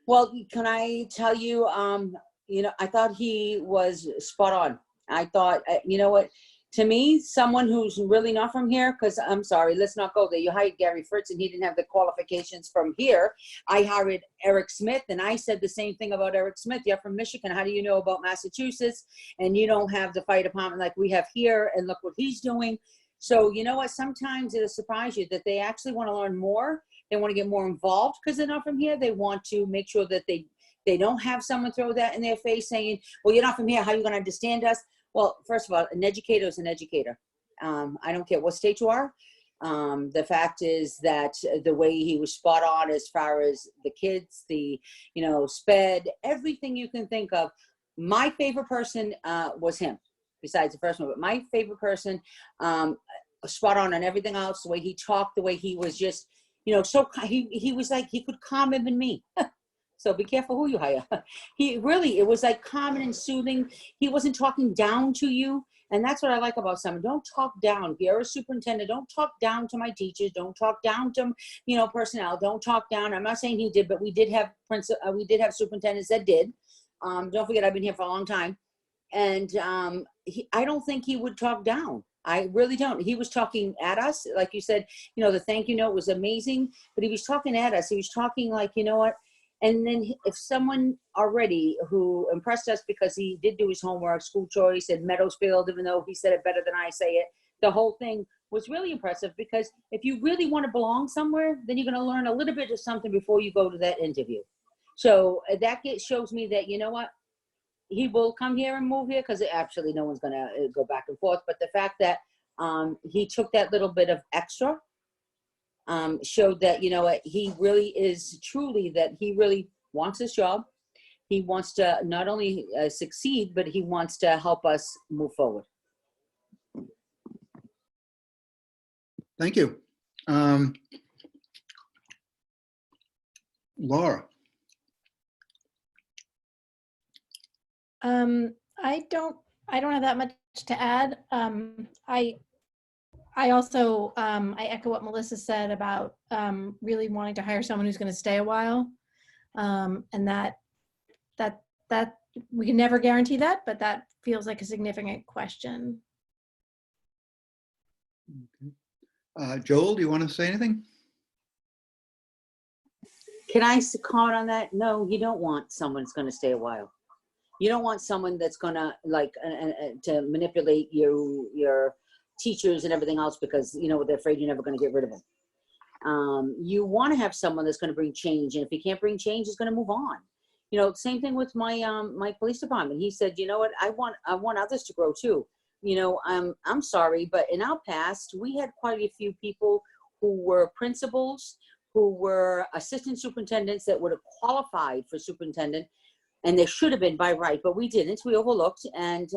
Well, can I tell you, I thought he was spot on. I thought, you know what, to me, someone who's really not from here, because I'm sorry, let's not go there. You hired Gary Fritz and he didn't have the qualifications from here. I hired Eric Smith and I said the same thing about Eric Smith. You're from Michigan. How do you know about Massachusetts? And you don't have the fire department like we have here, and look what he's doing. So you know what, sometimes it'll surprise you that they actually want to learn more. They want to get more involved because they're not from here. They want to make sure that they don't have someone throw that in their face saying, well, you're not from here. How are you going to understand us? Well, first of all, an educator is an educator. I don't care what state you are. The fact is that the way he was spot on as far as the kids, the, sped, everything you can think of. My favorite person was him, besides the first one. But my favorite person, spot on everything else, the way he talked, the way he was just, so he was like, he could calm even me. So be careful who you hire. It was like calming and soothing. He wasn't talking down to you. And that's what I like about someone. Don't talk down. If you're a superintendent, don't talk down to my teachers. Don't talk down to, personnel. Don't talk down. I'm not saying he did, but we did have superintendents that did. Don't forget, I've been here for a long time. And I don't think he would talk down. I really don't. He was talking at us. Like you said, the thank you note was amazing, but he was talking at us. He was talking like, you know what? And then if someone already who impressed us because he did do his homework, school choice and Meadowsfield, even though he said it better than I say it, the whole thing was really impressive, because if you really want to belong somewhere, then you're going to learn a little bit of something before you go to that interview. So that shows me that, you know what, he will come here and move here, because actually no one's going to go back and forth. But the fact that he took that little bit of extra showed that, he really is truly, that he really wants his job. He wants to not only succeed, but he wants to help us move forward. Thank you. Laura. I don't have that much to add. I also, I echo what Melissa said about really wanting to hire someone who's going to stay a while. And that we can never guarantee that, but that feels like a significant question. Okay. Joel, do you want to say anything? Can I comment on that? No, you don't want someone that's going to stay a while. You don't want someone that's going to to manipulate your teachers and everything else, because they're afraid you're never going to get rid of them. You want to have someone that's going to bring change, and if he can't bring change, he's going to move on. Same thing with my my police department. He said, you know what, I want others to grow too. I'm sorry, but in our past, we had quite a few people who were principals, who were assistant superintendents that would have qualified for superintendent, and they should have been by right, but we didn't. We overlooked. And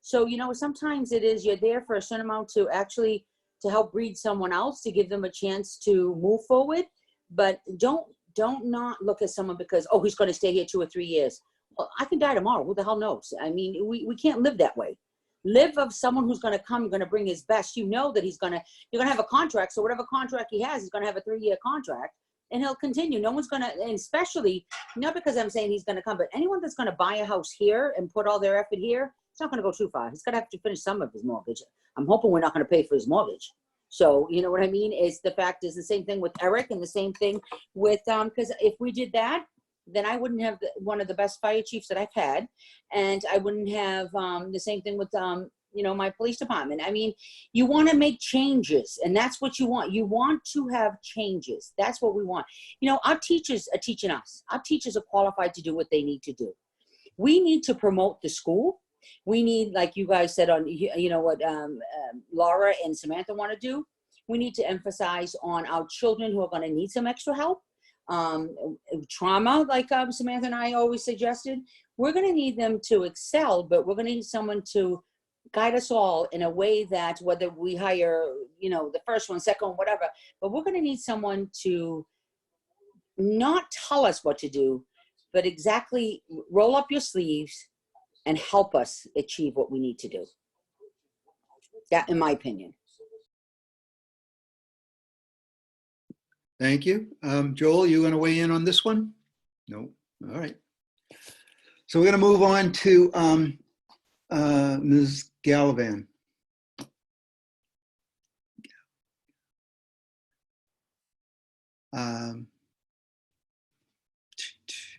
so, sometimes it is, you're there for a certain amount to actually to help breed someone else, to give them a chance to move forward. But don't not look at someone because, oh, he's going to stay here 2 or 3 years. Well, I can die tomorrow. Who the hell knows? I mean, we can't live that way. Live of someone who's going to come, going to bring his best. That you're going to have a contract. So whatever contract he has, he's going to have a 3-year contract. And he'll continue. No one's going to, and especially, not because I'm saying he's going to come, but anyone that's going to buy a house here and put all their effort here, it's not going to go too far. He's going to have to finish some of his mortgage. I'm hoping we're not going to pay for his mortgage. So, you know what I mean? Is the fact is the same thing with Eric, and the same thing with, because if we did that, then I wouldn't have one of the best fire chiefs that I've had. And I wouldn't have the same thing with, my police department. I mean, you want to make changes, and that's what you want. You want to have changes. That's what we want. Our teachers are teaching us. Our teachers are qualified to do what they need to do. We need to promote the school. We need, like you guys said on, what Laura and Samantha want to do. We need to emphasize on our children who are going to need some extra help. Trauma, like Samantha and I always suggested. We're going to need them to excel, but we're going to need someone to guide us all in a way that whether we hire, the first one, second one, whatever, but we're going to need someone to not tell us what to do, but exactly roll up your sleeves and help us achieve what we need to do. That, in my opinion. Thank you. Joel, you going to weigh in on this one? No. All right. So we're going to move on to Ms. Gallivan.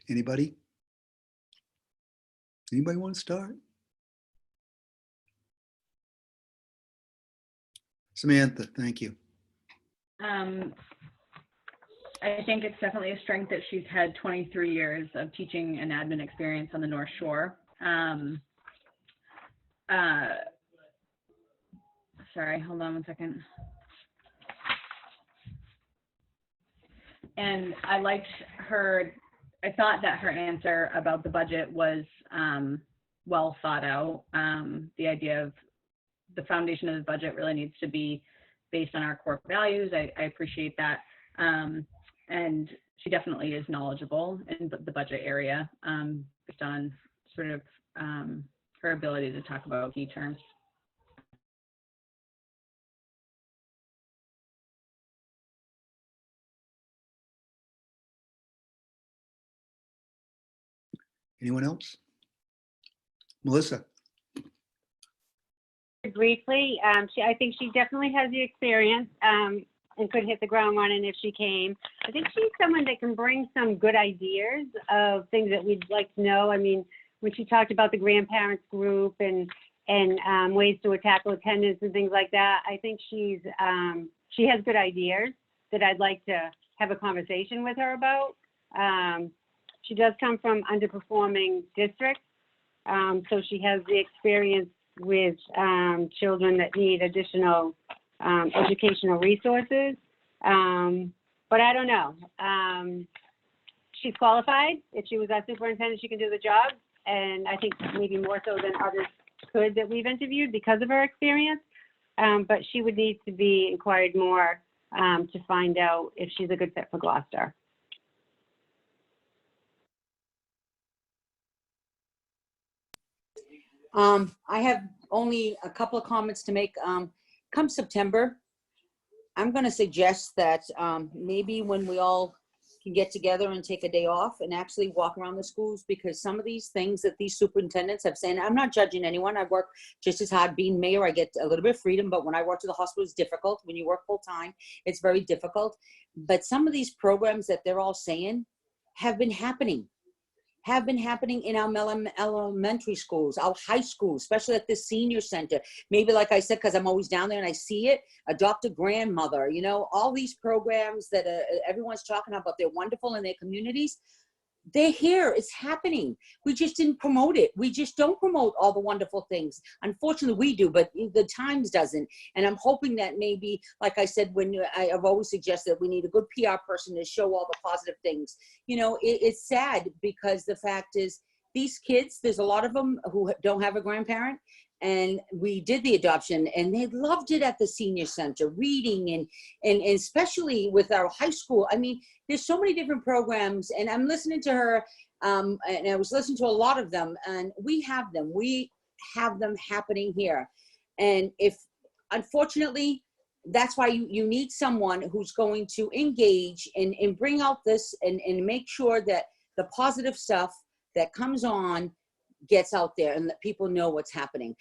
Anybody? Anybody want to start? Samantha, thank you. I think it's definitely a strength that she's had 23 years of teaching and admin experience on the North Shore. Sorry, hold on one second. And I liked her, I thought that her answer about the budget was well thought out. The idea of the foundation of the budget really needs to be based on our core values. I appreciate that. And she definitely is knowledgeable in the budget area, based on sort of her ability to talk about key terms. Anyone else? Melissa? Briefly, I think she definitely has the experience and could hit the ground running if she came. I think she's someone that can bring some good ideas of things that we'd like to know. I mean, when she talked about the grandparents group and ways to tackle attendance and things like that, I think she has good ideas that I'd like to have a conversation with her about. She does come from underperforming districts, so she has the experience with children that need additional educational resources. But I don't know. She's qualified. If she was our superintendent, she can do the job. And I think maybe more so than others could that we've interviewed because of her experience. But she would need to be inquired more to find out if she's a good fit for Gloucester. I have only a couple of comments to make. Come September, I'm going to suggest that maybe when we all can get together and take a day off and actually walk around the schools, because some of these things that these superintendents have said, I'm not judging anyone. I work just as hard being mayor. I get a little bit of freedom, but when I work at the hospital, it's difficult. When you work full time, it's very difficult. But some of these programs that they're all saying have been happening in our elementary schools, our high schools, especially at the senior center. Maybe, like I said, because I'm always down there and I see it, adopt a grandmother, all these programs that everyone's talking about, they're wonderful in their communities. They're here, it's happening. We just didn't promote it. We just don't promote all the wonderful things. Unfortunately, we do, but the Times doesn't. And I'm hoping that maybe, like I said, when I've always suggested we need a good PR person to show all the positive things. It's sad because the fact is these kids, there's a lot of them who don't have a grandparent. And we did the adoption and they loved it at the senior center, reading and especially with our high school. I mean, there's so many different programs and I'm listening to her and I was listening to a lot of them and we have them happening here. And if, unfortunately, that's why you need someone who's going to engage and bring out this and make sure that the positive stuff that comes on gets out there and let people know what's happening.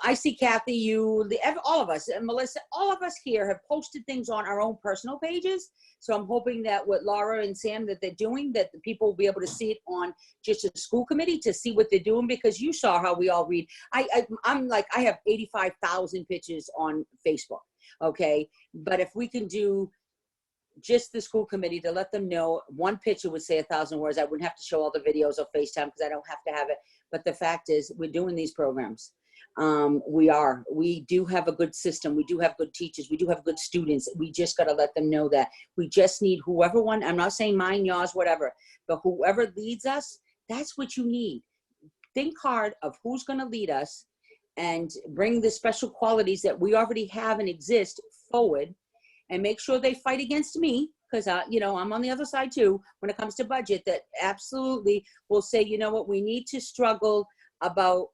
I see Kathy, all of us, and Melissa, all of us here have posted things on our own personal pages. So I'm hoping that what Laura and Sam that they're doing, that the people will be able to see it on just a school committee to see what they're doing, because you saw how we all read. I'm like, I have 85,000 pictures on Facebook. Okay. But if we can do just the school committee to let them know, one picture would say 1,000 words. I wouldn't have to show all the videos or FaceTime because I don't have to have it. But the fact is, we're doing these programs. We do have a good system. We do have good teachers. We do have good students. We just got to let them know that we just need whoever I'm not saying mine, yours, whatever, but whoever leads us, that's what you need. Think hard of who's going to lead us and bring the special qualities that we already have and exist forward, and make sure they fight against me, because I'm on the other side too when it comes to budget, that absolutely will say, you know what, we need to struggle about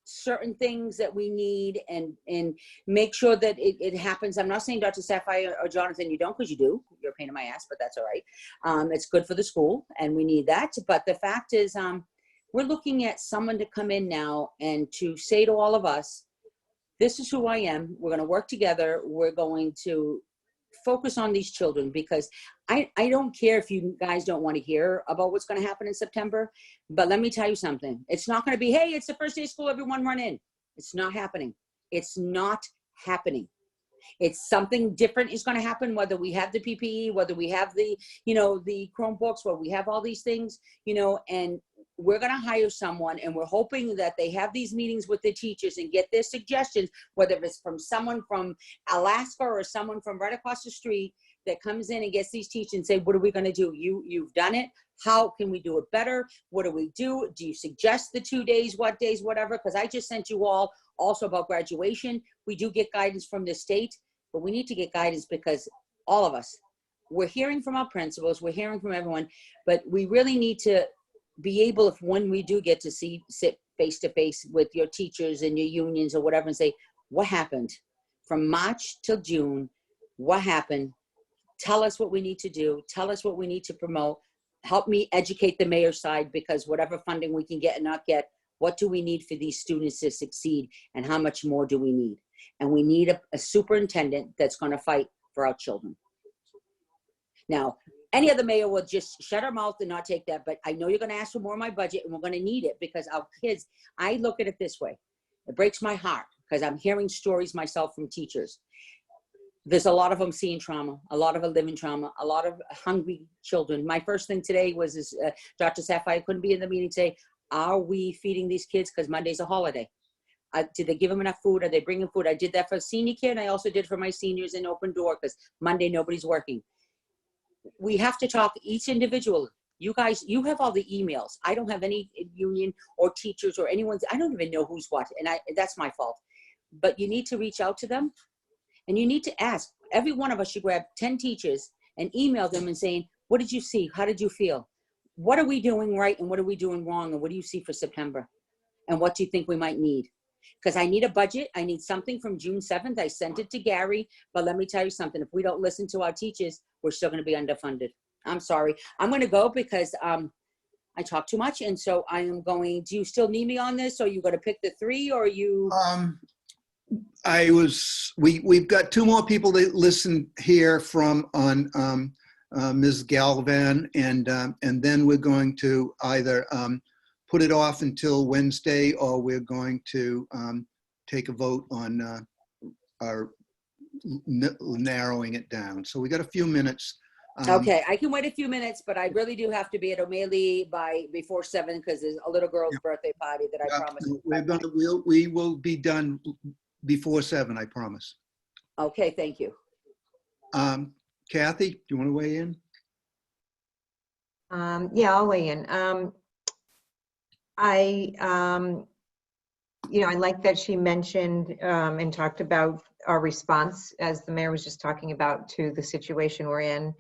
certain things that we need, and make sure that it happens. I'm not saying Dr. Sapphire or Jonathan, you don't, because you do. You're a pain in my ass, but that's all right. It's good for the school and we need that. But the fact is, we're looking at someone to come in now and to say to all of us, this is who I am. We're going to work together. We're going to focus on these children, because I don't care if you guys don't want to hear about what's going to happen in September, but let me tell you something. It's not going to be, hey, it's the first day of school, everyone run in. It's not happening. It's not happening. It's something different is going to happen, whether we have the PPE, whether we have the, the Chromebooks, whether we have all these things, and we're going to hire someone, and we're hoping that they have these meetings with the teachers and get their suggestions, whether it's from someone from Alaska or someone from right across the street that comes in and gets these teachers and say, what are we going to do? You've done it. How can we do it better? What do we do? Do you suggest the 2 days, what days, whatever? Because I just sent you all also about graduation. We do get guidance from the state, but we need to get guidance, because all of us, we're hearing from our principals, we're hearing from everyone, but we really need to be able, if when we do get to sit face to face with your teachers and your unions or whatever, and say, what happened from March till June? What happened? Tell us what we need to do. Tell us what we need to promote. Help me educate the mayor's side, because whatever funding we can get and not get, what do we need for these students to succeed, and how much more do we need? And we need a superintendent that's going to fight for our children. Now, any other mayor will just shut her mouth and not take that, but I know you're going to ask for more of my budget, and we're going to need it, because our kids, I look at it this way. It breaks my heart, because I'm hearing stories myself from teachers. There's a lot of them seeing trauma, a lot of them living trauma, a lot of hungry children. My first thing today was Dr. Sapphire couldn't be in the meeting today. Are we feeding these kids? Because Monday's a holiday. Did they give them enough food? Are they bringing food? I did that for a senior kid. I also did for my seniors in Open Door, because Monday nobody's working. We have to talk each individual. You guys, you have all the emails. I don't have any union or teachers or anyone's. I don't even know who's what, and that's my fault. But you need to reach out to them, and you need to ask. Every one of us should grab 10 teachers and email them and saying, what did you see? How did you feel? What are we doing right, and what are we doing wrong, and what do you see for September? And what do you think we might need? Because I need a budget. I need something from June 7th. I sent it to Gary, but let me tell you something. If we don't listen to our teachers, we're still going to be underfunded. I'm sorry. I'm going to go, because I talk too much. And so I am going, do you still need me on this? Or are you going to pick the 3, or you? We've got 2 more people that listen here from on Ms. Galvan, and then we're going to either put it off until Wednesday, or we're going to take a vote on our narrowing it down. So we got a few minutes. Okay, I can wait a few minutes, but I really do have to be at O'Malley before 7, because there's a little girl's birthday party that I promised. We will be done before 7, I promise. Okay, thank you. Kathy, do you want to weigh in? Yeah, I'll weigh in. I like that she mentioned and talked about our response, as the mayor was just talking about, to the situation we're in,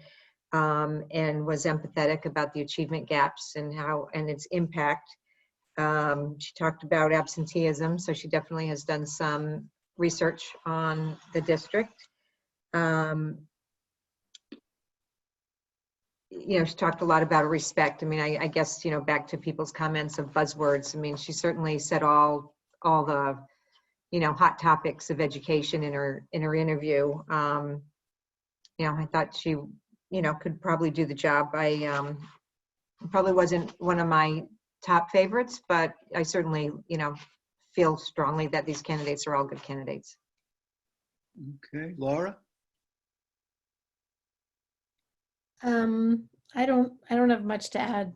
and was empathetic about the achievement gaps and its impact. She talked about absenteeism, so she definitely has done some research on the district. She talked a lot about respect. I mean, I guess, back to people's comments of buzzwords. I mean, she certainly said all the, hot topics of education in her interview. I thought she, could probably do the job. I probably wasn't one of my top favorites, but I certainly, feel strongly that these candidates are all good candidates. Okay, Laura? I don't have much to add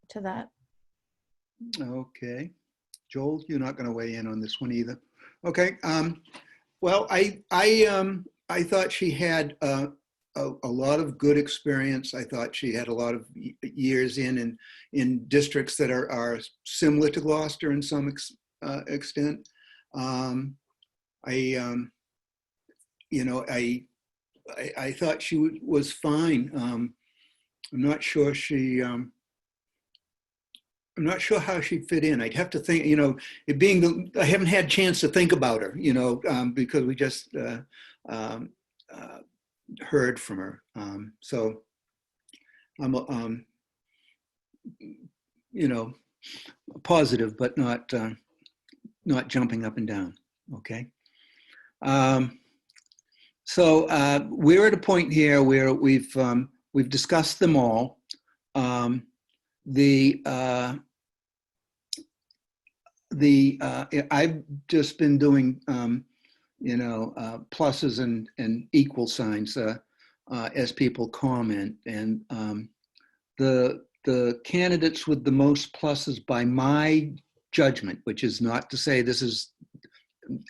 to that. Okay. Joel, you're not going to weigh in on this one either. Okay. Well, I thought she had a lot of good experience. I thought she had a lot of years in districts that are similar to Gloucester in some extent. You know, I thought she was fine. I'm not sure I'm not sure how she'd fit in. I'd have to think, you know, it being I haven't had a chance to think about her, you know, because we just heard from her. So I'm, you know, positive, but not jumping up and down. Okay. So we're at a point here where we've discussed them all. I've just been doing you know, pluses and equal signs as people comment, and the candidates with the most pluses by my judgment, which is not to say this is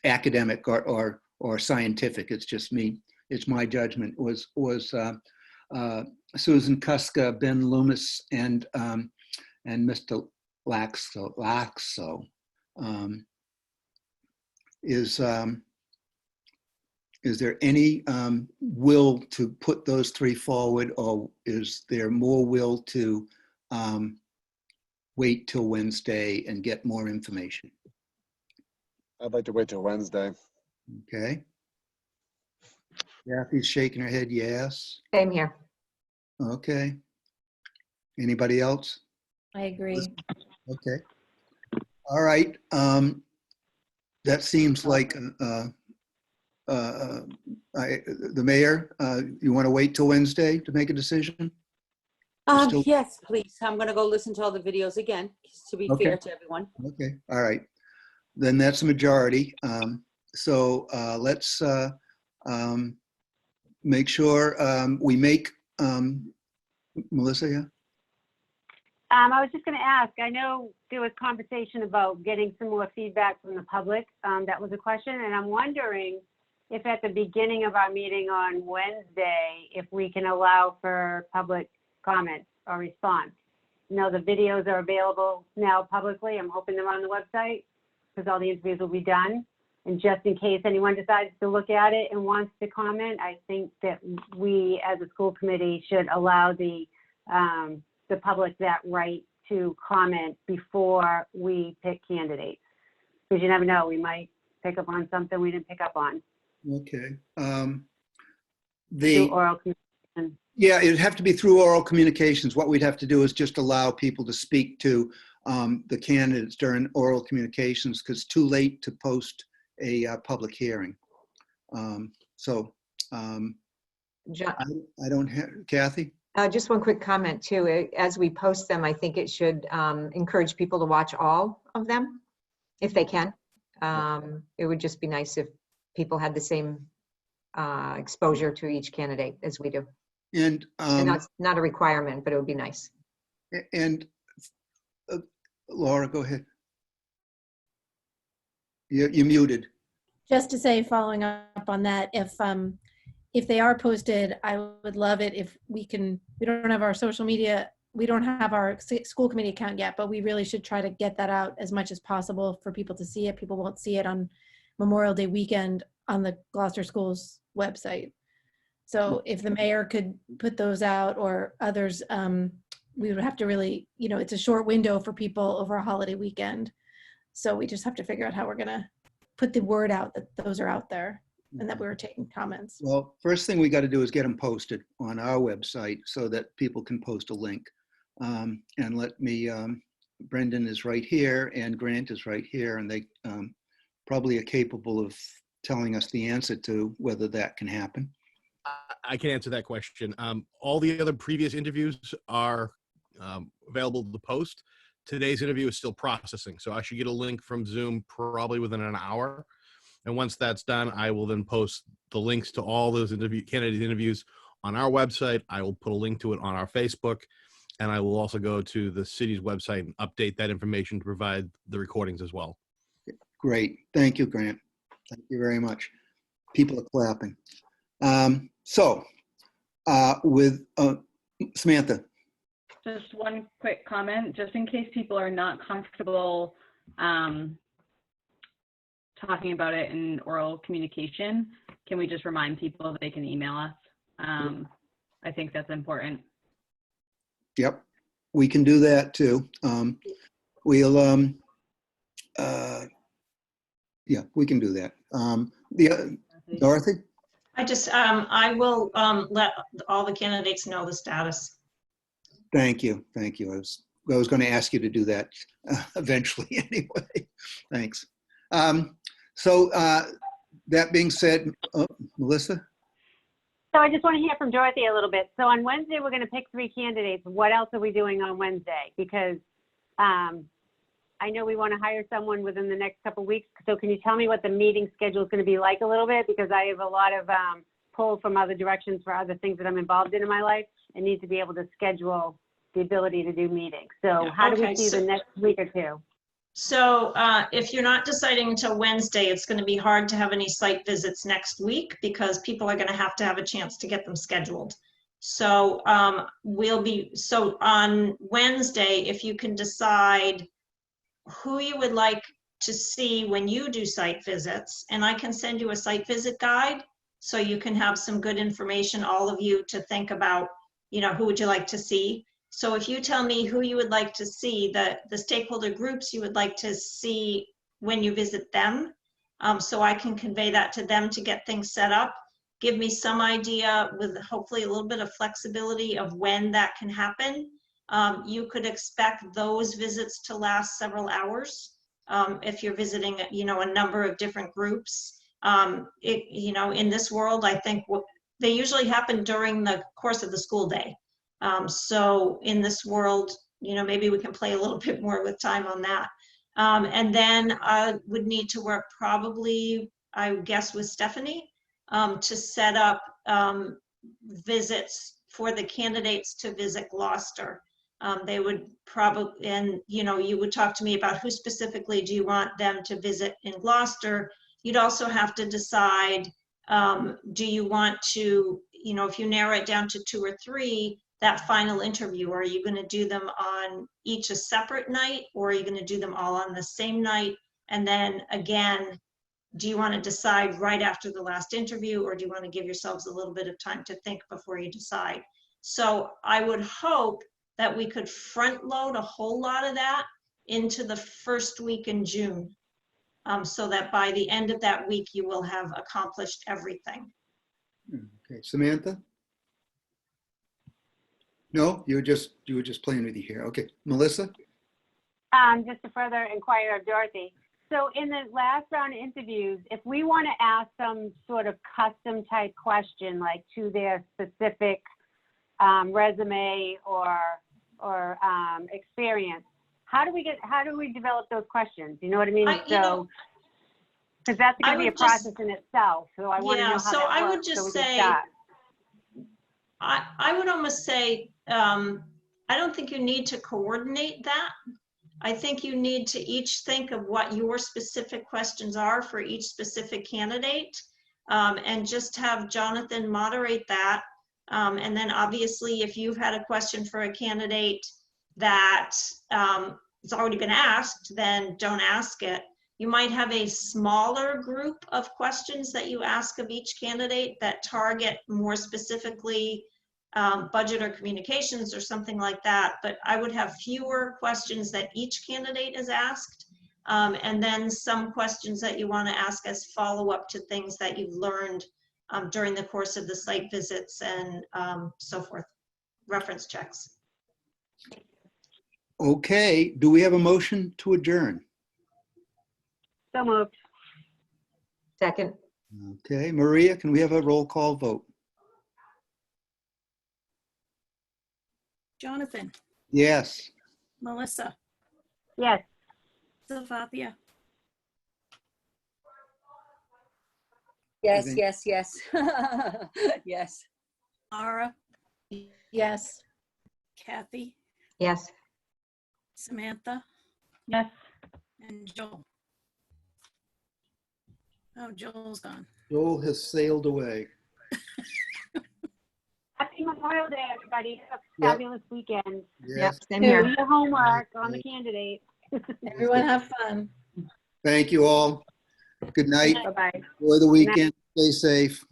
academic or scientific, it's just me, it's my judgment, was Susan Kuska, Ben Loomis, and Mr. Laxo. Is there any will to put those three forward, or is there more will to wait till Wednesday and get more information? I'd like to wait till Wednesday. Okay. Kathy's shaking her head yes. Same here. Okay. Anybody else? I agree. Okay. All right. That seems like the mayor, you want to wait till Wednesday to make a decision? Still- Yes, please. I'm gonna go listen to all the videos again, to be Okay. fair to everyone. Okay, all right. Then that's a majority. So let's make sure we make, Melissa, yeah? I was just going to ask, I know there was conversation about getting some more feedback from the public. That was a question, and I'm wondering if at the beginning of our meeting on Wednesday, if we can allow for public comments or response. You know, the videos are available now publicly. I'm hoping they're on the website because all the interviews will be done. And just in case anyone decides to look at it and wants to comment, I think that we as a school committee should allow the public that right to comment before we pick candidates. Because you never know, we might pick up on something we didn't pick up on. Okay. Through oral communication. Yeah, it'd have to be through oral communications. What we'd have to do is just allow people to speak to the candidates during oral communications, because it's too late to post a public hearing. John, I don't have, Kathy? just one quick comment too. As we post them, I think it should encourage people to watch all of them if they can. It would just be nice if people had the same exposure to each candidate as we do. And that's not a requirement, but it would be nice. And Laura, go ahead. You're muted. Just to say, following up on that, if they are posted, I would love it if we don't have our social media, we don't have our school committee account yet, but we really should try to get that out as much as possible for people to see it. People won't see it on Memorial Day weekend on the Gloucester Schools website. So if the mayor could put those out, or others, we would have to really, you know, it's a short window for people over a holiday weekend. So we just have to figure out how we're gonna put the word out that those are out there and that we were taking comments. Well, first thing we got to do is get them posted on our website so that people can post a link. And let me, Brendan is right here and Grant is right here, and they probably are capable of telling us the answer to whether that can happen. I can answer that question. All the other previous interviews are available to post. Today's interview is still processing, so I should get a link from Zoom probably within an hour. And once that's done, I will then post the links to all those candidate interviews on our website. I will put a link to it on our Facebook, and I will also go to the city's website and update that information to provide the recordings as well. Great. Thank you, Grant. Thank you very much. People are clapping. With Samantha. Just one quick comment, just in case people are not comfortable talking about it in oral communication, can we just remind people that they can email us? I think that's important. Yep, we can do that too. We'll, yeah, we can do that. Dorothy? I will let all the candidates know the status. Thank you. Thank you. I was going to ask you to do that eventually anyway. Thanks. So that being said, Melissa? So I just want to hear from Dorothy a little bit. So on Wednesday, we're going to pick 3 candidates. What else are we doing on Wednesday? Because I know we want to hire someone within the next couple of weeks. So can you tell me what the meeting schedule is going to be like a little bit? Because I have a lot of pull from other directions for other things that I'm involved in my life and need to be able to schedule the ability to do meetings. So how do we see the next week or two? So if you're not deciding until Wednesday, it's going to be hard to have any site visits next week because people are going to have a chance to get them scheduled. So so on Wednesday, if you can decide who you would like to see when you do site visits, and I can send you a site visit guide so you can have some good information, all of you, to think about, who would you like to see. So if you tell me who you would like to see, the stakeholder groups you would like to see when you visit them, so I can convey that to them to get things set up, give me some idea with hopefully a little bit of flexibility of when that can happen. You could expect those visits to last several hours if you're visiting, a number of different groups. In this world, I think they usually happen during the course of the school day. So in this world, maybe we can play a little bit more with time on that. And then I would need to work probably, I guess, with Stephanie to set up visits for the candidates to visit Gloucester. They would probably, and you would talk to me about who specifically do you want them to visit in Gloucester. You'd also have to decide, do you want to, if you narrow it down to 2 or 3, that final interview, are you going to do them on each a separate night, or are you going to do them all on the same night? And then again, do you want to decide right after the last interview, or do you want to give yourselves a little bit of time to think before you decide? So I would hope that we could front load a whole lot of that into the first week in June, so that by the end of that week, you will have accomplished everything. Okay, Samantha? No, you were just playing with you here. Okay, Melissa? Just to further inquire of Dorothy. So in the last round of interviews, if we want to ask some sort of custom type question, like to their specific resume or experience, how do we develop those questions? You know what I mean? Because that's going to be a process in itself. So I want to know how that works. I would just say, I would almost say, I don't think you need to coordinate that. I think you need to each think of what your specific questions are for each specific candidate, and just have Jonathan moderate that. And then obviously, if you've had a question for a candidate that it's already been asked, then don't ask it. You might have a smaller group of questions that you ask of each candidate that target more specifically budget or communications or something like that. But I would have fewer questions that each candidate is asked, and then some questions that you want to ask as follow-up to things that you've learned during the course of the site visits and so forth, reference checks. Okay, do we have a motion to adjourn? So moved. Second. Okay, Maria, can we have a roll call vote? Jonathan, Yes. Melissa, Yes. Safathia, Yes, think- yes, yes. Yes. Mara, Yes. Kathy, Yes. Samantha, Yes. and Joel. Oh, Joel's gone. Joel has sailed away. Happy Memorial Day, everybody. Have a Yep. fabulous weekend. Yep. Yes. Same Do here. your homework on the candidate. Everyone have fun. Thank you all. Good night. Bye-bye. Enjoy the weekend. Stay safe.